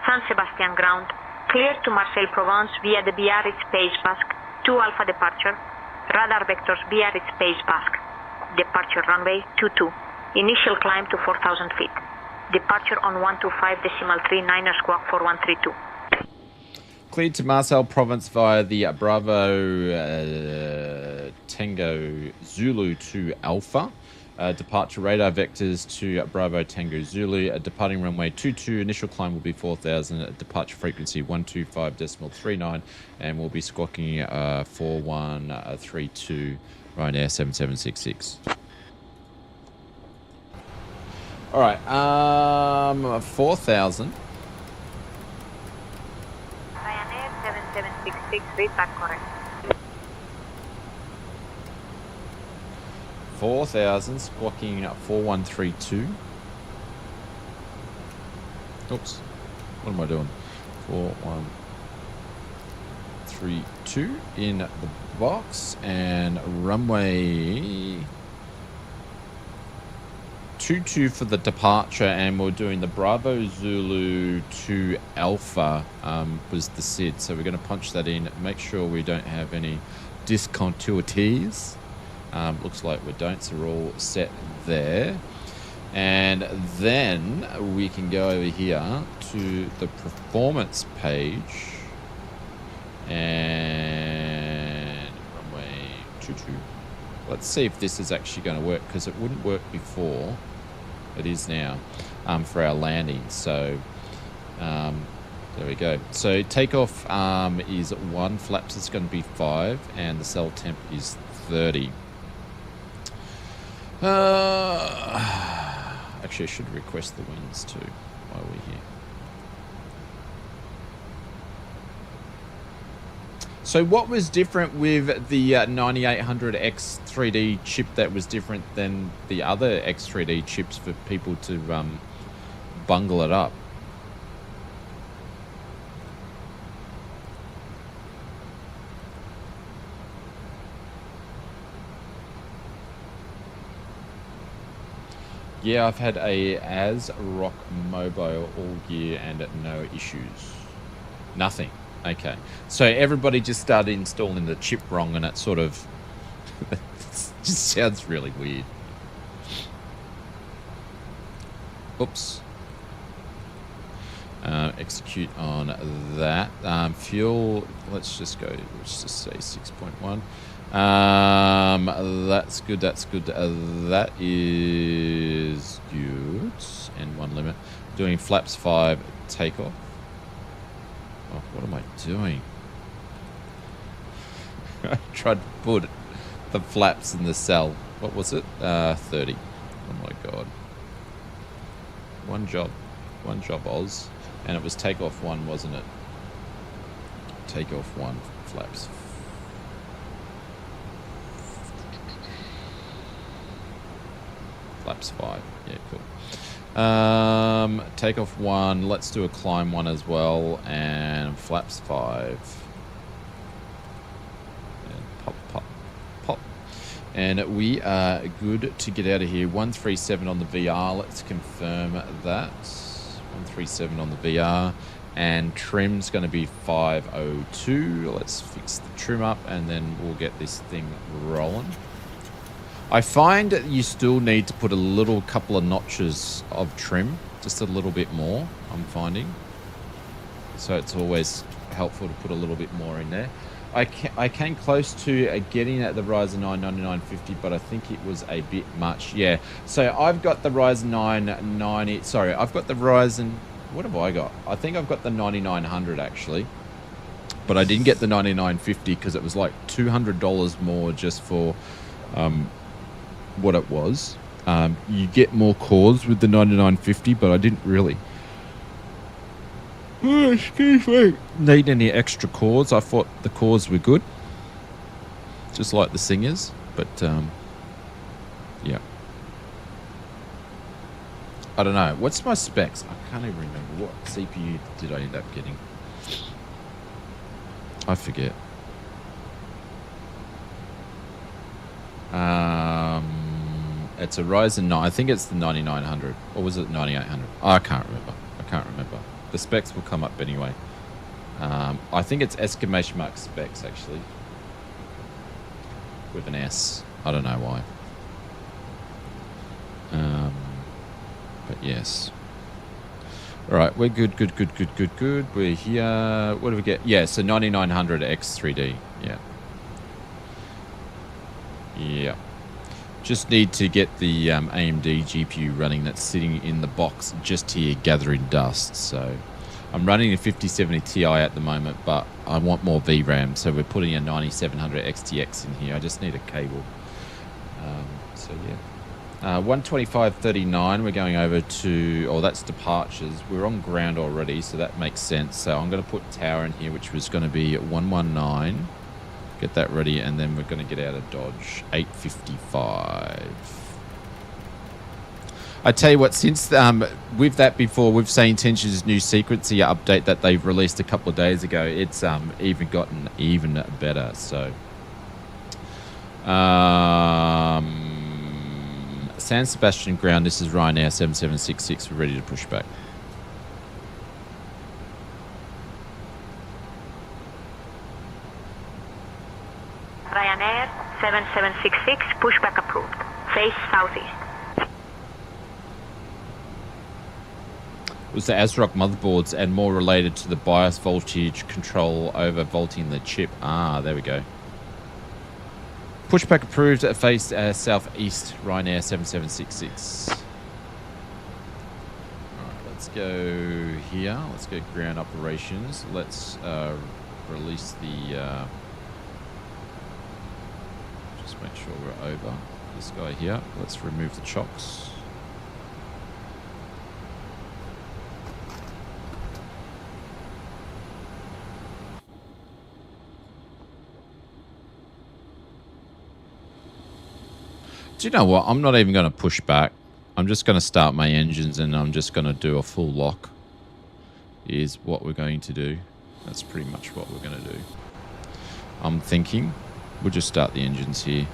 [SPEAKER 9] San Sebastian ground. Clear to Marseille Provence via the Biarritz Page Basque. 2 Alpha departure. Radar vectors via its space basque. Departure runway 22. Initial climb to 4,000 feet. Departure on 125.39 squawk 4132.
[SPEAKER 2] Cleared to Marseille Province via the Bravo Tango Zulu to Alpha. Departure radar vectors to Bravo Tango Zulu. Departing runway 22. Initial climb will be 4,000. Departure frequency 125.39. And we'll be squawking 4132. Ryanair 7766. All right. 4,000.
[SPEAKER 9] Ryanair 7766, read back correct.
[SPEAKER 2] 4,000, squawking 4132. Oops. What am I doing? 4132 in the box, and runway 22 for the departure, and we're doing the Bravo Zulu to Alpha was the SID, so we're going to punch that in, make sure we don't have any discontinuities. Looks like we don't, so we're all set there. And then we can go over here to the performance page and runway 22. Let's see if this is actually going to work, because it wouldn't work before. It is now for our landing. So there we go. So takeoff is 1, flaps is going to be 5, and the cell temp is 30. Actually, I should request the winds too while we're here. So what was different with the 9800X 3D chip that was different than the other X3D chips for people to bungle it up? Yeah, I've had a ASRock mobile all year and no issues. Nothing. Okay. So everybody just started installing the chip wrong, and it sort of just sounds really weird. Oops. Execute on that. Fuel, let's just say 6.1. That's good. That is good. And 1 limit. Doing flaps 5 takeoff. Oh, what am I doing? I tried to put the flaps in the cell. What was it? 30. Oh my god. One job, Oz. And it was takeoff 1, wasn't it? Takeoff 1 flaps. Flaps 5. Yeah, cool. Takeoff 1. Let's do a climb 1 as well. And flaps 5. And pop. And we are good to get out of here. 137 on the VR. Let's confirm that. 137 on the VR. And trim's going to be 502. Let's fix the trim up, and then we'll get this thing rolling. I find that you still need to put a little couple of notches of trim, just a little bit more, I'm finding. So it's always helpful to put a little bit more in there. I came close to getting at the Ryzen 9 9950, but I think it was a bit much. Yeah, so I've got the Ryzen 9 90, sorry, I've got the Ryzen, what have I got? I think I've got the 9900 actually, but I didn't get the 9950 because it was like $200 more just for what it was. You get more cores with the 9950, but I didn't really need any extra cores. I thought the cores were good, just like the Singers, but yeah, I don't know. What's my specs? I can't even remember. What CPU did I end up getting? I forget. It's a Ryzen 9. I think it's the 9900, or was it 9800? I can't remember. The specs will come up anyway. I think it's exclamation mark specs actually. with an S. I don't know why. But yes. All right, we're good. We're here. What do we get? Yeah, so 9900 X3D. Yeah. Yeah. Just need to get the AMD GPU running that's sitting in the box just here gathering dust. So I'm running a 5070 Ti at the moment, but I want more VRAM, so we're putting a 9700 XTX in here. I just need a cable. So yeah. 125.39, we're going over to, oh, that's departures. We're on ground already, so that makes sense. So I'm going to put tower in here, which was going to be 119. Get that ready, and then we're going to get out of Dodge. 8:55. I tell you what, since with that before, with SayIntentions' new sequencing update that they've released a couple of days ago, it's even gotten even better. So, San Sebastian ground. This is Ryanair 7766. We're ready to push back.
[SPEAKER 9] Ryanair 7766, pushback approved. Face southeast.
[SPEAKER 2] Was the ASRock motherboards and more related to the BIOS voltage control over volting the chip. Ah, there we go. Pushback approved at face southeast, Ryanair 7766. All right, let's go here. Let's go ground operations. Let's release the... just make sure we're over this guy here. Let's remove the chocks. Do you know what? I'm not even going to push back. I'm just going to start my engines and I'm just going to do a full lock. Is what we're going to do. That's pretty much what we're going to do. I'm thinking we'll just start the engines here.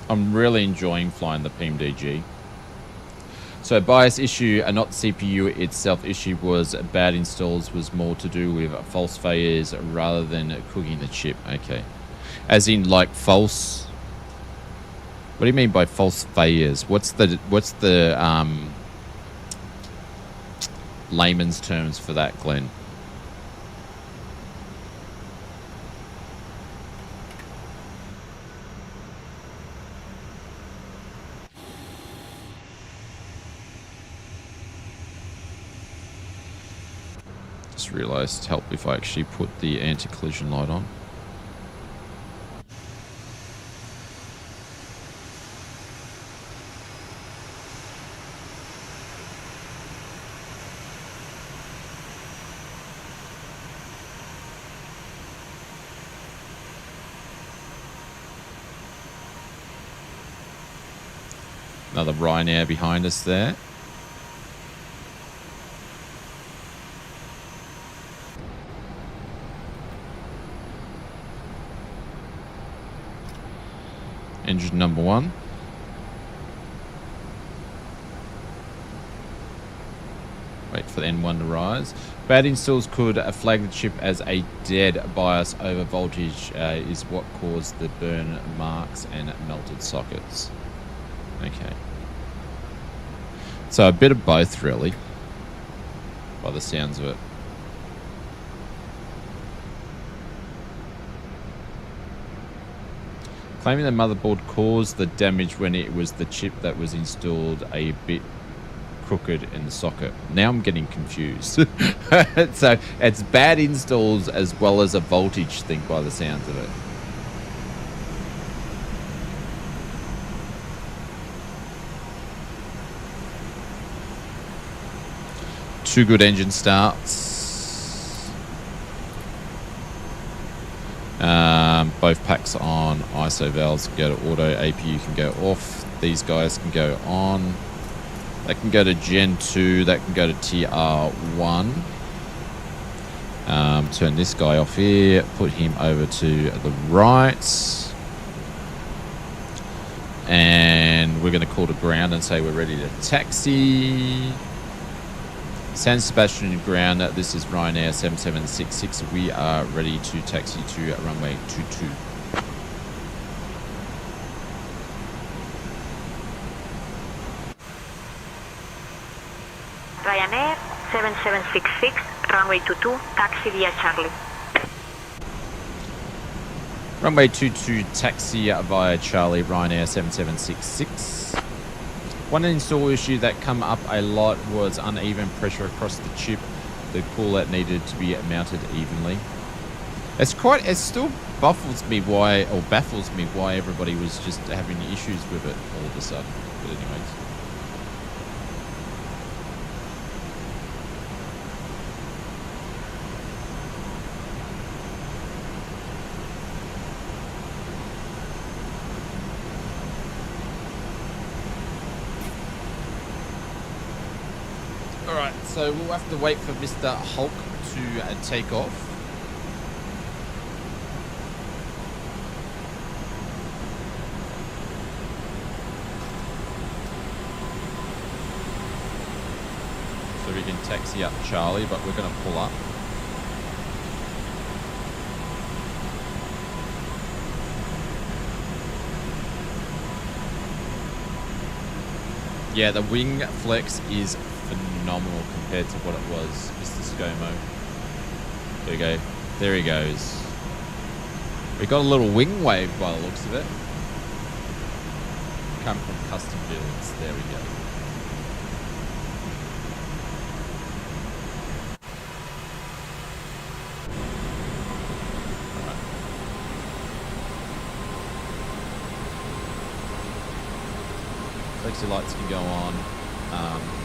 [SPEAKER 2] I'm really enjoying flying the PMDG. So BIOS issue and not CPU itself issue was bad installs, was more to do with false failures rather than cooking the chip. Okay. As in like false... What do you mean by false failures? What's the layman's terms for that, Glenn? Just realised it'd help if I actually put the anti-collision light on. Another Ryanair behind us there. Engine number one. Wait for the N1 to rise. Bad installs could flag the chip as a dead BIOS over voltage is what caused the burn marks and melted sockets. Okay. So a bit of both, really, by the sounds of it. Claiming the motherboard caused the damage when it was the chip that was installed a bit crooked in the socket. Now I'm getting confused. So it's bad installs as well as a voltage thing by the sounds of it. Two good engine starts. Both packs on. ISO valves can go to auto. APU can go off. These guys can go on. That can go to Gen 2. That can go to TR1. Turn this guy off here. Put him over to the right. And we're going to call to ground and say we're ready to taxi. San Sebastian ground. This is Ryanair 7766. We are ready to taxi to runway 22.
[SPEAKER 9] Ryanair 7766, runway 22, taxi via Charlie.
[SPEAKER 2] Runway 22 taxi via Charlie, Ryanair 7766. One install issue that come up a lot was uneven pressure across the chip. The cooler needed to be mounted evenly. It still baffles me why everybody was just having issues with it all of a sudden. But anyways. Alright, so we'll have to wait for Mr. Hulk to take off. So we can taxi up Charlie, but we're going to pull up. Yeah, the wing flex is phenomenal compared to what it was, Mr. ScoMo. There we go. There he goes. We got a little wing wave by the looks of it. Come from custom builds. There we go. Flexi lights can go on.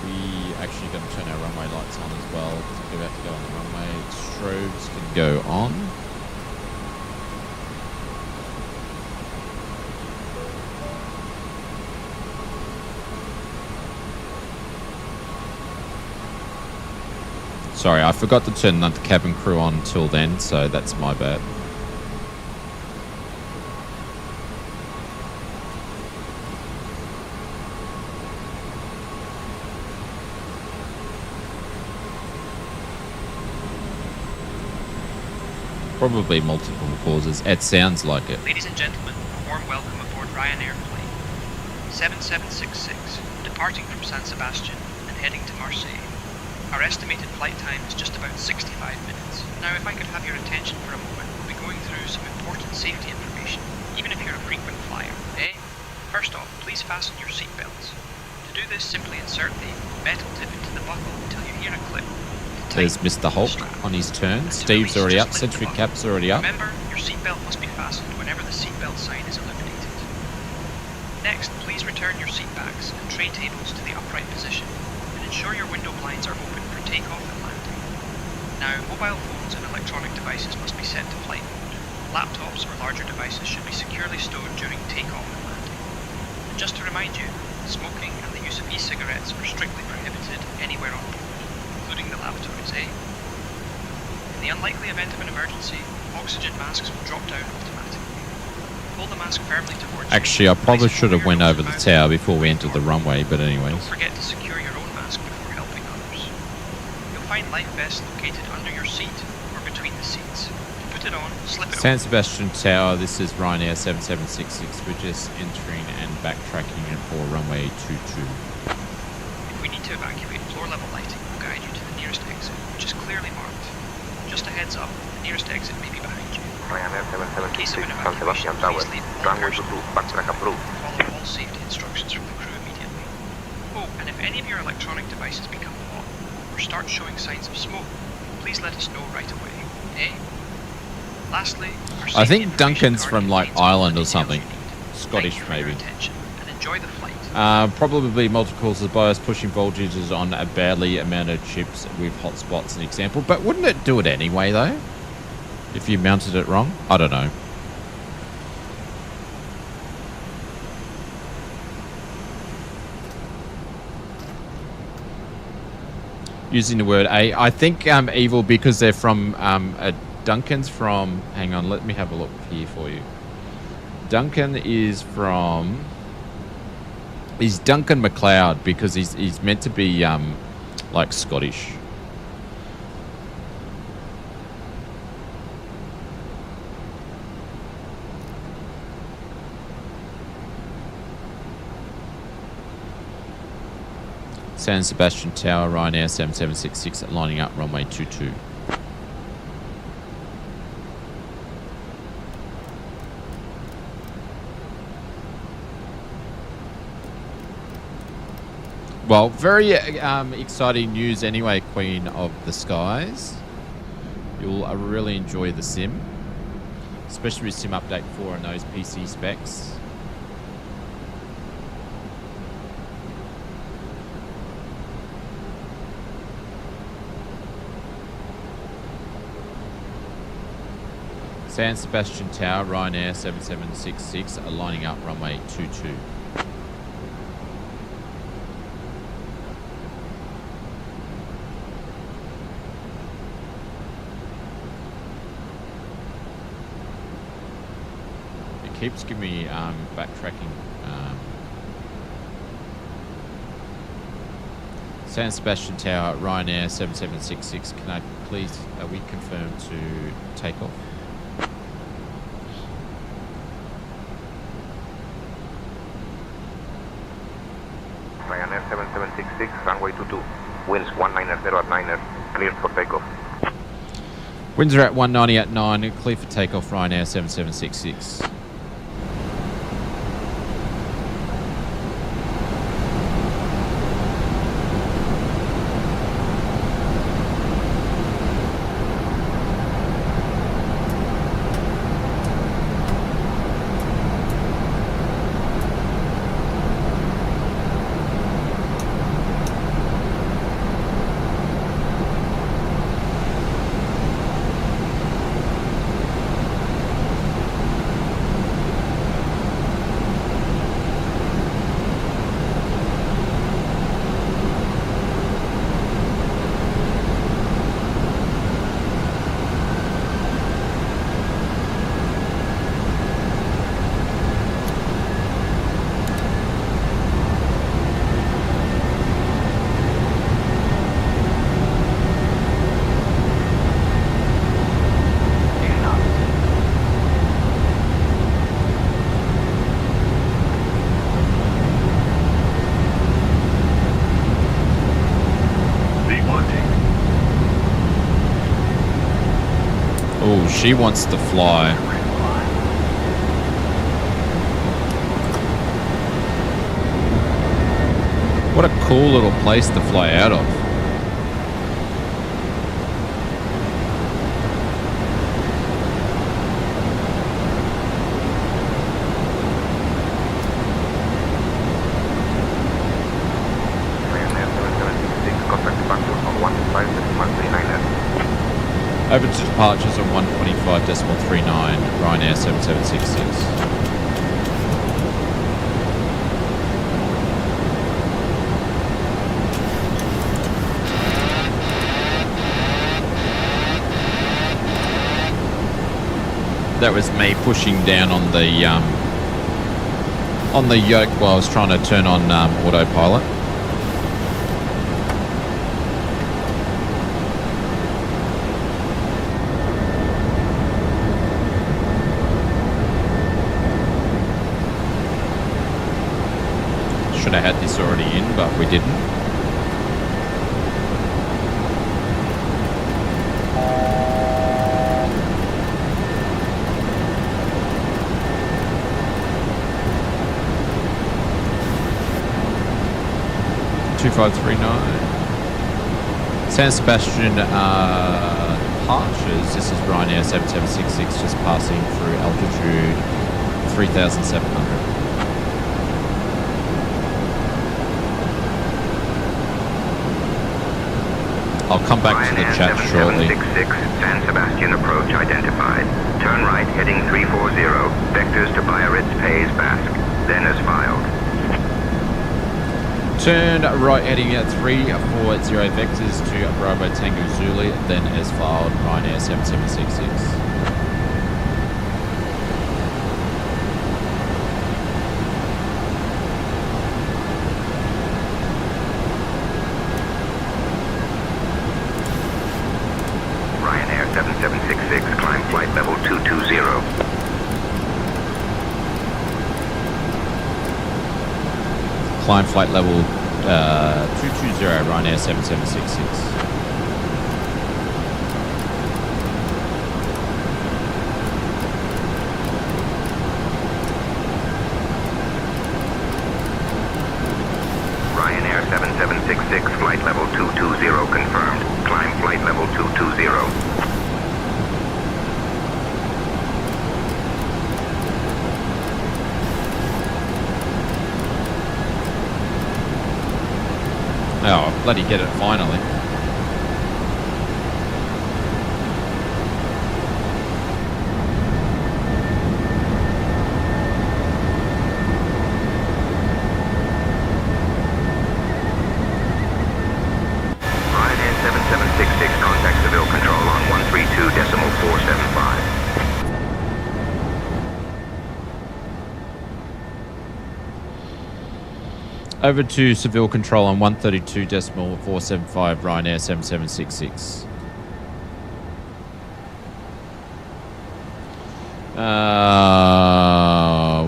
[SPEAKER 2] We actually got to turn our runway lights on as well because we're about to go on the runway. Strobes can go on. Sorry, I forgot to turn the cabin crew on until then, so that's my bad. Probably multiple causes. It sounds like it.
[SPEAKER 4] Ladies and gentlemen, a warm welcome aboard Ryanair flight 7766, departing from San Sebastian and heading to Marseille. Our estimated flight time is just about 65 minutes. Now, if I could have your attention for a moment, we'll be going through some important safety information, even if you're a frequent flyer, eh? First off, please fasten your seatbelts. To do this, simply insert the metal tip into the buckle until you hear a clip.
[SPEAKER 2] There's Mr. Hulk on his turn. Steve's already up. Century Cap's already up.
[SPEAKER 4] Remember, your seatbelt must be fastened whenever the seatbelt sign is illuminated. Next, please return your seat backs and tray tables to the upright position and ensure your window blinds are open for takeoff and landing. Now, mobile phones and electronic devices must be set to flight mode. Laptops or larger devices should be securely stowed during takeoff and landing. And just to remind you, smoking and the use of e-cigarettes are strictly prohibited anywhere on board, including the lavatories, eh? In the unlikely event of an emergency, oxygen masks will drop down automatically. Pull the mask firmly towards you.
[SPEAKER 2] Actually, I probably should have went over the tower before we entered the runway, but anyways.
[SPEAKER 4] Don't forget to secure your own mask before helping others. You'll find life vests located under your seat or between the seats. To put it on, slip it
[SPEAKER 2] San
[SPEAKER 4] on.
[SPEAKER 2] Sebastian Tower, this is Ryanair 7766. We're just entering and backtracking for runway 22.
[SPEAKER 4] If we need to evacuate floor level lighting, we'll guide you to the nearest exit, which is clearly marked. Just a heads up, the nearest exit may be behind you.
[SPEAKER 6] Ryanair
[SPEAKER 4] In case of
[SPEAKER 6] 776
[SPEAKER 4] an
[SPEAKER 6] San
[SPEAKER 4] evacuation,
[SPEAKER 6] Sebastian Tower.
[SPEAKER 4] please leave all
[SPEAKER 6] Runway
[SPEAKER 4] personnel
[SPEAKER 6] 22, backtrack approved.
[SPEAKER 4] follow all safety instructions from the crew immediately. Oh, and if any of your electronic devices become hot or start showing signs of smoke, please let us know right away, eh? Lastly, our
[SPEAKER 2] I
[SPEAKER 4] safety
[SPEAKER 2] think
[SPEAKER 4] information
[SPEAKER 2] Duncan's
[SPEAKER 4] card
[SPEAKER 2] from like
[SPEAKER 4] contains all the
[SPEAKER 2] Ireland or
[SPEAKER 4] details
[SPEAKER 2] something.
[SPEAKER 4] you need.
[SPEAKER 2] Scottish
[SPEAKER 4] Thank you for your
[SPEAKER 2] maybe.
[SPEAKER 4] attention, and enjoy the flight.
[SPEAKER 2] Probably multiple causes of bias, pushing voltages on a badly mounted chips with hotspots, an example. But wouldn't it do it anyway, though? If you mounted it wrong? I don't know. Using the word A. I think evil because they're from Duncan's from... Hang on, let me have a look here for you. Duncan is from... He's Duncan MacLeod because he's meant to be like Scottish. San Sebastian Tower, Ryanair 7766 lining up runway 22. Well, very exciting news anyway, Queen of the Skies. You'll really enjoy the sim, especially with Sim Update 4 and those PC specs. San Sebastian Tower, Ryanair 7766 are lining up runway 22. It keeps giving me backtracking. San Sebastian Tower, Ryanair 7766. Can I please, are we confirmed to takeoff?
[SPEAKER 6] Ryanair 7766, runway 22. Winds 190 at 9er, cleared for takeoff.
[SPEAKER 2] Winds are at 190 at 9, clear for takeoff, Ryanair 7766. Oh, she wants to fly. What a cool little place to fly out of. Open to departures on 125.39, Ryanair 7766. That was me pushing down on the yoke while I was trying to turn on autopilot. Should have had this already in, but we didn't. San Sebastian departures. This is Ryanair 7766 just passing through altitude 3,700. I'll come back to the chat shortly.
[SPEAKER 6] 7766, San Sebastian approach identified. Turn right heading 340. Vectors to Biarritz, Pays, Basque. Then as filed.
[SPEAKER 2] Turn right heading at 340 vectors to Bravo Tango Zulu, then as filed, Ryanair 7766. Climb flight level 220, Ryanair 7766.
[SPEAKER 6] Ryanair 7766, flight level 220 confirmed. Climb flight level 220.
[SPEAKER 2] Oh, bloody get it finally.
[SPEAKER 6] Ryanair 7766, contact Seville Control on 132.475.
[SPEAKER 2] Over to Seville Control on 132.475, Ryanair 7766.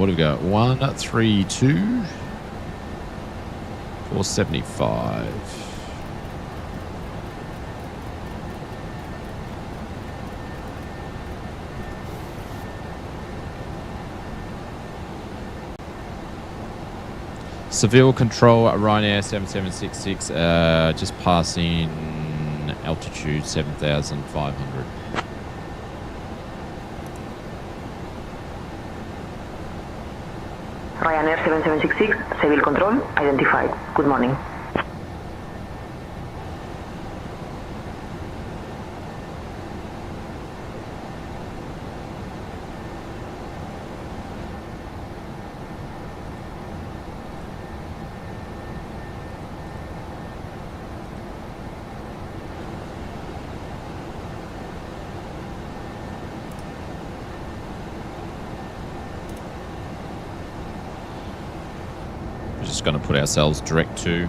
[SPEAKER 2] What do we got? 132.475. Seville Control, Ryanair 7766, just passing altitude 7,500.
[SPEAKER 9] Ryanair 7766, Seville Control, identified. Good morning.
[SPEAKER 2] We're just going to put ourselves direct to.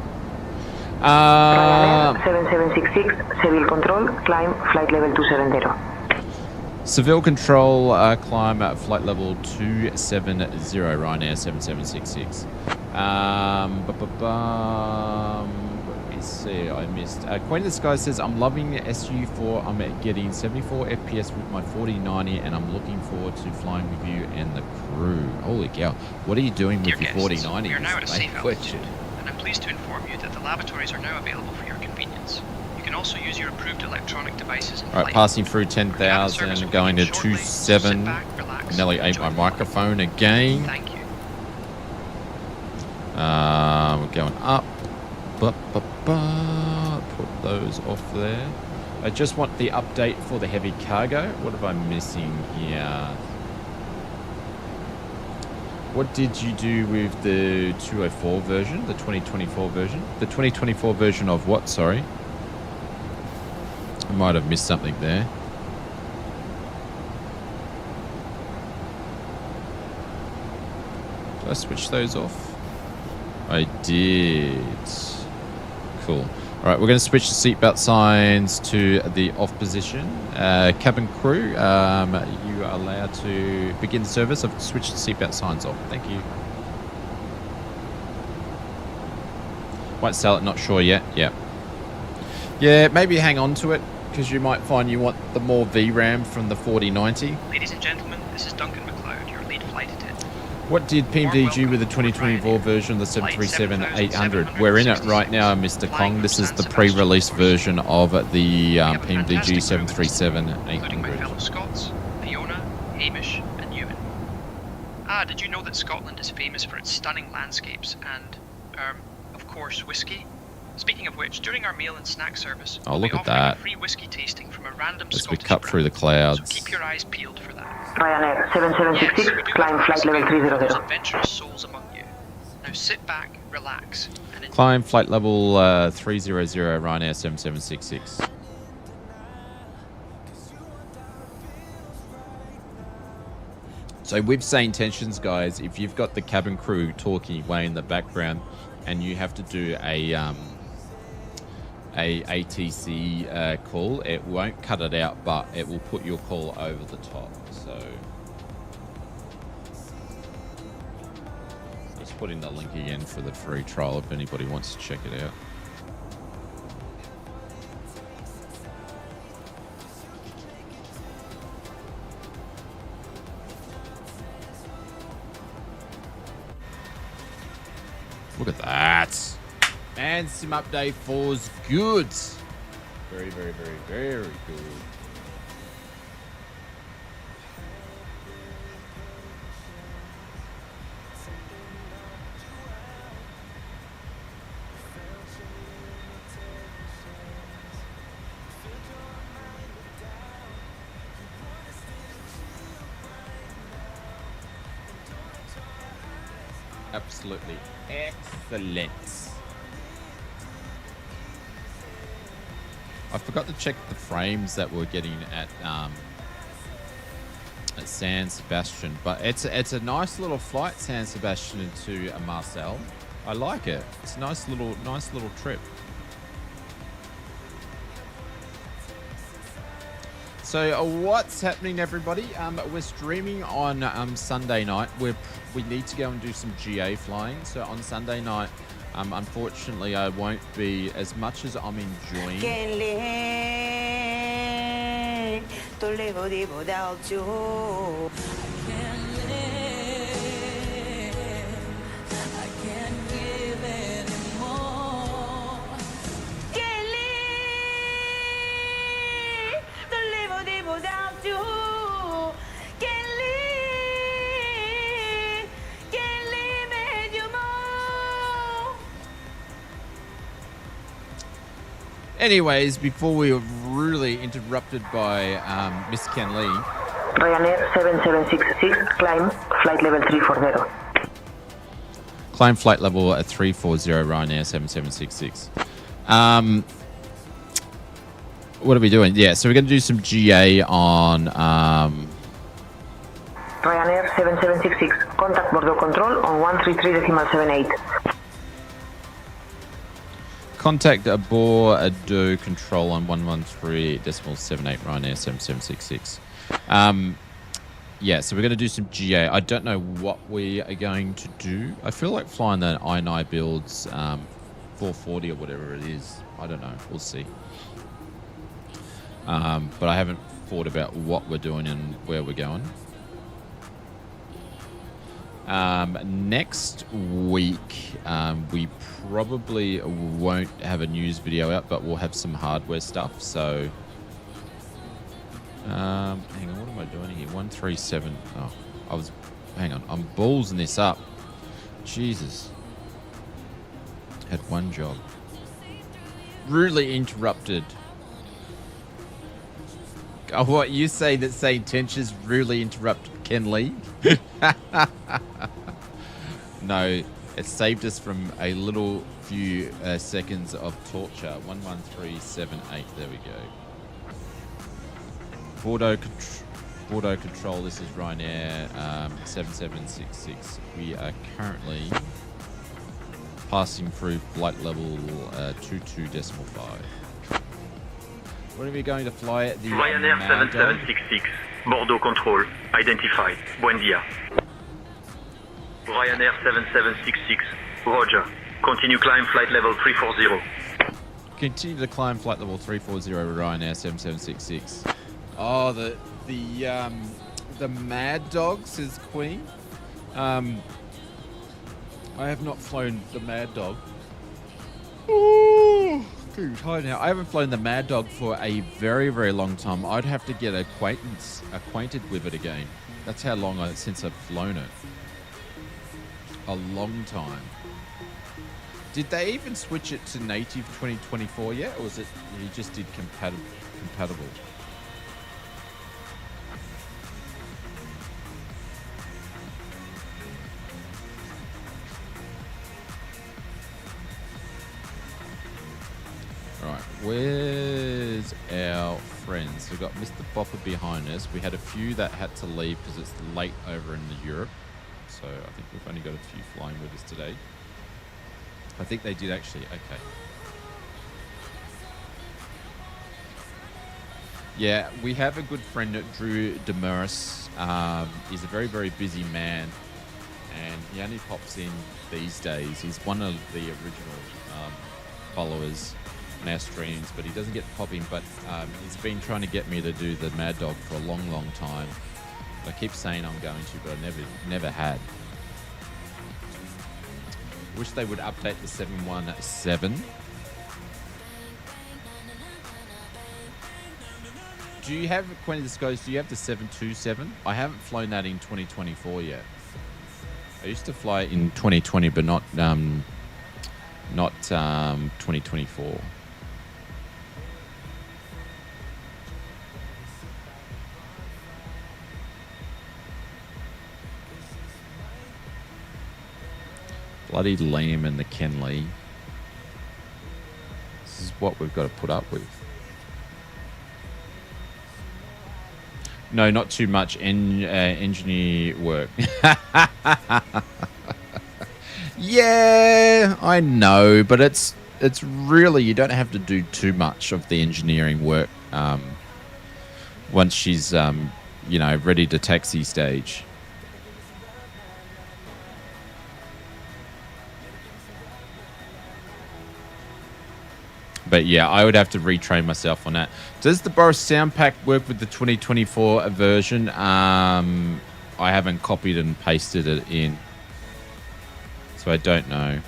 [SPEAKER 9] Ryanair 7766, Seville Control, climb flight level 270.
[SPEAKER 2] Seville Control, climb at flight level 270, Ryanair 7766. Let me see, I missed. Queen of the Sky says, I'm loving SU4. I'm getting 74 FPS with my 4090, and I'm looking forward to flying with you and the crew. Holy cow. What are you doing with your 4090?
[SPEAKER 4] We are now at a safe
[SPEAKER 2] Question.
[SPEAKER 4] altitude, and I'm pleased to inform you that the lavatories are now available for your convenience. You can also use your approved electronic devices in
[SPEAKER 2] All right,
[SPEAKER 4] flight.
[SPEAKER 2] passing through 10,000, going to 27. Nearly ate my microphone again.
[SPEAKER 4] Thank you.
[SPEAKER 2] We're going up. Put those off there. I just want the update for the heavy cargo. What am I missing here? What did you do with the 204 version, the 2024 version? The 2024 version of what, sorry? I might have missed something there. Did I switch those off? I did. Cool. All right, we're going to switch the seatbelt signs to the off position. Cabin crew, you are allowed to begin service. I've switched the seatbelt signs off. Thank you. Might sell it, not sure yet. Yeah. Yeah, maybe hang on to it, because you might find you want the more VRAM from the 4090.
[SPEAKER 4] Ladies and gentlemen, this is Duncan McLeod, your lead flight attendant.
[SPEAKER 2] What did PMDG with the 2024 version of the 737-800? We're in it right now, Mr. Kong. This is the pre-release version of the PMDG
[SPEAKER 4] including my fellow
[SPEAKER 2] 737-800.
[SPEAKER 4] Scots, Fiona, Hamish, and Ewan. Did you know that Scotland is famous for its stunning landscapes and, of course, whiskey? Speaking of which, during our meal and snack service,
[SPEAKER 2] Oh,
[SPEAKER 4] we'll
[SPEAKER 2] look
[SPEAKER 4] be
[SPEAKER 2] at
[SPEAKER 4] offering
[SPEAKER 2] that.
[SPEAKER 4] a free whiskey tasting from a random
[SPEAKER 2] As we
[SPEAKER 4] Scottish
[SPEAKER 2] cut through the
[SPEAKER 4] brand.
[SPEAKER 2] clouds.
[SPEAKER 4] So keep your eyes peeled for that.
[SPEAKER 9] Ryanair 7766,
[SPEAKER 4] Yes, we do
[SPEAKER 9] climb
[SPEAKER 4] have
[SPEAKER 9] flight level
[SPEAKER 4] for those
[SPEAKER 9] 300.
[SPEAKER 4] adventurous souls among you. Now sit back, relax, and enjoy.
[SPEAKER 2] Climb flight level 300, Ryanair 7766. So with SayIntentions, guys, if you've got the cabin crew talking way in the background and you have to do a ATC call, it won't cut it out, but it will put your call over the top. So just put in the link again for the free trial if anybody wants to check it out. Look at that. And Sim Update 4's good. Very, very, very, very good. Absolutely excellent. I forgot to check the frames that we're getting at San Sebastian, but it's a nice little flight, San Sebastian to Marseille. I like it. It's a nice little trip. So what's happening, everybody? We're streaming on Sunday night. We need to go and do some GA flying. So on Sunday night, unfortunately, I won't be, as much as I'm enjoying. Anyways, before we were really interrupted by Miss Ken Lee.
[SPEAKER 9] Ryanair 7766, climb flight level 340.
[SPEAKER 2] Climb flight level at 340, Ryanair 7766. What are we doing? Yeah, so we're going to do some GA on...
[SPEAKER 9] Ryanair 7766, contact border control on 133.78.
[SPEAKER 2] Contact border control on 113.78, Ryanair 7766. Yeah, so we're going to do some GA. I don't know what we are going to do. I feel like flying the I9 builds 440 or whatever it is. I don't know. We'll see. But I haven't thought about what we're doing and where we're going. Next week, we probably won't have a news video out, but we'll have some hardware stuff. So, hang on, what am I doing here? 137. Oh, hang on, I'm ballsing this up. Jesus. Had one job. Rudely interrupted. Oh, what, you say that SayIntentions rudely interrupted Ken Lee? No, it saved us from a little few seconds of torture. 11378, there we go. Bordeaux control, this is Ryanair 7766. We are currently passing through flight level 22.5. When are we going to fly at the
[SPEAKER 5] Ryanair 7766, Bordeaux control, identified, buen dia. Ryanair 7766, roger. Continue climb flight level 340.
[SPEAKER 2] Continue to climb flight level 340, Ryanair 7766. Oh, the Mad Dog, says Queen. I have not flown the Mad Dog. Ooh, getting tired now. I haven't flown the Mad Dog for a very, very long time. I'd have to get acquainted with it again. That's how long since I've flown it. A long time. Did they even switch it to native 2024 yet, or was it you just did compatible? Right, where's our friends? We've got Mr. Bopper behind us. We had a few that had to leave because it's late over in Europe. So I think we've only got a few flying with us today. I think they did actually. Okay. Yeah, we have a good friend, Drew Demuris. He's a very, very busy man. and he only pops in these days. He's one of the original followers on our streams, but he doesn't get popping. But he's been trying to get me to do the Mad Dog for a long, long time. I keep saying I'm going to, but I never had. Wish they would update the 717. Do you have, when this goes, do you have the 727? I haven't flown that in 2024 yet. I used to fly it in 2020, but not 2024. Bloody Liam and the Ken Lee. This is what we've got to put up with. No, not too much engineer work. Yeah, I know, but it's really, you don't have to do too much of the engineering work once she's ready to taxi stage. But yeah, I would have to retrain myself on that. Does the Boris sound pack work with the 2024 version? I haven't copied and pasted it in, so I don't know.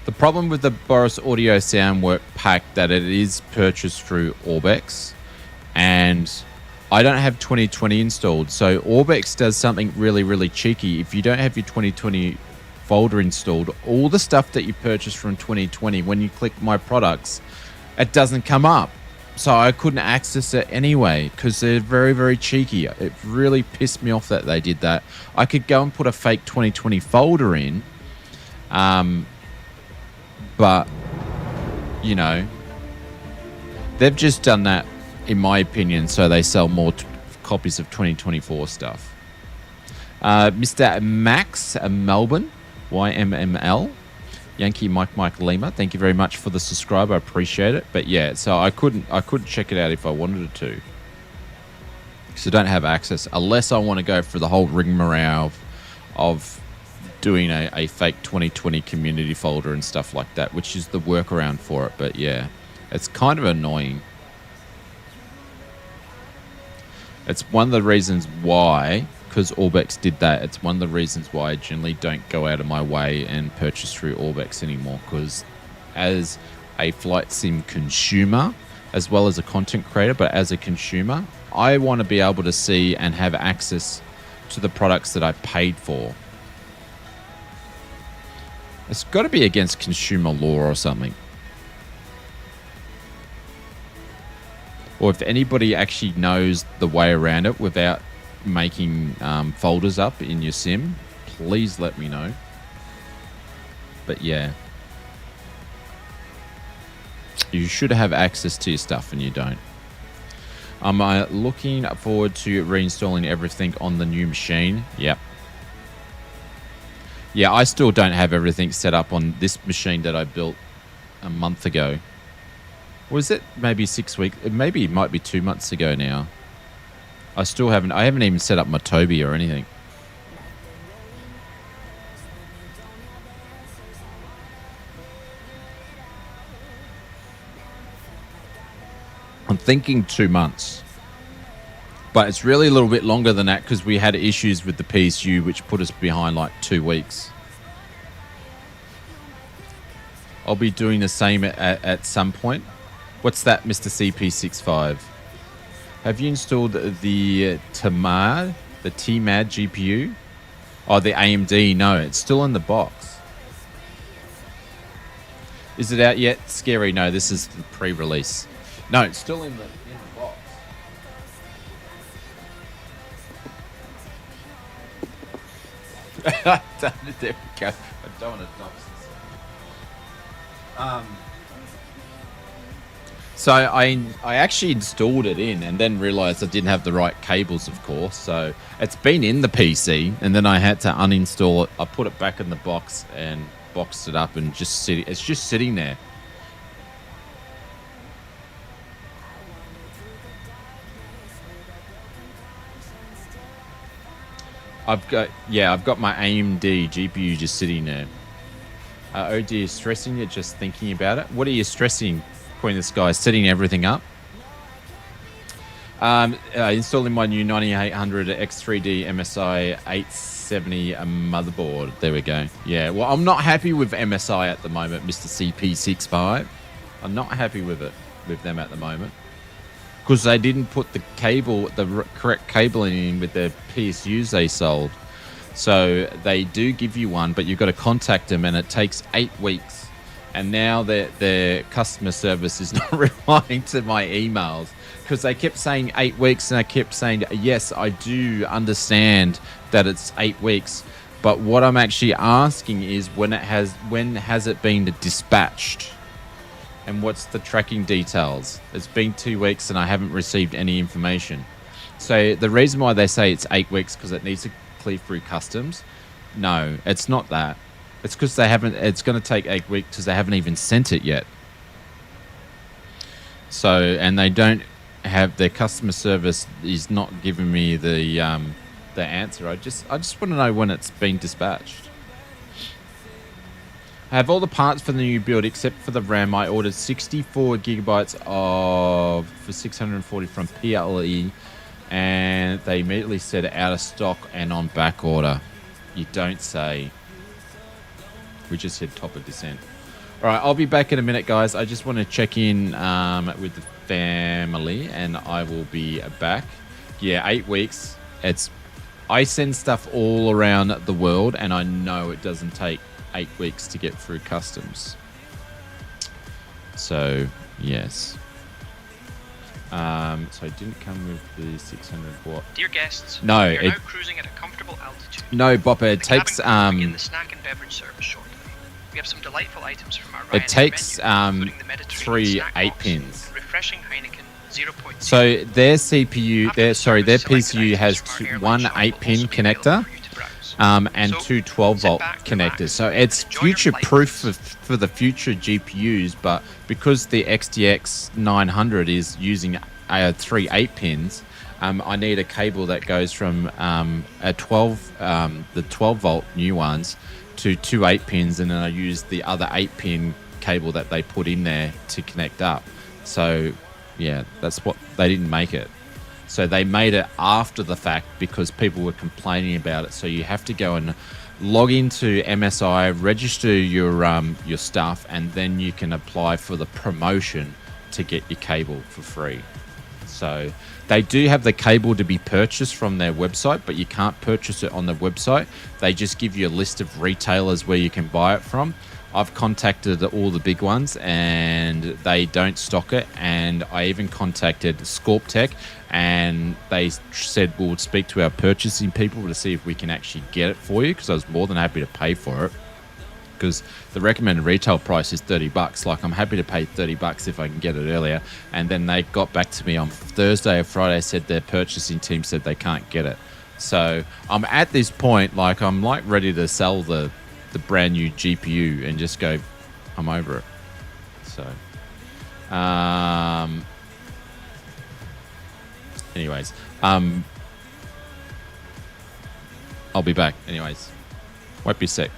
[SPEAKER 2] The problem with the Boris Audio Sound Work pack that it is purchased through Orbex, and I don't have 2020 installed. So Orbex does something really, really cheeky. If you don't have your 2020 folder installed, all the stuff that you purchased from 2020, when you click my products, it doesn't come up. So I couldn't access it anyway because they're very, very cheeky. It really pissed me off that they did that. I could go and put a fake 2020 folder in, but they've just done that, in my opinion, so they sell more copies of 2024 stuff. Mr. Max Melbourne, YMML, Yankee Mike Lima, thank you very much for the subscribe. I appreciate it. But yeah, so I couldn't check it out if I wanted to, because I don't have access unless I want to go for the whole rigmarole of doing a fake 2020 community folder and stuff like that, which is the workaround for it. But yeah, it's kind of annoying. It's one of the reasons why, because Orbex did that, it's one of the reasons why I generally don't go out of my way and purchase through Orbex anymore, because as a flight sim consumer, as well as a content creator, but as a consumer, I want to be able to see and have access to the products that I paid for. It's got to be against consumer law or something. Or if anybody actually knows the way around it without making folders up in your sim, please let me know. But yeah, you should have access to your stuff and you don't. I'm looking forward to reinstalling everything on the new machine. Yep. Yeah, I still don't have everything set up on this machine that I built a month ago. Was it maybe 6 weeks? Maybe it might be 2 months ago now. I haven't even set up my Toby or anything. I'm thinking 2 months. But it's really a little bit longer than that because we had issues with the PSU which put us behind like 2 weeks. I'll be doing the same at some point. What's that, Mr. CP65? Have you installed the TMAD GPU? Oh, the AMD? No, it's still in the box. Is it out yet? Scary. No, this is the pre-release. No, it's still in the box. There we go. I don't want to dox this. So I actually installed it in and then realized I didn't have the right cables, of course. So it's been in the PC and then I had to uninstall it. I put it back in the box and boxed it up and it's just sitting there. I've got my AMD GPU just sitting there. Oh dear, stressing you just thinking about it. What are you stressing, Queen of the Sky? Setting everything up. Installing my new 9800 X3D MSI 870 motherboard. There we go. Yeah, well, I'm not happy with MSI at the moment, Mr. CP65. I'm not happy with them at the moment. Because they didn't put the correct cabling in with the PSUs they sold. So they do give you one, but you've got to contact them, and it takes 8 weeks. And now their customer service is not replying to my emails because they kept saying 8 weeks, and I kept saying, yes, I do understand that it's 8 weeks. But what I'm actually asking is when has it been dispatched? And what's the tracking details? It's been 2 weeks and I haven't received any information. So the reason why they say it's 8 weeks because it needs to clear through customs. No, it's not that. It's because they haven't. It's going to take 8 weeks because they haven't even sent it yet. So, and they don't have their customer service is not giving me the answer. I just want to know when it's been dispatched. I have all the parts for the new build except for the RAM. I ordered 64 gigabytes for 640 from PLE, and they immediately said out of stock and on back order. You don't say. We just hit top of descent. All right, I'll be back in a minute, guys. I just want to check in with the family, and I will be back. Yeah, 8 weeks. I send stuff all around the world, and I know it doesn't take 8 weeks to get through customs. So, yes. So it didn't come with the 600 watt.
[SPEAKER 4] Dear guests,
[SPEAKER 2] no,
[SPEAKER 4] we are now cruising at a comfortable altitude.
[SPEAKER 2] No, Bopper, it takes
[SPEAKER 4] begin the snack and beverage service shortly. We have some delightful items from our
[SPEAKER 2] it takes
[SPEAKER 4] menu,
[SPEAKER 2] 3 8-pins.
[SPEAKER 4] Refreshing Heineken 0.0.
[SPEAKER 2] So their CPU, their PCU has one 8-pin connector. And two 12-volt connectors. So it's future-proof for the future GPUs, but because the XTX 900 is using 3 8-pins, I need a cable that goes from the 12-volt new ones to 2 8-pins, and then I use the other 8-pin cable that they put in there to connect up. So, yeah, that's what they didn't make it. So they made it after the fact because people were complaining about it. So you have to go and log into MSI, register your stuff, and then you can apply for the promotion to get your cable for free. So they do have the cable to be purchased from their website, but you can't purchase it on the website. They just give you a list of retailers where you can buy it from. I've contacted all the big ones and they don't stock it. And I even contacted ScorpTech and they said we'll speak to our purchasing people to see if we can actually get it for you, because I was more than happy to pay for it, because the recommended retail price is $30. Like, I'm happy to pay $30 if I can get it earlier. And then they got back to me on Thursday or Friday, said their purchasing team said they can't get it. So I'm at this point, like, I'm like ready to sell the brand new GPU and just go, I'm over it. So, anyways, I'll be back. Anyways, won't be sick.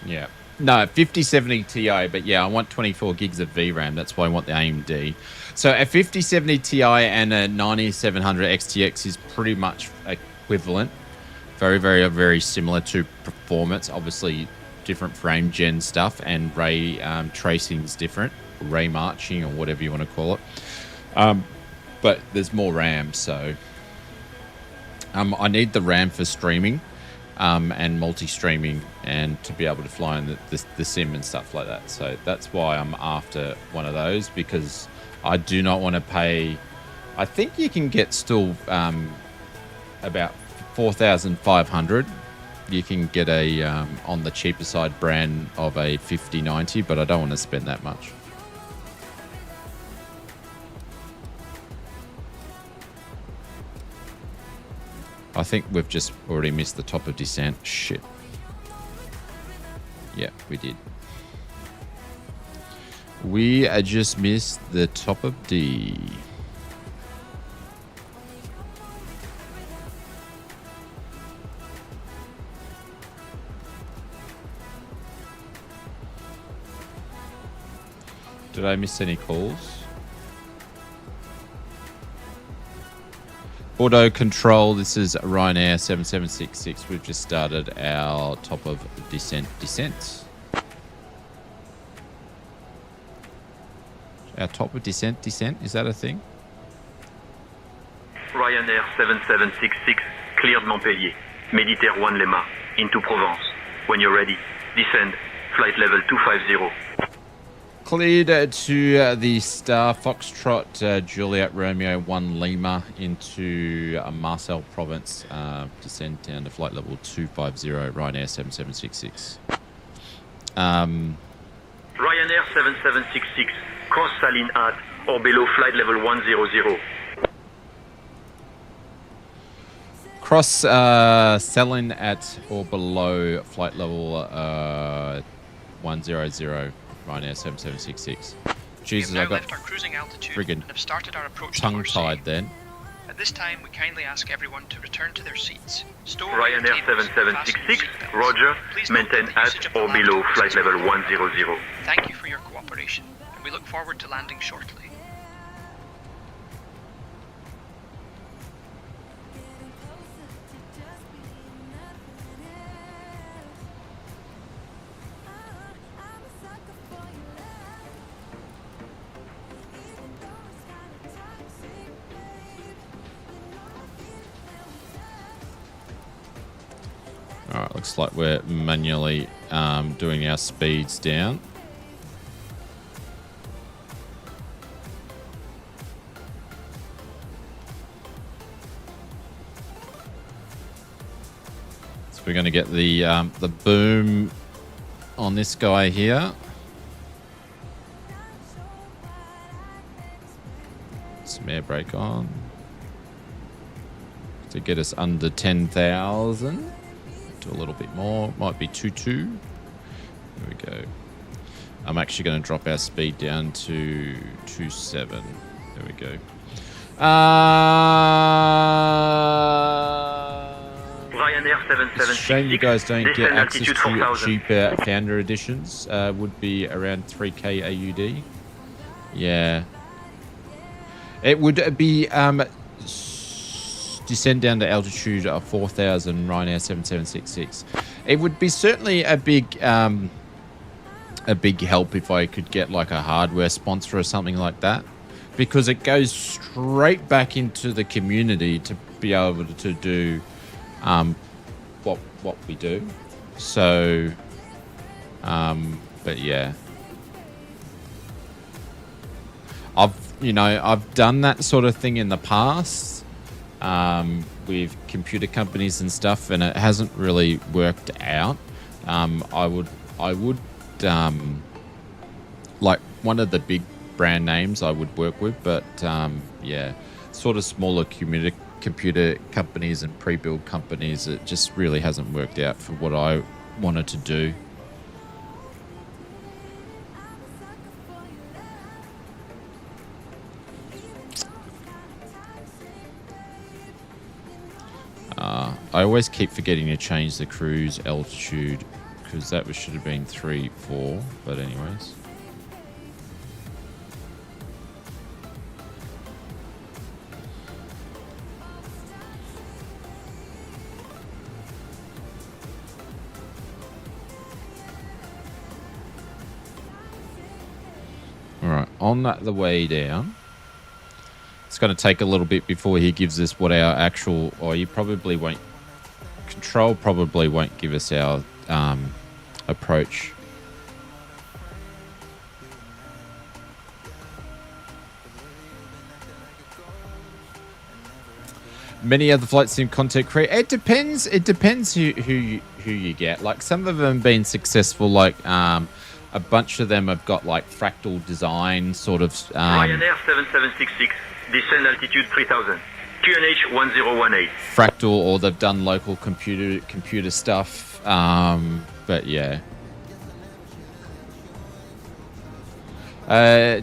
[SPEAKER 2] Yeah. No, 5070 Ti, but yeah, I want 24 gigs of VRAM. That's why I want the AMD. So a 5070 Ti and a 9700 XTX is pretty much equivalent. Very, very, very similar to performance. Obviously, different frame gen stuff and ray tracing is different. Ray marching or whatever you want to call it. But there's more RAM, so I need the RAM for streaming. And multi-streaming and to be able to fly in the sim and stuff like that. So that's why I'm after one of those, because I do not want to pay. I think you can get still about 4,500. You can get a on the cheaper side brand of a 5090, but I don't want to spend that much. I think we've just already missed the top of descent. Shit. Yeah, we did. We just missed the top of D. Did I miss any calls? Auto control, this is Ryanair 7766. We've just started our top of descent. Our top of descent, is that a thing?
[SPEAKER 5] Ryanair 7766, cleared Montpellier, Méditerranée 1 Lema, into Provence. When you're ready, descend, flight level 250.
[SPEAKER 2] Cleared to the Star Foxtrot Juliet Romeo 1 Lima into Marseille province. Descend down to flight level 250, Ryanair 7766.
[SPEAKER 5] Ryanair 7766, cross Saline at or below flight level 100.
[SPEAKER 2] Cross Selin at or below flight level 100. Ryanair 7766. Jesus, I got friggin' tongue-tied then.
[SPEAKER 4] At this time, we kindly ask everyone to return to their seats.
[SPEAKER 5] Ryanair 7766, roger, maintain at or below flight level 100.
[SPEAKER 4] Thank you for your cooperation, and we look forward to landing shortly.
[SPEAKER 2] Alright, looks like we're manually doing our speeds down. So we're going to get the boom on this guy here. Some air brake on. To get us under 10,000. A little bit more, might be 2.2. There we go. I'm actually going to drop our speed down to 2.7. There we go.
[SPEAKER 5] Ryanair 7766.
[SPEAKER 2] Shame you guys don't get access to cheaper Founder editions. Would be around 3k AUD. Yeah. It would be descend down to altitude of 4,000 Ryanair 7766. It would be certainly a big help if I could get like a hardware sponsor or something like that, because it goes straight back into the community to be able to do what we do. So, but yeah, I've done that sort of thing in the past. With computer companies and stuff, and it hasn't really worked out. I would like one of the big brand names I would work with, but yeah, sort of smaller computer companies and pre-built companies, it just really hasn't worked out for what I wanted to do. I always keep forgetting to change the cruise altitude because that should have been 3-4, but anyways. All right, on the way down, it's going to take a little bit before he gives us what our actual, or he probably won't, Control probably won't give us our approach. Many other flight sim content create. It depends. It depends who you get. Like some of them have been successful. Like a bunch of them have got like fractal design sort of.
[SPEAKER 5] Ryanair 7766, descend altitude 3000. QNH 1018.
[SPEAKER 2] Fractal, or they've done local computer stuff. But yeah.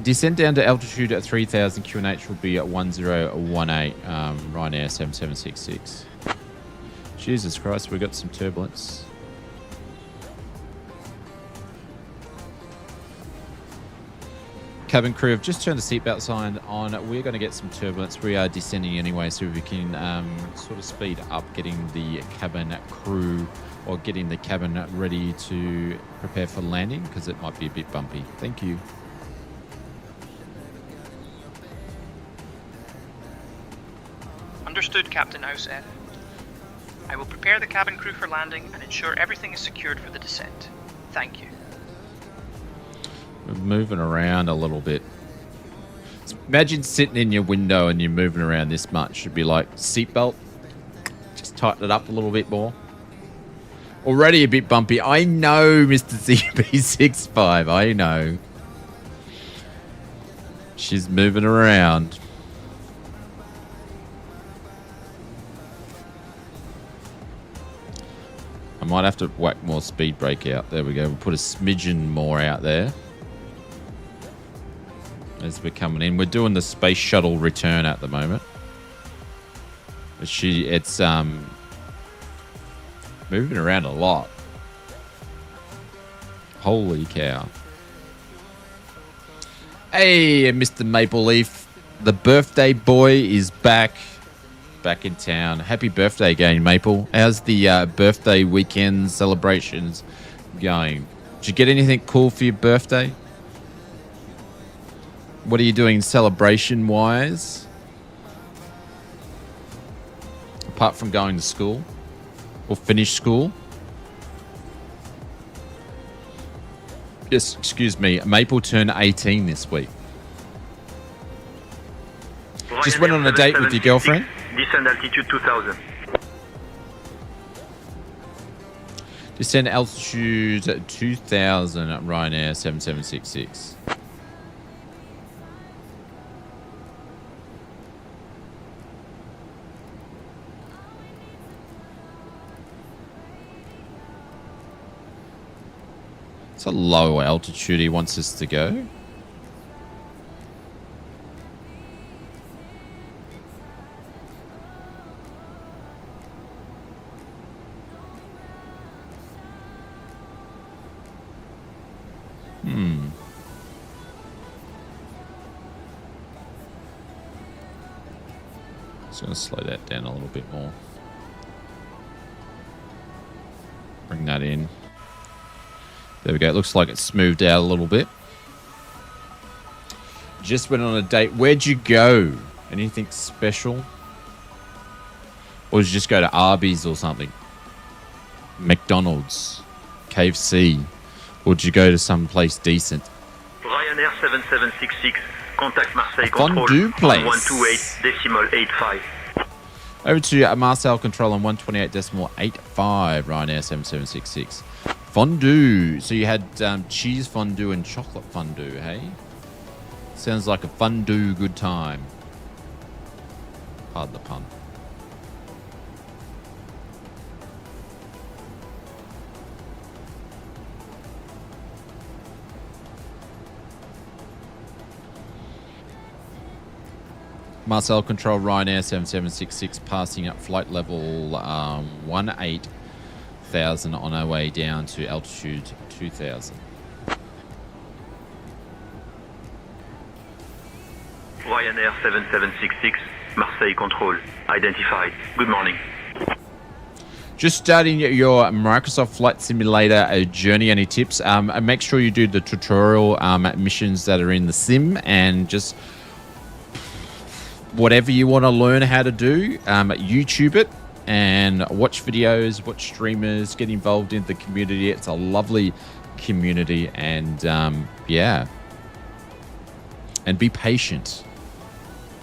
[SPEAKER 2] Descend down to altitude at 3000. QNH will be at 1018. Ryanair 7766. Jesus Christ, we got some turbulence. Cabin crew have just turned the seatbelt sign on. We're going to get some turbulence. We are descending anyway, so we can sort of speed up getting the cabin crew, or getting the cabin ready to prepare for landing, because it might be a bit bumpy. Thank you.
[SPEAKER 4] Understood, Captain House F. I will prepare the cabin crew for landing and ensure everything is secured for the descent. Thank you.
[SPEAKER 2] We're moving around a little bit. Imagine sitting in your window and you're moving around this much. It'd be like, seatbelt, just tighten it up a little bit more. Already a bit bumpy. I know, Mr. CB65. I know. She's moving around. I might have to whack more speed brake out. There we go. We'll put a smidgen more out there. As we're coming in, we're doing the space shuttle return at the moment. It's moving around a lot. Holy cow! Hey, Mr. Maple Leaf, the birthday boy is back in town. Happy birthday again, Maple. How's the birthday weekend celebrations going? Did you get anything cool for your birthday? What are you doing celebration-wise? Apart from going to school? Or finish school? Yes, excuse me. Maple turned 18 this week. Just went on a date with your girlfriend?
[SPEAKER 5] Descend altitude 2000.
[SPEAKER 2] Descend altitude 2000 at Ryanair 7766. It's a low altitude he wants us to go. Just going to slow that down a little bit more. Bring that in. There we go. It looks like it's smoothed out a little bit. Just went on a date. Where'd you go? Anything special? Or did you just go to Arby's or something? McDonald's? KFC? Or did you go to some place decent?
[SPEAKER 5] Ryanair 7766, contact Marseille
[SPEAKER 2] Fondue
[SPEAKER 5] Control on
[SPEAKER 2] place.
[SPEAKER 5] 128.85.
[SPEAKER 2] Over to Marseille Control on 128.85, Ryanair 7766. Fondue. So you had cheese fondue and chocolate fondue, hey? Sounds like a fondue good time. Pardon the pun. Marcel Control Ryanair 7766 passing up flight level 18 8,000 on our way down to altitude 2,000.
[SPEAKER 5] Ryanair 7766, Marseille Control, identified. Good morning.
[SPEAKER 2] Just starting your Microsoft Flight Simulator journey. Any tips? Make sure you do the tutorial missions that are in the sim, and just whatever you want to learn how to do, YouTube it and watch videos, watch streamers, get involved in the community. It's a lovely community, and yeah. And be patient.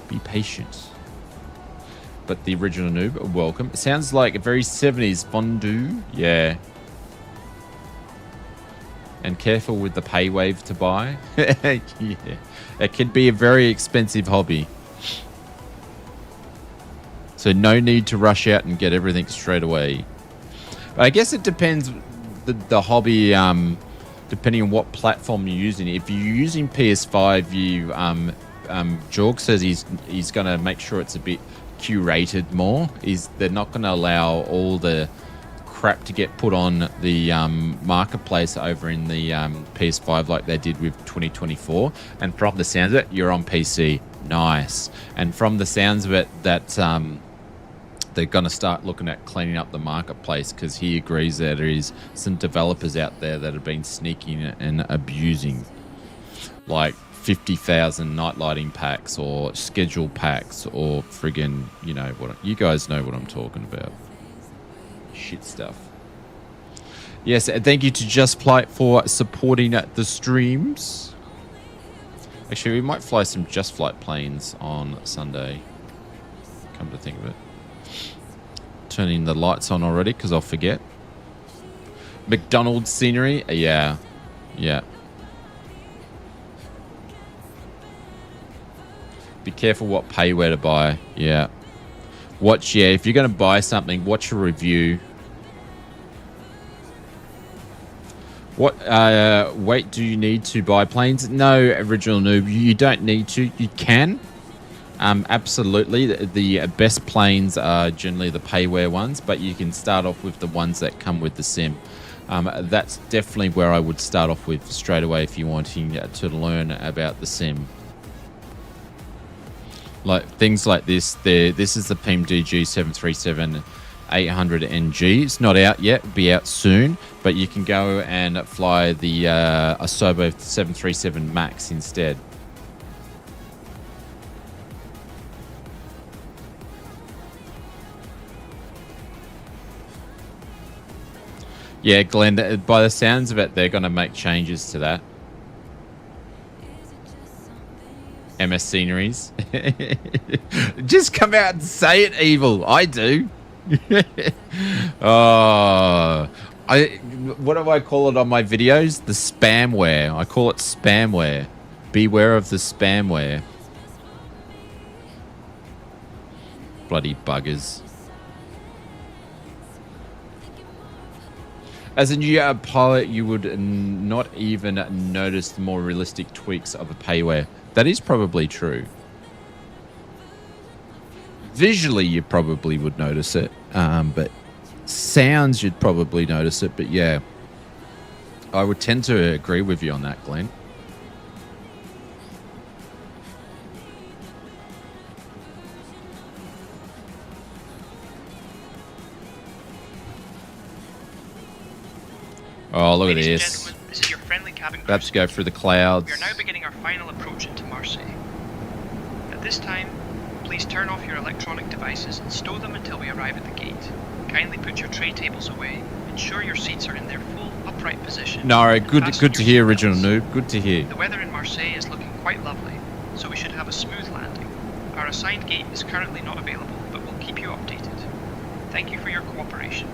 [SPEAKER 2] Be patient. But the original noob, welcome. It sounds like a very 70s fondue. Yeah. And careful with the pay wave to buy. Yeah. It can be a very expensive hobby. So no need to rush out and get everything straight away. But I guess it depends the hobby, depending on what platform you're using. If you're using PS5, Jorg says he's going to make sure it's a bit curated more. They're not going to allow all the crap to get put on the marketplace over in the PS5 like they did with 2024. And from the sounds of it, you're on PC. Nice. And from the sounds of it, that they're going to start looking at cleaning up the marketplace, because he agrees that there is some developers out there that have been sneaking and abusing, like 50,000 night lighting packs or schedule packs or friggin', you know what, you guys know what I'm talking about. Shit stuff. Yes, thank you to Just Flight for supporting the streams. Actually, we might fly some Just Flight planes on Sunday, come to think of it. Turning the lights on already because I'll forget. McDonald's scenery, yeah. Be careful what payware to buy. Yeah. Watch, yeah, if you're going to buy something, watch a review. What weight do you need to buy planes? No, original noob, you don't need to. You can. Absolutely. The best planes are generally the payware ones, but you can start off with the ones that come with the sim. That's definitely where I would start off with straight away if you're wanting to learn about the sim. Like things like this. This is the PMDG 737-800NG. It's not out yet. It'll be out soon. But you can go and fly the Asobo 737 Max instead. Yeah, Glenn, by the sounds of it, they're going to make changes to that. MS Sceneries. Just come out and say it, Evil. I do. Oh, what do I call it on my videos? The spamware. I call it spamware. Beware of the spamware. Bloody buggers. As a new pilot, you would not even notice the more realistic tweaks of a payware. That is probably true. Visually, you probably would notice it, but sounds, you'd probably notice it. But yeah, I would tend to agree with you on that, Glenn. Oh, look at this.
[SPEAKER 4] This is your friendly cabin crew.
[SPEAKER 2] About to go through the clouds.
[SPEAKER 4] We are now beginning our final approach into Marseille. At this time, please turn off your electronic devices and stow them until we arrive at the gate. Kindly put your tray tables away. Ensure your seats are in their full upright position.
[SPEAKER 2] No, good to hear, original noob. Good to hear.
[SPEAKER 4] The weather in Marseille is looking quite lovely, so we should have a smooth landing. Our assigned gate is currently not available, but we'll keep you updated. Thank you for your cooperation.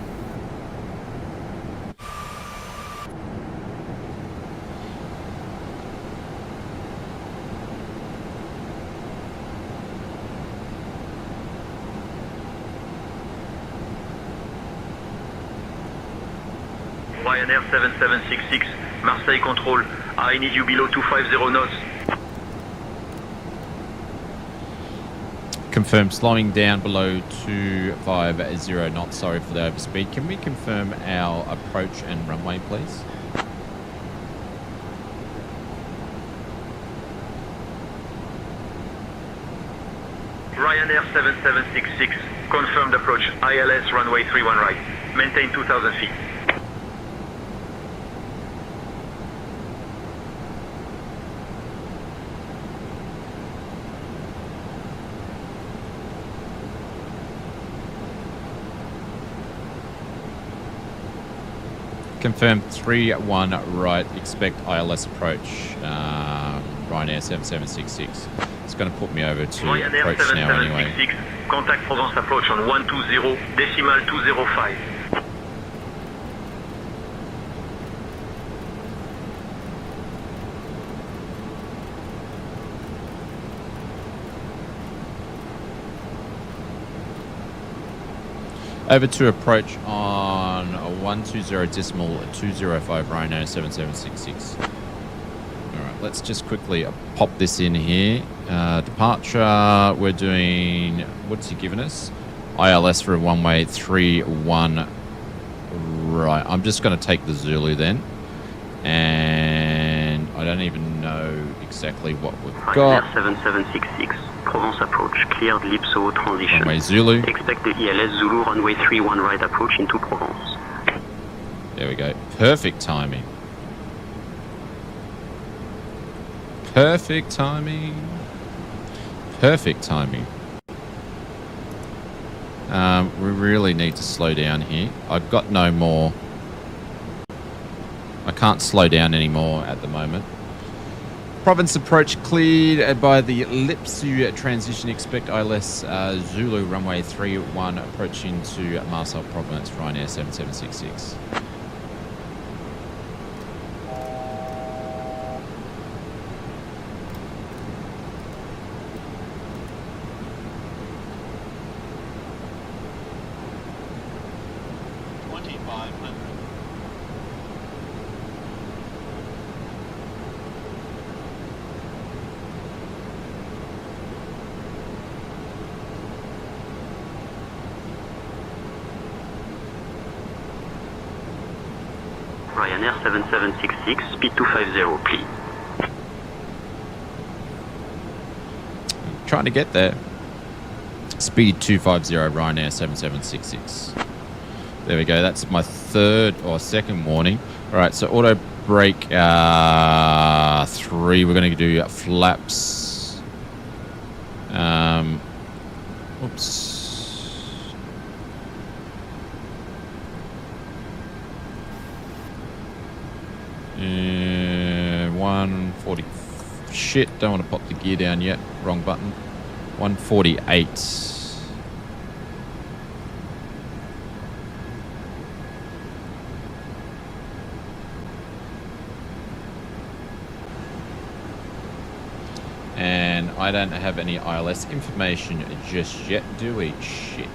[SPEAKER 5] Ryanair 7766, Marseille Control. I need you below 250 knots.
[SPEAKER 2] Confirm slowing down below 250 knots. Sorry for the overspeed. Can we confirm our approach and runway, please?
[SPEAKER 5] Ryanair 7766, confirmed approach, ILS runway 31 right. Maintain 2,000 feet.
[SPEAKER 2] Confirm 31 right, expect ILS approach, Ryanair 7766. It's going to put me over to
[SPEAKER 5] Ryanair
[SPEAKER 2] approach now anyway.
[SPEAKER 5] 7766, contact Provence approach on 120, decimal 205.
[SPEAKER 2] Over to approach on 120 decimal 205 Ryanair 7766. Alright, let's just quickly pop this in here. Departure, we're doing, what's he given us? ILS for a one-way 31 right. I'm just going to take the Zulu then. And I don't even know exactly what we've got.
[SPEAKER 3] Ryanair 7766, Provence approach, cleared LESO transition.
[SPEAKER 2] Runway Zulu.
[SPEAKER 3] Expect the ELS Zulu runway 31 right approach into Provence.
[SPEAKER 2] There we go. Perfect timing. Perfect timing. Perfect timing. We really need to slow down here. I've got no more. I can't slow down anymore at the moment. Province approach cleared by the LESO transition. Expect ILS Zulu runway 31 approaching to Marseille Province, Ryanair 7766.
[SPEAKER 3] Ryanair 7766, speed 250, please.
[SPEAKER 2] Trying to get there. Speed 250 Ryanair 7766. There we go. That's my third or second warning. All right, so auto brake 3. We're going to do flaps. Oops. 140. Shit, don't want to pop the gear down yet. Wrong button. 148. And I don't have any ILS information just yet, do we? Shit.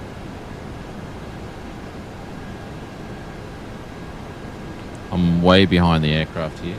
[SPEAKER 2] I'm way behind the aircraft here.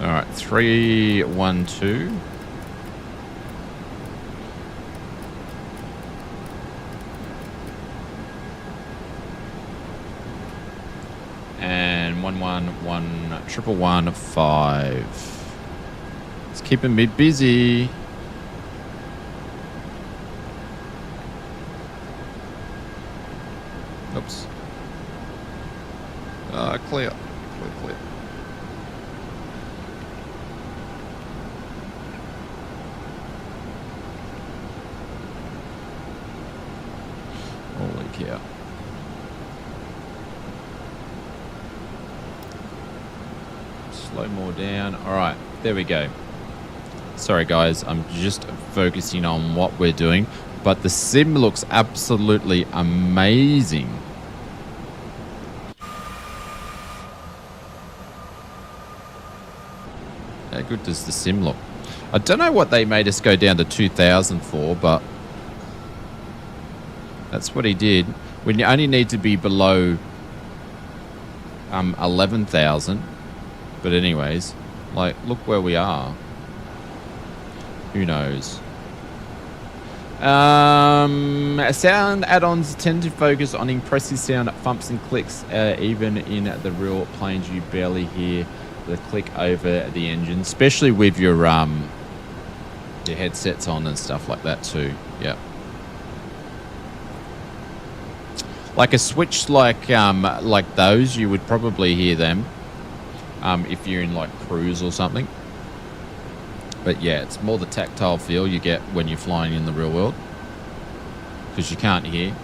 [SPEAKER 2] All right, 312. And 111-115. It's keeping me busy. Oops. Clear. Clear. think here? Slow more down. All right, there we go. Sorry guys, I'm just focusing on what we're doing, but the sim looks absolutely amazing. How good does the sim look? I don't know what they made us go down to 2,000 for, but that's what he did. When you only need to be below 11,000. But anyways, like, look where we are. Who knows? Sound add-ons tend to focus on impressive sound thumps and clicks. Even in the real planes, you barely hear the click over the engine, especially with your headsets on and stuff like that too. Yeah. Like a switch like those, you would probably hear them if you're in like cruise or something. But yeah, it's more the tactile feel you get when you're flying in the real world, because you can't hear.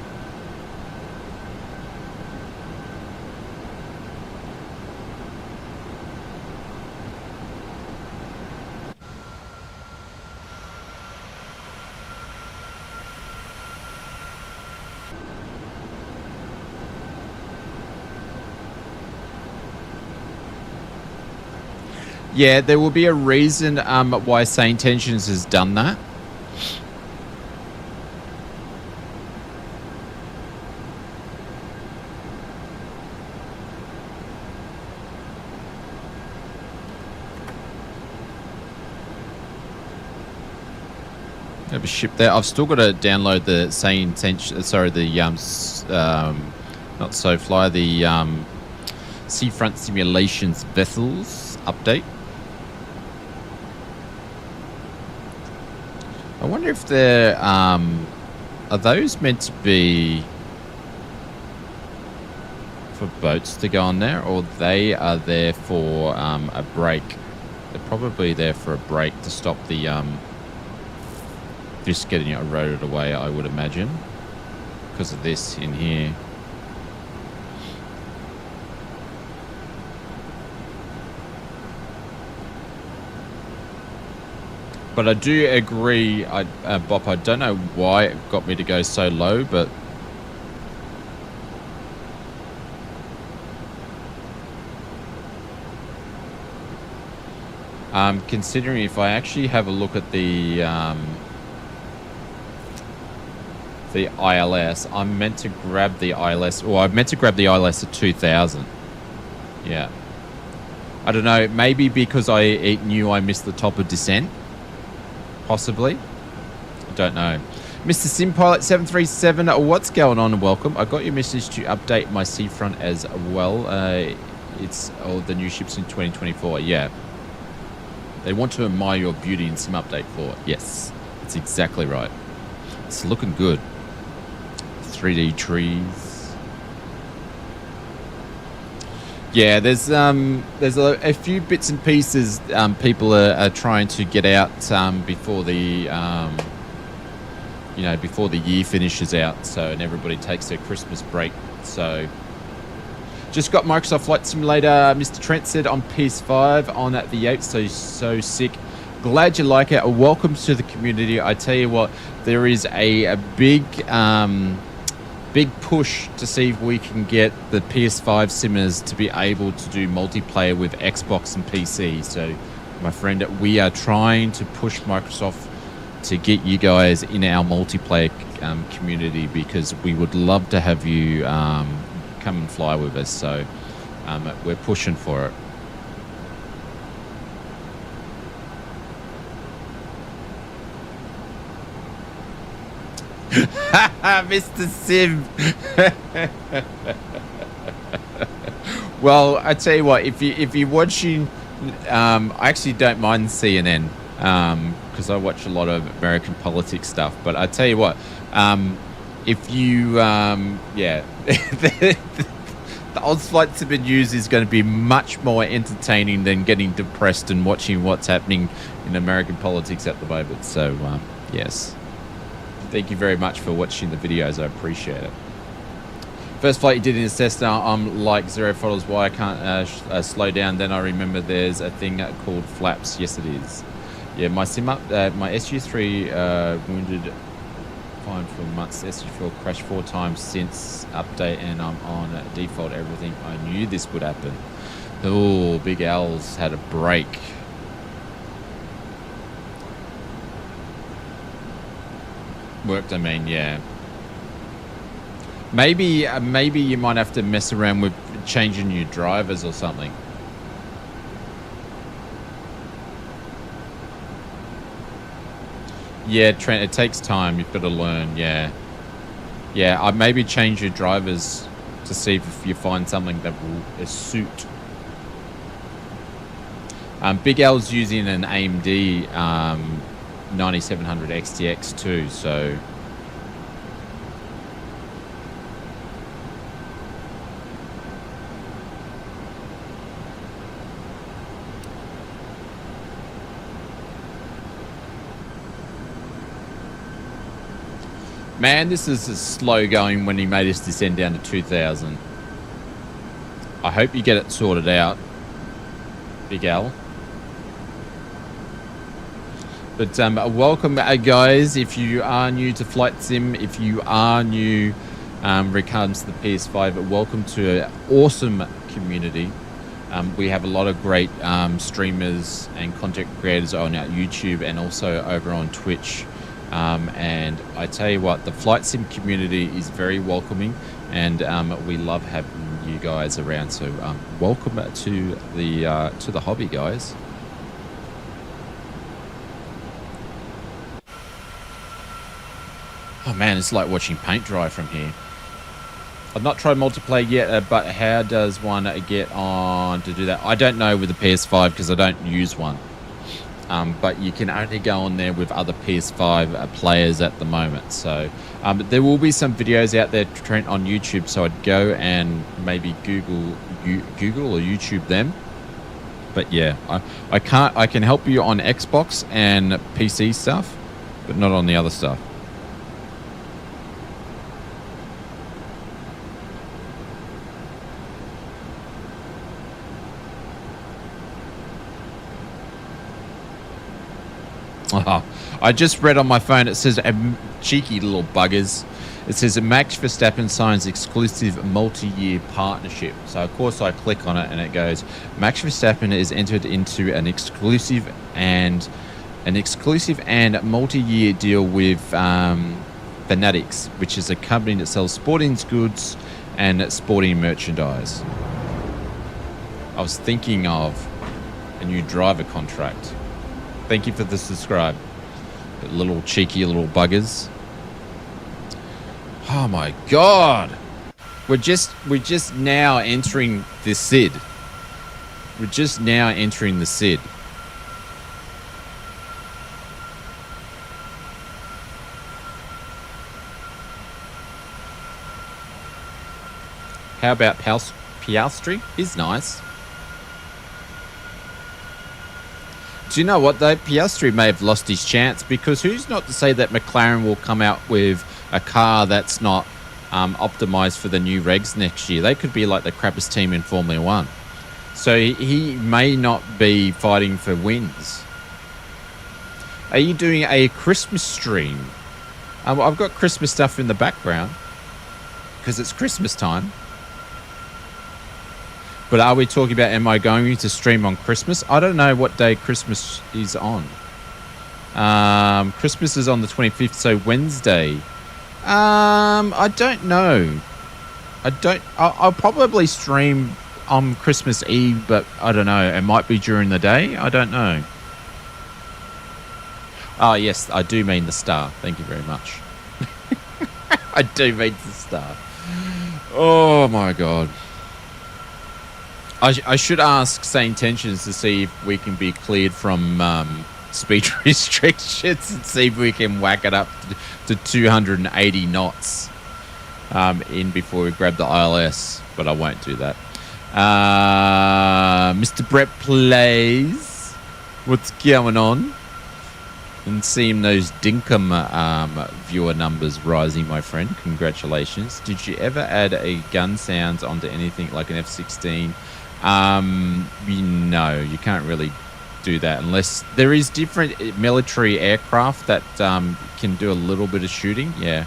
[SPEAKER 2] Yeah, there will be a reason why SayIntentions has done that. Have a ship there. I've still got to download the SayIntentions. Sorry, the not SoFly, the Seafront Simulations Vessels update. I wonder if they're are those meant to be for boats to go on there, or they are there for a break? They're probably there for a break to stop the just getting it eroded away, I would imagine, because of this in here. But I do agree, Bop, I don't know why it got me to go so low, but considering if I actually have a look at the ILS, I'm meant to grab the ILS, or I'm meant to grab the ILS at 2,000. Yeah. I don't know, maybe because I knew I missed the top of descent. Possibly. I don't know. Mr. Simpilot 737, what's going on? Welcome. I got your message to update my seafront as well. It's all the new ships in 2024. Yeah. They want to admire your beauty in some update 4. Yes. That's exactly right. It's looking good. 3D trees. Yeah, there's a few bits and pieces people are trying to get out before the before the year finishes out, so and everybody takes their Christmas break. So just got Microsoft Flight Simulator, Mr. Trent said, on PS5 on the 8th, so sick. Glad you like it. Welcome to the community. I tell you what, there is a big push to see if we can get the PS5 simmers to be able to do multiplayer with Xbox and PC. So, my friend, we are trying to push Microsoft to get you guys in our multiplayer community, because we would love to have you come and fly with us. So, we're pushing for it. Mr. Sim. Well, I tell you what, if you're watching, I actually don't mind CNN because I watch a lot of American politics stuff. But I tell you what, if you, the Oz Flight Sim News is going to be much more entertaining than getting depressed and watching what's happening in American politics at the moment. So, yes. Thank you very much for watching the videos. I appreciate it. First flight you did in the Cessna, I'm like 0 followers why I can't slow down. Then I remember there's a thing called flaps. Yes, it is. Yeah, my my SU3 wounded fine for months. SU4 crashed 4 times since update, and I'm on default everything. I knew this would happen. Oh, Big Al's had a break. Worked, I mean, yeah. Maybe you might have to mess around with changing your drivers or something. Yeah, Trent, it takes time. You've got to learn, yeah. Yeah, I'd maybe change your drivers to see if you find something that will suit. Big L's using an AMD 9700 XTX too, so... Man, this is slow going when he made us descend down to 2,000. I hope you get it sorted out, Big Al. But welcome, guys. If you are new to Flight Sim, if you are new regards to the PS5, welcome to an awesome community. We have a lot of great streamers and content creators on our YouTube and also over on Twitch. And I tell you what, the Flight Sim community is very welcoming, and we love having you guys around. So welcome to the hobby, guys. Oh man, it's like watching paint dry from here. I've not tried multiplayer yet, but how does one get on to do that? I don't know with the PS5 because I don't use one. But you can only go on there with other PS5 players at the moment. So there will be some videos out there, Trent, on YouTube. So I'd go and maybe Google or YouTube them. But yeah, I can help you on Xbox and PC stuff, but not on the other stuff. Oh, I just read on my phone, it says, cheeky little buggers, it says Max Verstappen signs exclusive multi-year partnership. So of course I click on it and it goes, Max Verstappen is entered into an exclusive and multi-year deal with Fanatics, which is a company that sells sporting goods and sporting merchandise. I was thinking of a new driver contract. Thank you for the subscribe. Little cheeky little buggers. Oh my god. We're just now entering the SID. We're just now entering the SID. How about Piastri? He's nice. Do you know what though? Piastri may have lost his chance, because who's not to say that McLaren will come out with a car that's not optimized for the new regs next year? They could be like the crappiest team in Formula 1. So he may not be fighting for wins. Are you doing a Christmas stream? I've got Christmas stuff in the background because it's Christmas time. But are we talking about, am I going to stream on Christmas? I don't know what day Christmas is on. Christmas is on the 25th, so Wednesday. I don't know. I'll probably stream on Christmas Eve, but I don't know. It might be during the day. I don't know. Oh, yes, I do mean the star. Thank you very much. I do mean the star. Oh, my God. I should ask SayIntentions to see if we can be cleared from speed restrictions and see if we can whack it up to 280 knots in before we grab the ILS, but I won't do that. Mr. Brett Plays, what's going on? And seeing those Dinkum viewer numbers rising, my friend. Congratulations. Did you ever add a gun sounds onto anything like an F-16? No, you can't really do that unless there is different military aircraft that can do a little bit of shooting. Yeah.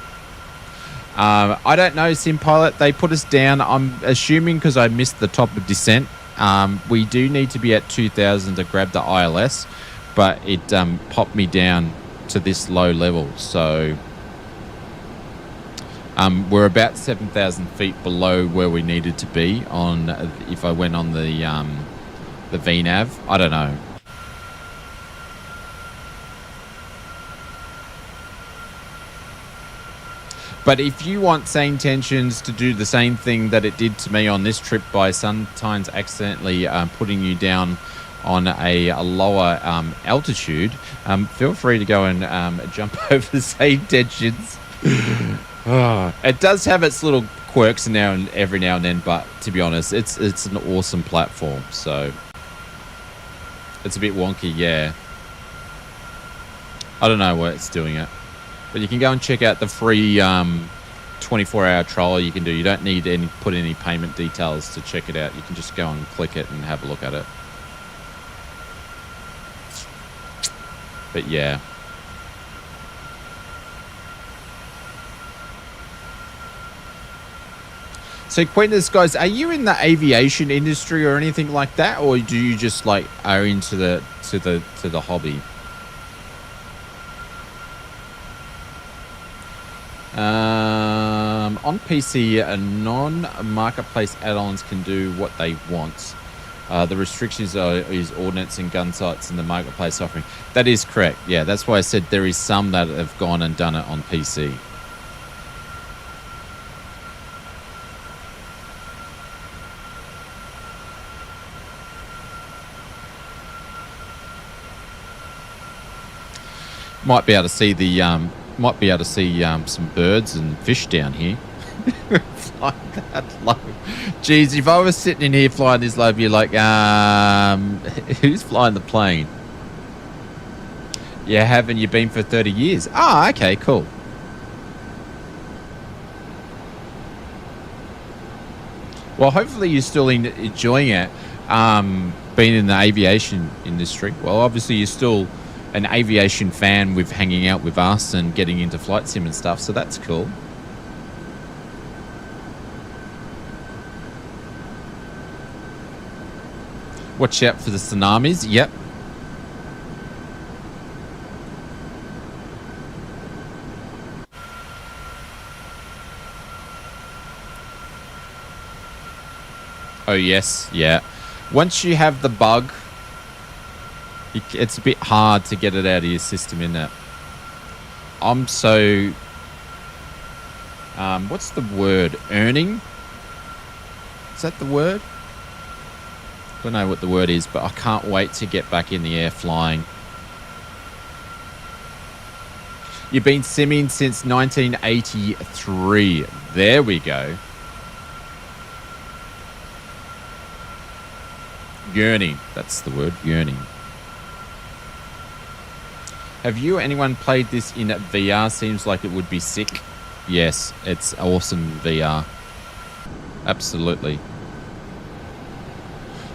[SPEAKER 2] I don't know, Sim Pilot. They put us down. I'm assuming because I missed the top of descent. We do need to be at 2,000 to grab the ILS, but it popped me down to this low level. So we're about 7,000 feet below where we needed to be on. If I went on the VNAV, I don't know. But if you want SayIntentions to do the same thing that it did to me on this trip by sometimes accidentally putting you down on a lower altitude, feel free to go and jump over SayIntentions. It does have its little quirks every now and then, but to be honest, it's an awesome platform. So it's a bit wonky, yeah. I don't know why it's doing it. But you can go and check out the free 24-hour trial you can do. You don't need put any payment details to check it out. You can just go and click it and have a look at it. But yeah. So Queeners, guys, are you in the aviation industry or anything like that, or do you just like are into the hobby? On PC, non-marketplace add-ons can do what they want. The restrictions is ordnance and gun sites in the marketplace offering. That is correct. Yeah, that's why I said there is some that have gone and done it on PC. Might be able to see some birds and fish down here. Flying that low. Geez, if I was sitting in here flying this low, I'd be like, who's flying the plane? Yeah, haven't you been for 30 years? Ah, okay, cool. Well, hopefully you're still enjoying it, being in the aviation industry. Well, obviously you're still an aviation fan with hanging out with us and getting into flight sim and stuff, so that's cool. Watch out for the tsunamis. Yep. Oh yes, yeah. Once you have the bug, it's a bit hard to get it out of your system, isn't it? I'm so... what's the word? Earning? Is that the word? I don't know what the word is, but I can't wait to get back in the air flying. You've been simming since 1983. There we go. Yearning. That's the word. Yearning. Have you or anyone played this in VR? Seems like it would be sick. Yes, it's awesome VR. Absolutely.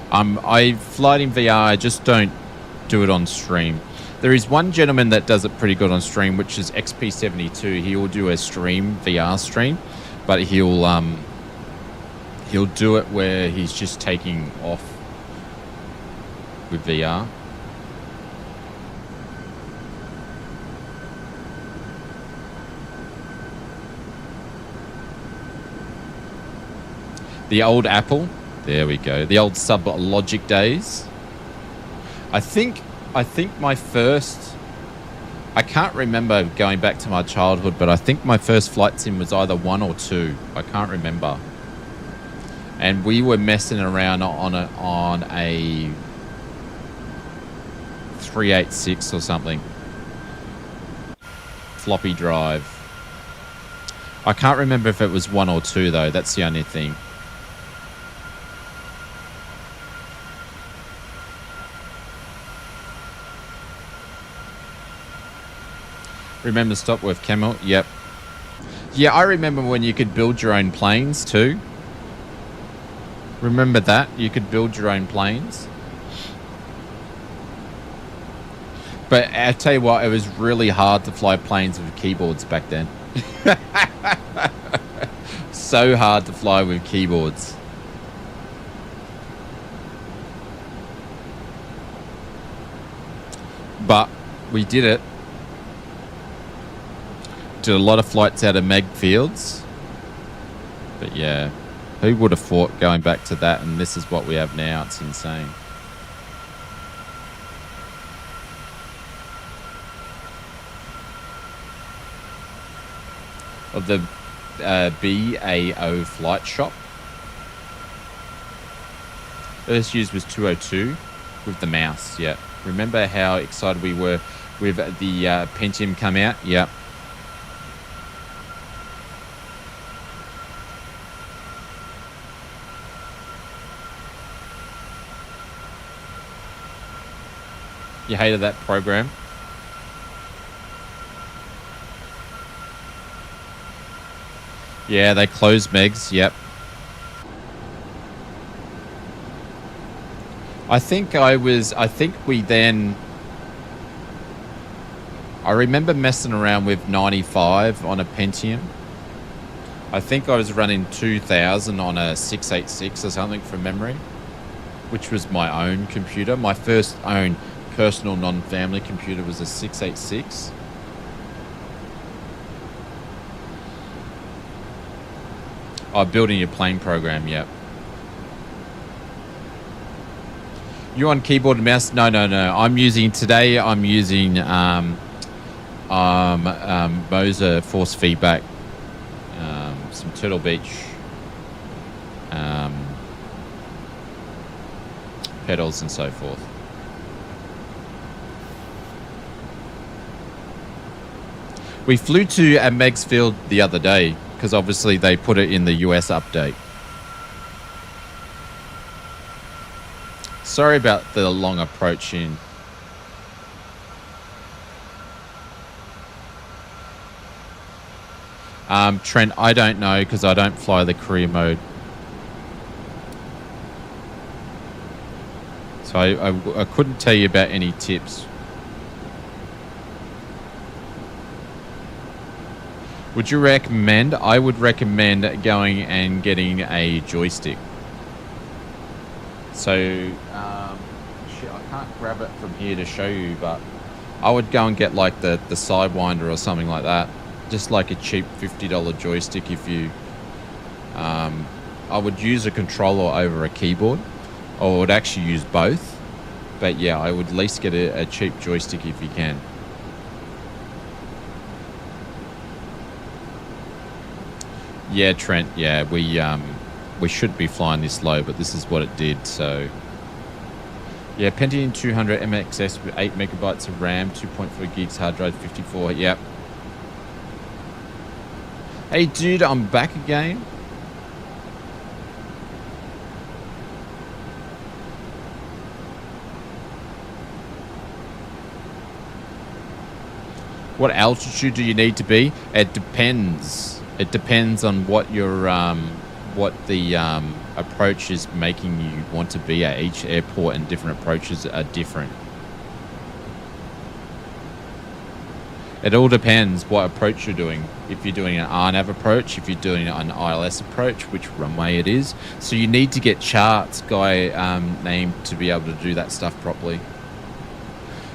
[SPEAKER 2] I flight in VR, I just don't do it on stream. There is one gentleman that does it pretty good on stream, which is XP72. He will do a stream, VR stream, but he'll do it where he's just taking off with VR. The old Apple. There we go. The old Sublogic days. I think my first... I can't remember going back to my childhood, but I think my first flight sim was either 1 or 2. I can't remember. And we were messing around on a 386 or something. Floppy drive. I can't remember if it was 1 or 2 though. That's the only thing. Remember stop with Camel? Yep. Yeah, I remember when you could build your own planes too. Remember that? You could build your own planes. But I tell you what, it was really hard to fly planes with keyboards back then. So hard to fly with keyboards. But we did it. Did a lot of flights out of Meg fields. But yeah, who would have thought going back to that, and this is what we have now? It's insane. Of the BAO flight shop. First used was 202 with the mouse. Yeah. Remember how excited we were with the Pentium come out? Yep. You hated that program? Yeah, they closed Megs. Yep. I think we then... I remember messing around with 95 on a Pentium. I think I was running 2000 on a 686 or something from memory, which was my own computer. My first own personal non-family computer was a 686. Oh, building your plane program, yep. You on keyboard and mouse? No. I'm using Moser force feedback, some Turtle Beach, pedals and so forth. We flew to Meg's Field the other day because obviously they put it in the US update. Sorry about the long approach in. Trent, I don't know because I don't fly the career mode. So I couldn't tell you about any tips. Would you recommend? I would recommend going and getting a joystick. So, shit, I can't grab it from here to show you, but I would go and get like the Sidewinder or something like that. Just like a cheap $50 joystick if you... I would use a controller over a keyboard, or I would actually use both. But yeah, I would at least get a cheap joystick if you can. Yeah, Trent, yeah, we should be flying this low, but this is what it did, so... Yeah, Pentium 200 MXS with 8 megabytes of RAM, 2.4 gigs hard drive, 54, yep. Hey, dude, I'm back again. What altitude do you need to be? It depends. It depends on what your what the approach is making you want to be at each airport, and different approaches are different. It all depends what approach you're doing. If you're doing an RNAV approach, if you're doing an ILS approach, which runway it is. So you need to get charts guy named to be able to do that stuff properly.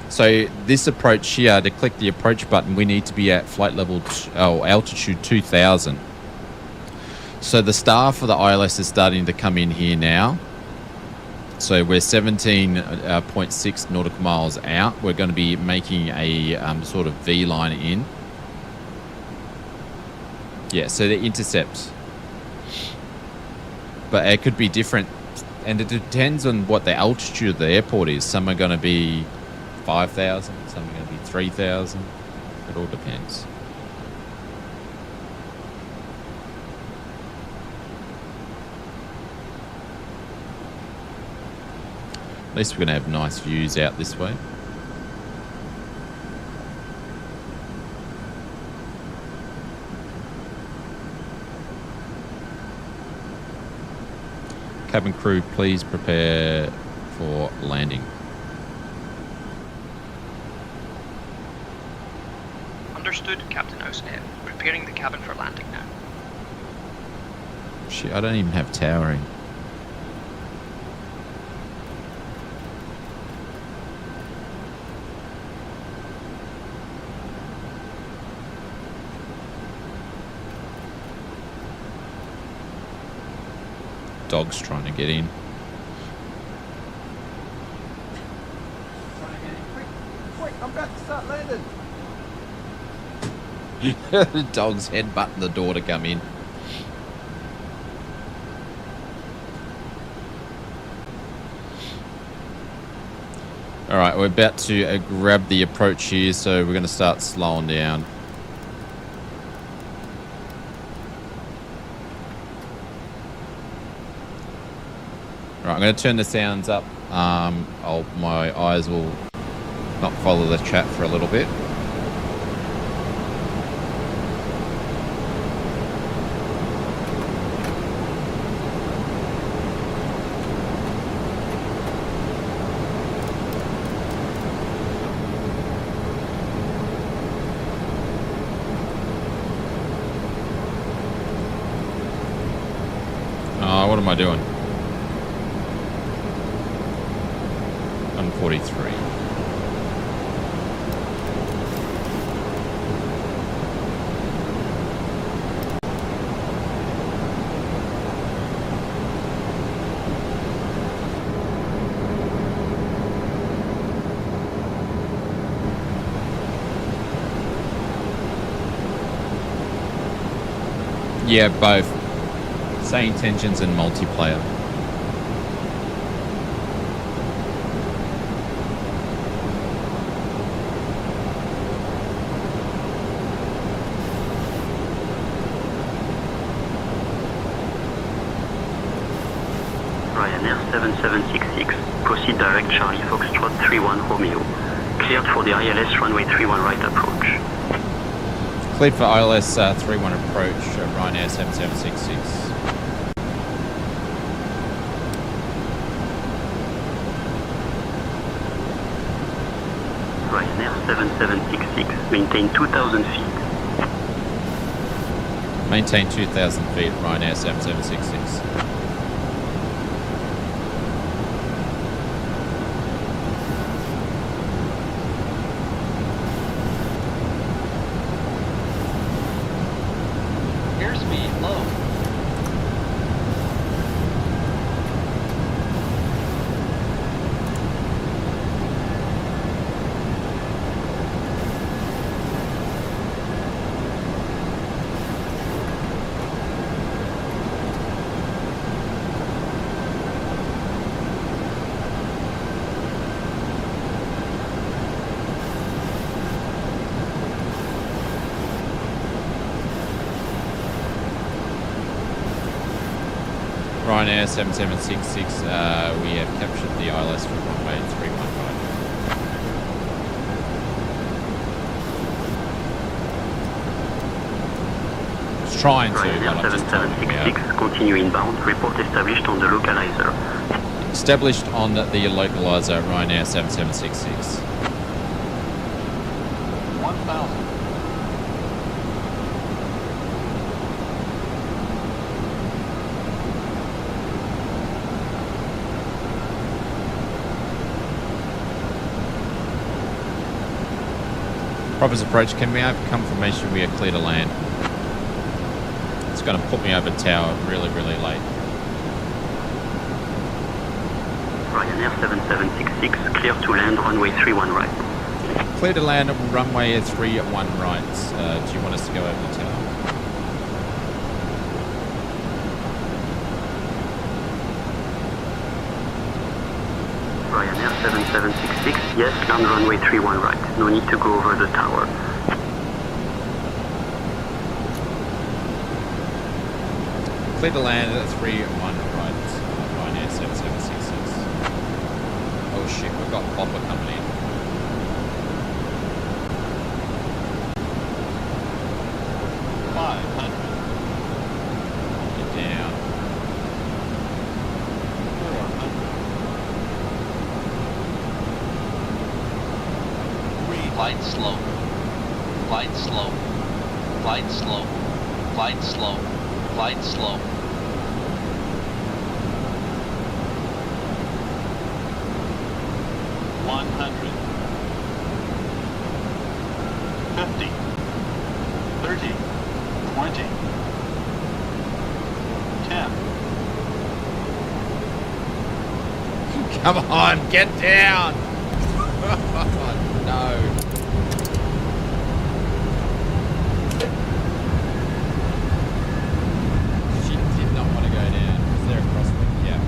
[SPEAKER 2] So this approach here, to click the approach button, we need to be at flight level altitude 2000. So the star for the ILS is starting to come in here now. So we're 17.6 nautical miles out. We're going to be making a sort of V line in. Yeah, so the intercept. But it could be different. And it depends on what the altitude of the airport is. Some are going to be 5,000, some are going to be 3,000. It all depends. At least we're going to have nice views out this way. Cabin crew, please prepare for landing.
[SPEAKER 4] Understood, Captain House F. Preparing the cabin for landing now.
[SPEAKER 2] Shit, I don't even have towering. Dog's trying to get in.
[SPEAKER 10] Quick, I'm about to start landing.
[SPEAKER 2] The dog's headbutting the door to come in. All right, we're about to grab the approach here, so we're going to start slowing down. All right, I'm going to turn the sounds up. My eyes will not follow the chat for a little bit. What am I doing? 143. Yeah, both. SayIntentions and multiplayer.
[SPEAKER 3] Ryanair 7766, proceed direct Charlie Foxtrot 31 Romeo. Cleared for the ILS runway 31 right approach.
[SPEAKER 2] Cleared for ILS 31 approach, Ryanair 7766.
[SPEAKER 3] Ryanair 7766, maintain 2,000 feet.
[SPEAKER 2] Maintain 2,000 feet, Ryanair 7766.
[SPEAKER 10] Airspeed low.
[SPEAKER 2] Ryanair 7766, we have captured the ILS for runway 315. It's trying to,
[SPEAKER 3] Ryanair
[SPEAKER 2] but I'm just timing me out.
[SPEAKER 3] 7766, continue inbound, report established on the localizer.
[SPEAKER 2] Established on the localizer, Ryanair 7766.
[SPEAKER 10] 1,000.
[SPEAKER 2] Propers approach, can we have confirmation we are clear to land? It's going to put me over tower really, really late.
[SPEAKER 3] Ryanair 7766, clear to land runway 31 right.
[SPEAKER 2] Clear to land runway 31 right. Do you want us to go over the tower?
[SPEAKER 3] Ryanair 7766, yes, land runway 31 right. No need to go over the tower.
[SPEAKER 2] Clear to land at 31 right. Ryanair 7766. Oh shit, we've got Popper coming in. Get down.
[SPEAKER 10] slow. Flight slow. Flight slow. Flight slow. 100. 50. 30. 20. 10.
[SPEAKER 2] Come on, get down. Oh, no. She did not want to go down. Was there a crosswind? Yeah.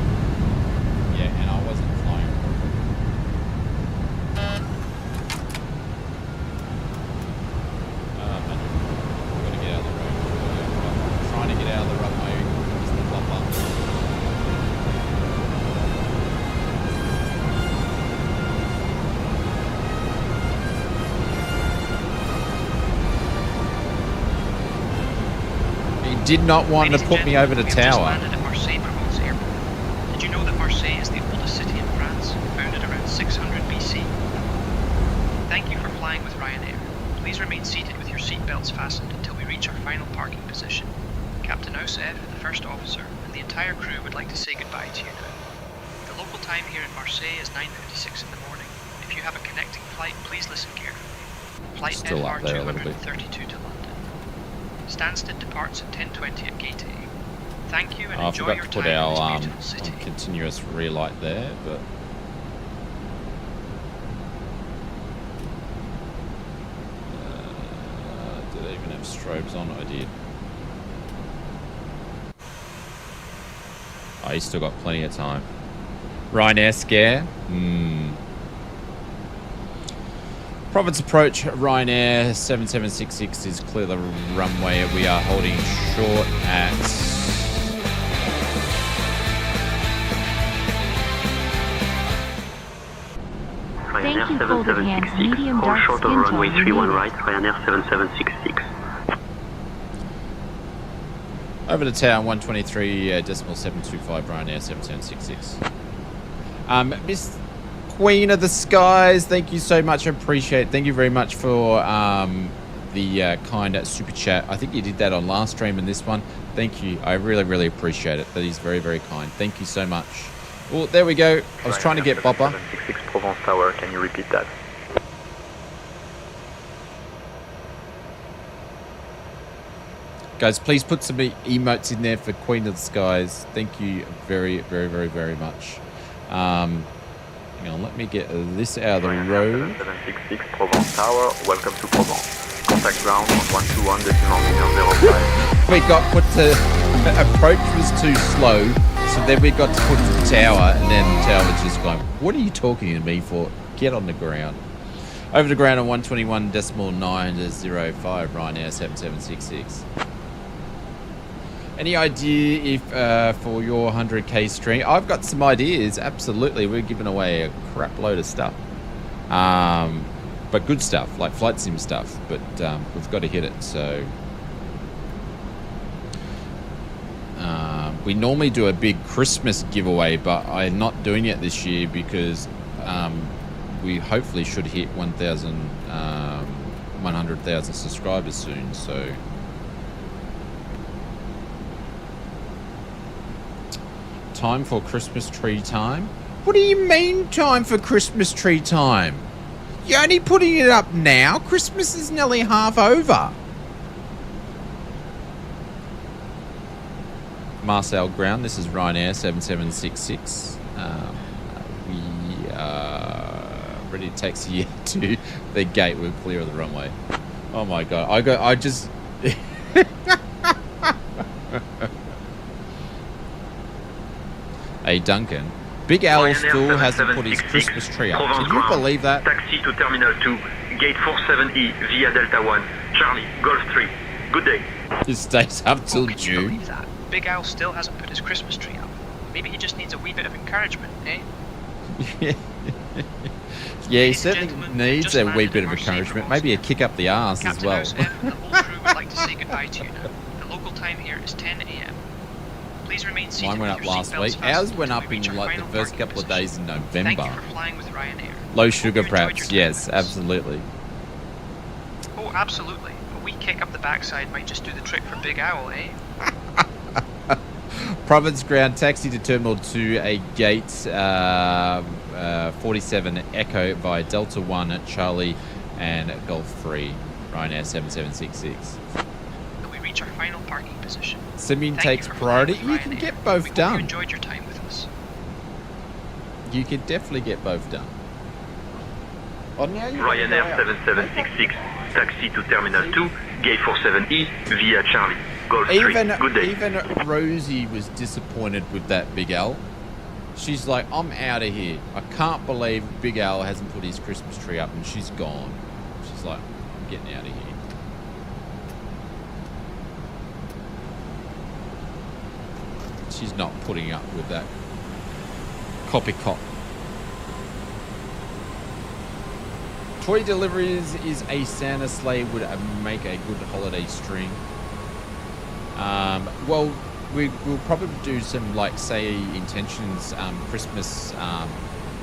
[SPEAKER 2] Yeah, and I wasn't flying. I've got to get out of the road. I'm trying to get out of the runway. Just the bump up. Did not want to put me over the tower.
[SPEAKER 4] Landed at Marseille Provence Airport. Did you know that Marseille is the oldest city in France, founded around 600 BC? Thank you for flying with Ryanair. Please remain seated with your seatbelts fastened until we reach our final parking position. Captain Oussef, the first officer, and the entire crew would like to say goodbye to you now. The local time here in Marseille is 9:56 in the morning. If you have a connecting flight, please listen carefully. Flight
[SPEAKER 2] Still up there a little bit.
[SPEAKER 4] FR232 to London. Stansted departs at 10:20 at Gate A. Thank you and
[SPEAKER 2] I
[SPEAKER 4] enjoy
[SPEAKER 2] forgot
[SPEAKER 4] your
[SPEAKER 2] to put
[SPEAKER 4] time in
[SPEAKER 2] our
[SPEAKER 4] this beautiful city.
[SPEAKER 2] continuous rear light there, but did I even have strobes on? I did. Oh, you still got plenty of time. Ryanair scare? Province approach, Ryanair 7766 is clear the runway. We are holding short at
[SPEAKER 8] Thank you,
[SPEAKER 3] Ryanair
[SPEAKER 8] folded hands,
[SPEAKER 3] 7766,
[SPEAKER 8] medium
[SPEAKER 3] hold
[SPEAKER 8] dark
[SPEAKER 3] short of
[SPEAKER 8] skin
[SPEAKER 3] runway
[SPEAKER 8] tone,
[SPEAKER 3] 31
[SPEAKER 8] medium.
[SPEAKER 3] right, Ryanair 7766.
[SPEAKER 2] over the tower 123.725 Ryanair 7766. Miss Queen of the Skies, thank you so much. I appreciate it. Thank you very much for the kind super chat. I think you did that on last stream and this one. Thank you. I really, really appreciate it. That is very, very kind. Thank you so much. Well, there we go. I was trying to get Bopper.
[SPEAKER 3] 766 Provence Tower, can you repeat that?
[SPEAKER 2] Guys, please put some emotes in there for Queen of the Skies. Thank you very, very, very, very much. Hang on, let me get this out of the road.
[SPEAKER 3] 766 Provence Tower, welcome to Provence. Contact ground on 121.05.
[SPEAKER 2] We got put to approach was too slow, so then we got to put to the tower, and then the tower was just going, what are you talking to me for? Get on the ground. Over the ground on 121.905 Ryanair 7766. Any idea if for your 100k stream? I've got some ideas, absolutely. We're giving away a crap load of stuff. But good stuff, like flight sim stuff. But we've got to hit it, so... we normally do a big Christmas giveaway, but I'm not doing it this year because we hopefully should hit 100,000 subscribers soon, so... Time for Christmas tree time? What do you mean time for Christmas tree time? You're only putting it up now? Christmas is nearly half over. Marcel Ground, this is Ryanair 7766. We are ready to taxi to the gate. We're clear of the runway. Oh my god, I just... Hey Duncan, Big Al still hasn't put his Christmas tree up. Can you believe that?
[SPEAKER 5] Taxi to Terminal 2, Gate 47E via Delta 1. Charlie, Golf 3. Good day.
[SPEAKER 2] It stays up till
[SPEAKER 4] Can you
[SPEAKER 2] June.
[SPEAKER 4] believe that? Big Al still hasn't put his Christmas tree up. Maybe he just needs a wee bit of encouragement, eh?
[SPEAKER 2] Yeah, he certainly needs a wee bit of encouragement. Maybe a kick up the arse as
[SPEAKER 4] Captain
[SPEAKER 2] well.
[SPEAKER 4] Oussef and the whole crew would like to say goodbye to you now. The local time here is 10 a.m. Please remain seated.
[SPEAKER 2] Mine went
[SPEAKER 4] with
[SPEAKER 2] up
[SPEAKER 4] your
[SPEAKER 2] last
[SPEAKER 4] seatbelts
[SPEAKER 2] week.
[SPEAKER 4] fastened
[SPEAKER 2] Ours went
[SPEAKER 4] until
[SPEAKER 2] up
[SPEAKER 4] we reach
[SPEAKER 2] in
[SPEAKER 4] our
[SPEAKER 2] like the
[SPEAKER 4] final
[SPEAKER 2] first
[SPEAKER 4] parking
[SPEAKER 2] couple of
[SPEAKER 4] position.
[SPEAKER 2] days in
[SPEAKER 4] Thank
[SPEAKER 2] November.
[SPEAKER 4] you for flying with Ryanair.
[SPEAKER 2] Low
[SPEAKER 4] Hope
[SPEAKER 2] sugar
[SPEAKER 4] you enjoyed
[SPEAKER 2] perhaps,
[SPEAKER 4] your time
[SPEAKER 2] yes,
[SPEAKER 4] with us.
[SPEAKER 2] absolutely.
[SPEAKER 4] Oh, absolutely. But wee kick up the backside might just do the trick for Big Owl, eh?
[SPEAKER 2] Province ground taxi to Terminal 2, a gate 47 Echo via Delta 1 Charlie and Golf 3, Ryanair 7766.
[SPEAKER 4] We reach our final parking position.
[SPEAKER 2] Simeon
[SPEAKER 4] Thank
[SPEAKER 2] takes
[SPEAKER 4] you for
[SPEAKER 2] priority.
[SPEAKER 4] flying with
[SPEAKER 2] You can
[SPEAKER 4] Ryanair.
[SPEAKER 2] get both
[SPEAKER 4] We hope
[SPEAKER 2] done.
[SPEAKER 4] you enjoyed your time with us.
[SPEAKER 2] You can definitely get both done. Oh, now you
[SPEAKER 5] Ryanair 7766, taxi to Terminal 2, gate 47E, via Charlie, Golf 3. Good day.
[SPEAKER 2] Even Rosie was disappointed with that Big Al. She's like, I'm out of here. I can't believe Big Al hasn't put his Christmas tree up, and she's gone. She's like, I'm getting out of here. She's not putting up with that copycat. Toy deliveries is a Santa sleigh would make a good holiday string. Well, we'll probably do some like SayIntentions Christmas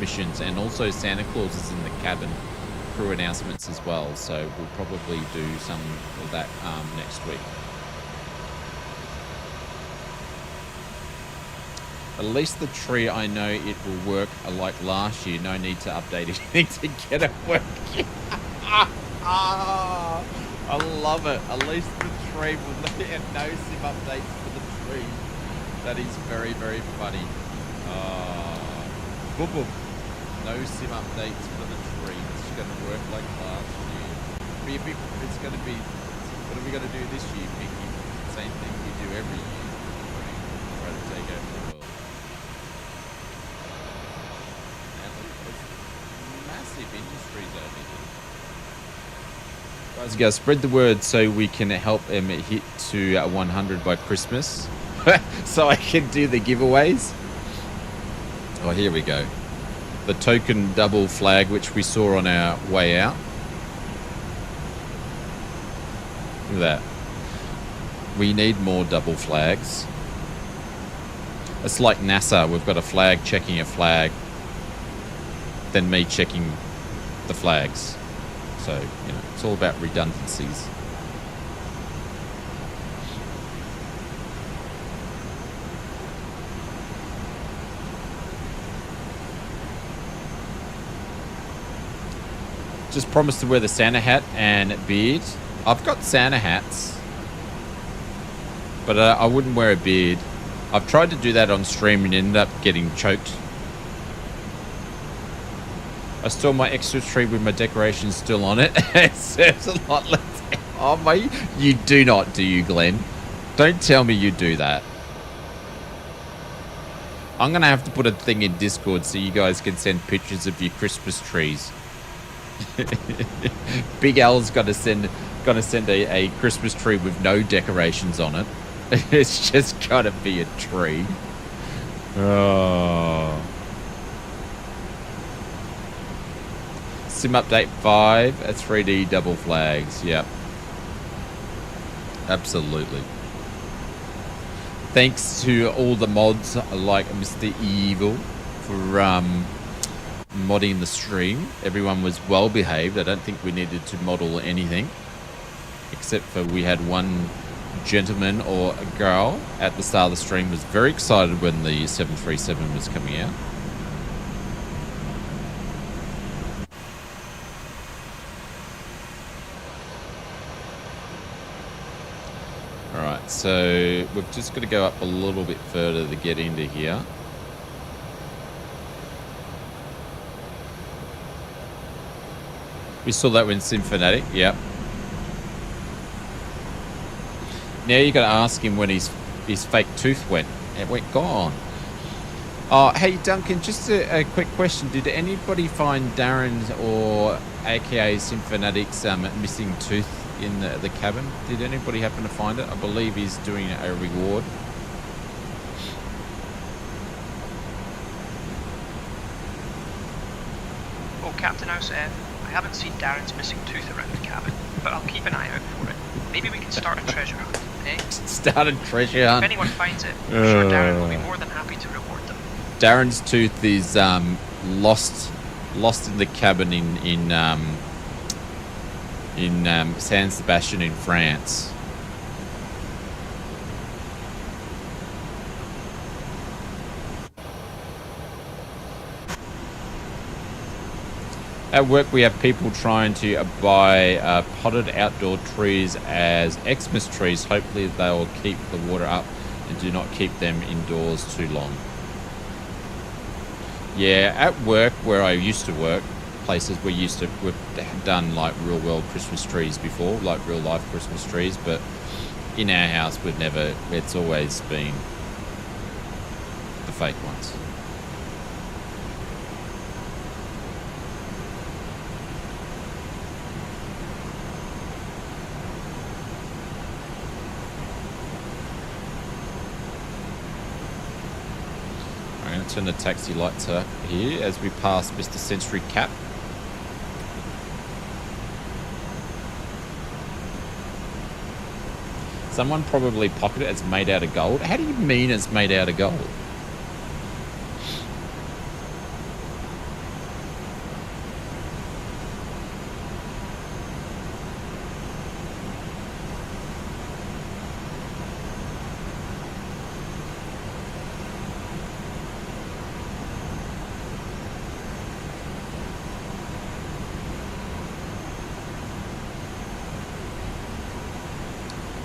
[SPEAKER 2] missions, and also Santa Claus is in the cabin crew announcements as well. So we'll probably do some of that next week. At least the tree, I know it will work like last year. No need to update anything to get it working. I love it. At least the tree will have no sim updates for the tree. That is very, very funny. Boom, boom. No sim updates for the tree. It's going to work like last year. It's going to be, what are we going to do this year, Mickey? Same thing we do every year. Try to take over the world. Massive industries over here. Guys, go spread the word so we can help them hit to 100 by Christmas. So I can do the giveaways. Oh, here we go. The token double flag, which we saw on our way out. Look at that. We need more double flags. It's like NASA. We've got a flag checking a flag, then me checking the flags. So, you know, it's all about redundancies. Just promised to wear the Santa hat and beard. I've got Santa hats, but I wouldn't wear a beard. I've tried to do that on stream and ended up getting choked. I still my extra tree with my decorations still on it. It serves a lot less. Oh my! You do not, do you, Glenn? Don't tell me you do that. I'm gonna have to put a thing in Discord so you guys can send pictures of your Christmas trees. Big Al's gonna send a Christmas tree with no decorations on it. It's just gotta be a tree. Oh. Sim update 5, a 3D double flags. Yep. Absolutely. Thanks to all the mods like Mr. Evil for modding the stream. Everyone was well behaved. I don't think we needed to model anything, except for we had one gentleman or a girl at the start of the stream was very excited when the 737 was coming out. Alright, so we've just got to go up a little bit further to get into here. We saw that when Symphonic, yep. Now you got to ask him when his fake tooth went. It went gone. Oh, hey Duncan, just a quick question. Did anybody find Darren's or AKA Symphonatic's missing tooth in the cabin? Did anybody happen to find it? I believe he's doing a reward.
[SPEAKER 4] Oh, Captain House, I haven't seen Darren's missing tooth around the cabin, but I'll keep an eye out for it. Maybe we can start a treasure hunt, eh?
[SPEAKER 2] Start a treasure hunt.
[SPEAKER 4] If anyone finds it, I'm sure Darren will be more than happy to reward them.
[SPEAKER 2] Darren's tooth is lost in the cabin in in San Sebastian in France. At work, we have people trying to buy potted outdoor trees as Xmas trees. Hopefully, they'll keep the water up and do not keep them indoors too long. Yeah, at work where I used to work, places we've done like real world Christmas trees before, like real life Christmas trees, but in our house we've never. It's always been the fake ones. I'm going to turn the taxi lights up here as we pass Mr. Century Cap. Someone probably pocketed it. It's made out of gold. How do you mean it's made out of gold?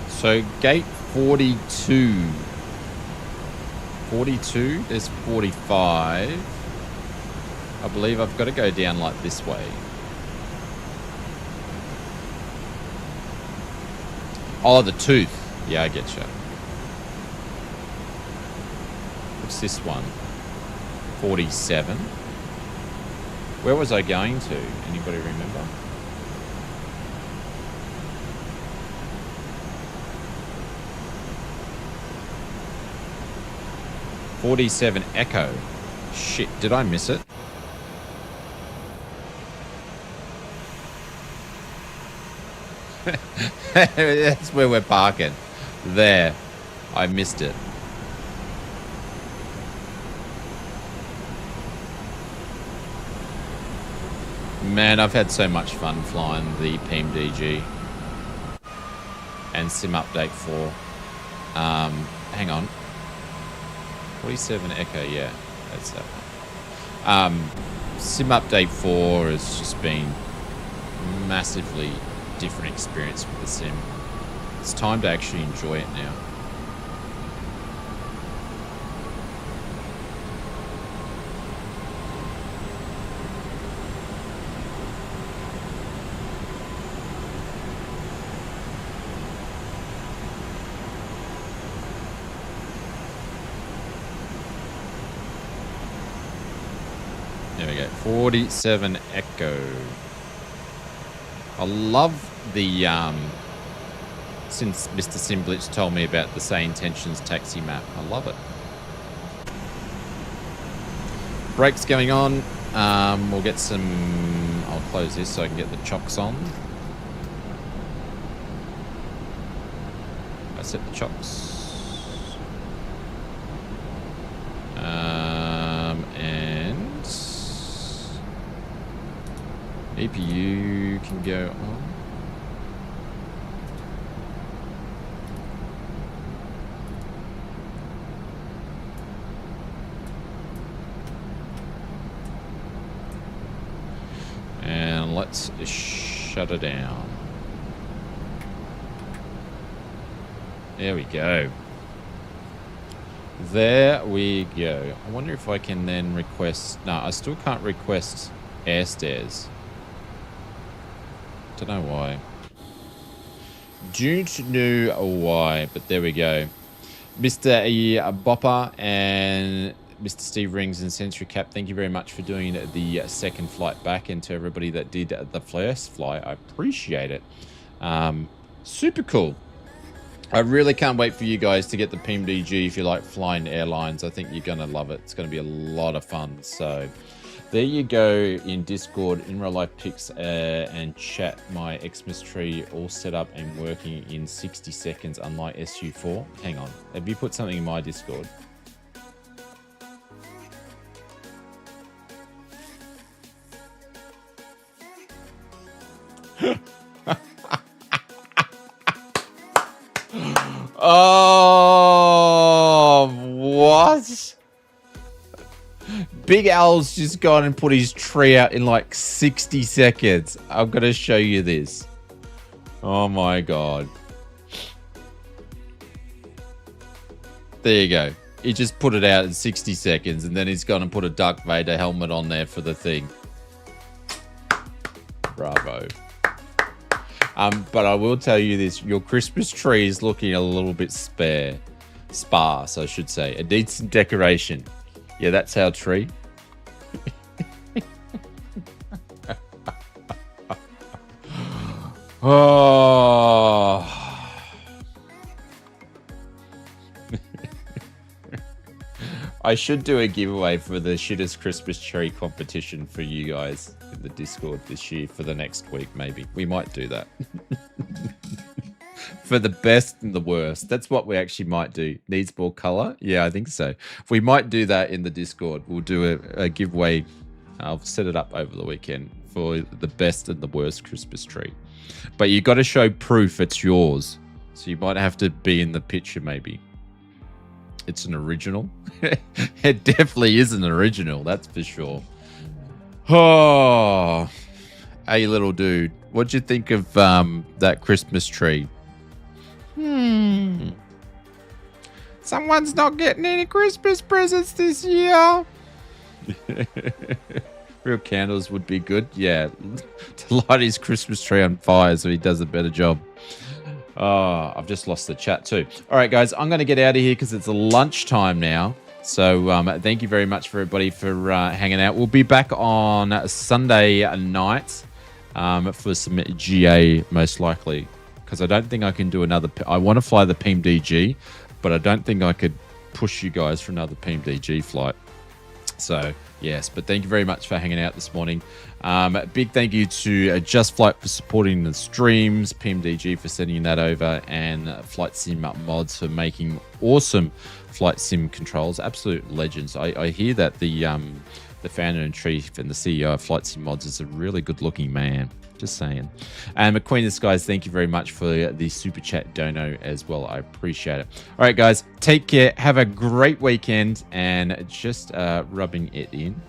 [SPEAKER 2] So gate 42. 42, there's 45. I believe I've got to go down like this way. Oh, the tooth. Yeah, I get you. What's this one? 47. Where was I going to? Anybody remember? $47 Echo. Shit, did I miss it? That's where we're parking. There. I missed it. Man, I've had so much fun flying the PMDG. And Sim Update 4. Hang on. 47 Echo, yeah, that's that one. Sim Update 4 has just been massively different experience with the sim. It's time to actually enjoy it now. There we go, 47 Echo. I love the, since Mr. Simblitz told me about the SayIntentions taxi map. I love it. Brakes going on. We'll get some, I'll close this so I can get the chocks on. I set the chocks. And EPU can go on. And let's shut it down. There we go. There we go. I wonder if I can then request... No, I still can't request air stairs. Don't know why. Don't know why, but there we go. Mr. Bopper and Mr. Steve Rings and Century Cap, thank you very much for doing the second flight back, and to everybody that did the first flight, I appreciate it. Super cool. I really can't wait for you guys to get the PMDG if you like flying airlines. I think you're going to love it. It's going to be a lot of fun. So there you go in Discord, in real life pics and chat. My Xmas tree all set up and working in 60 seconds, unlike SU4. Hang on. Have you put something in my Discord? Oh, what? Big Al's just gone and put his tree out in like 60 seconds. I'm going to show you this. Oh my God. There you go. He just put it out in 60 seconds and then he's gone and put a Darth Vader helmet on there for the thing. Bravo. But I will tell you this, your Christmas tree is looking a little bit sparse, I should say. It needs some decoration. Yeah, that's our tree. Oh. I should do a giveaway for the shittest Christmas tree competition for you guys in the Discord this year for the next week, maybe. We might do that. For the best and the worst. That's what we actually might do. Needs more color? Yeah, I think so. We might do that in the Discord. We'll do a giveaway. I'll set it up over the weekend for the best and the worst Christmas tree. But you got to show proof it's yours. So you might have to be in the picture maybe. It's an original. It definitely is an original, that's for sure. Oh, hey little dude, what'd you think of that Christmas tree? Someone's not getting any Christmas presents this year. Real candles would be good. Yeah, to light his Christmas tree on fire so he does a better job. Oh, I've just lost the chat too. All right, guys, I'm going to get out of here because it's lunchtime now. So thank you very much for everybody for hanging out. We'll be back on Sunday night for some GA most likely because I don't think I can do another. I want to fly the PMDG, but I don't think I could push you guys for another PMDG flight. So yes, but thank you very much for hanging out this morning. Big thank you to Just Flight for supporting the streams, PMDG for sending that over, and Flight Sim Mods for making awesome flight sim controls. Absolute legends. I hear that the founder and chief and the CEO of Flight Sim Mods is a really good looking man. Just saying. And McQueen the Skies, thank you very much for the super chat dono as well. I appreciate it. All right, guys, take care. Have a great weekend and just rubbing it in.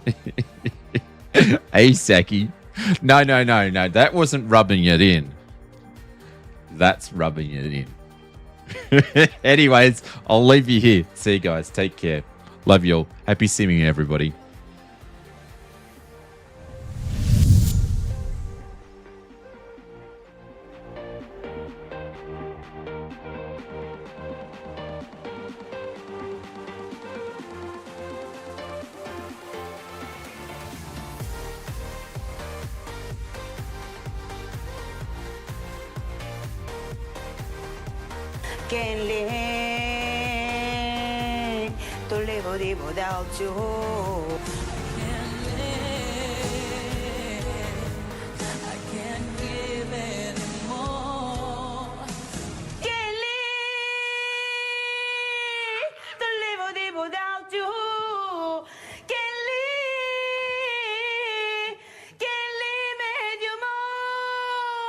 [SPEAKER 2] Hey, Saki. No. That wasn't rubbing it in. That's rubbing it in. Anyways, I'll leave you here. See you guys. Take care. Love you all. Happy simming, everybody.
[SPEAKER 1] Can't live to live without you.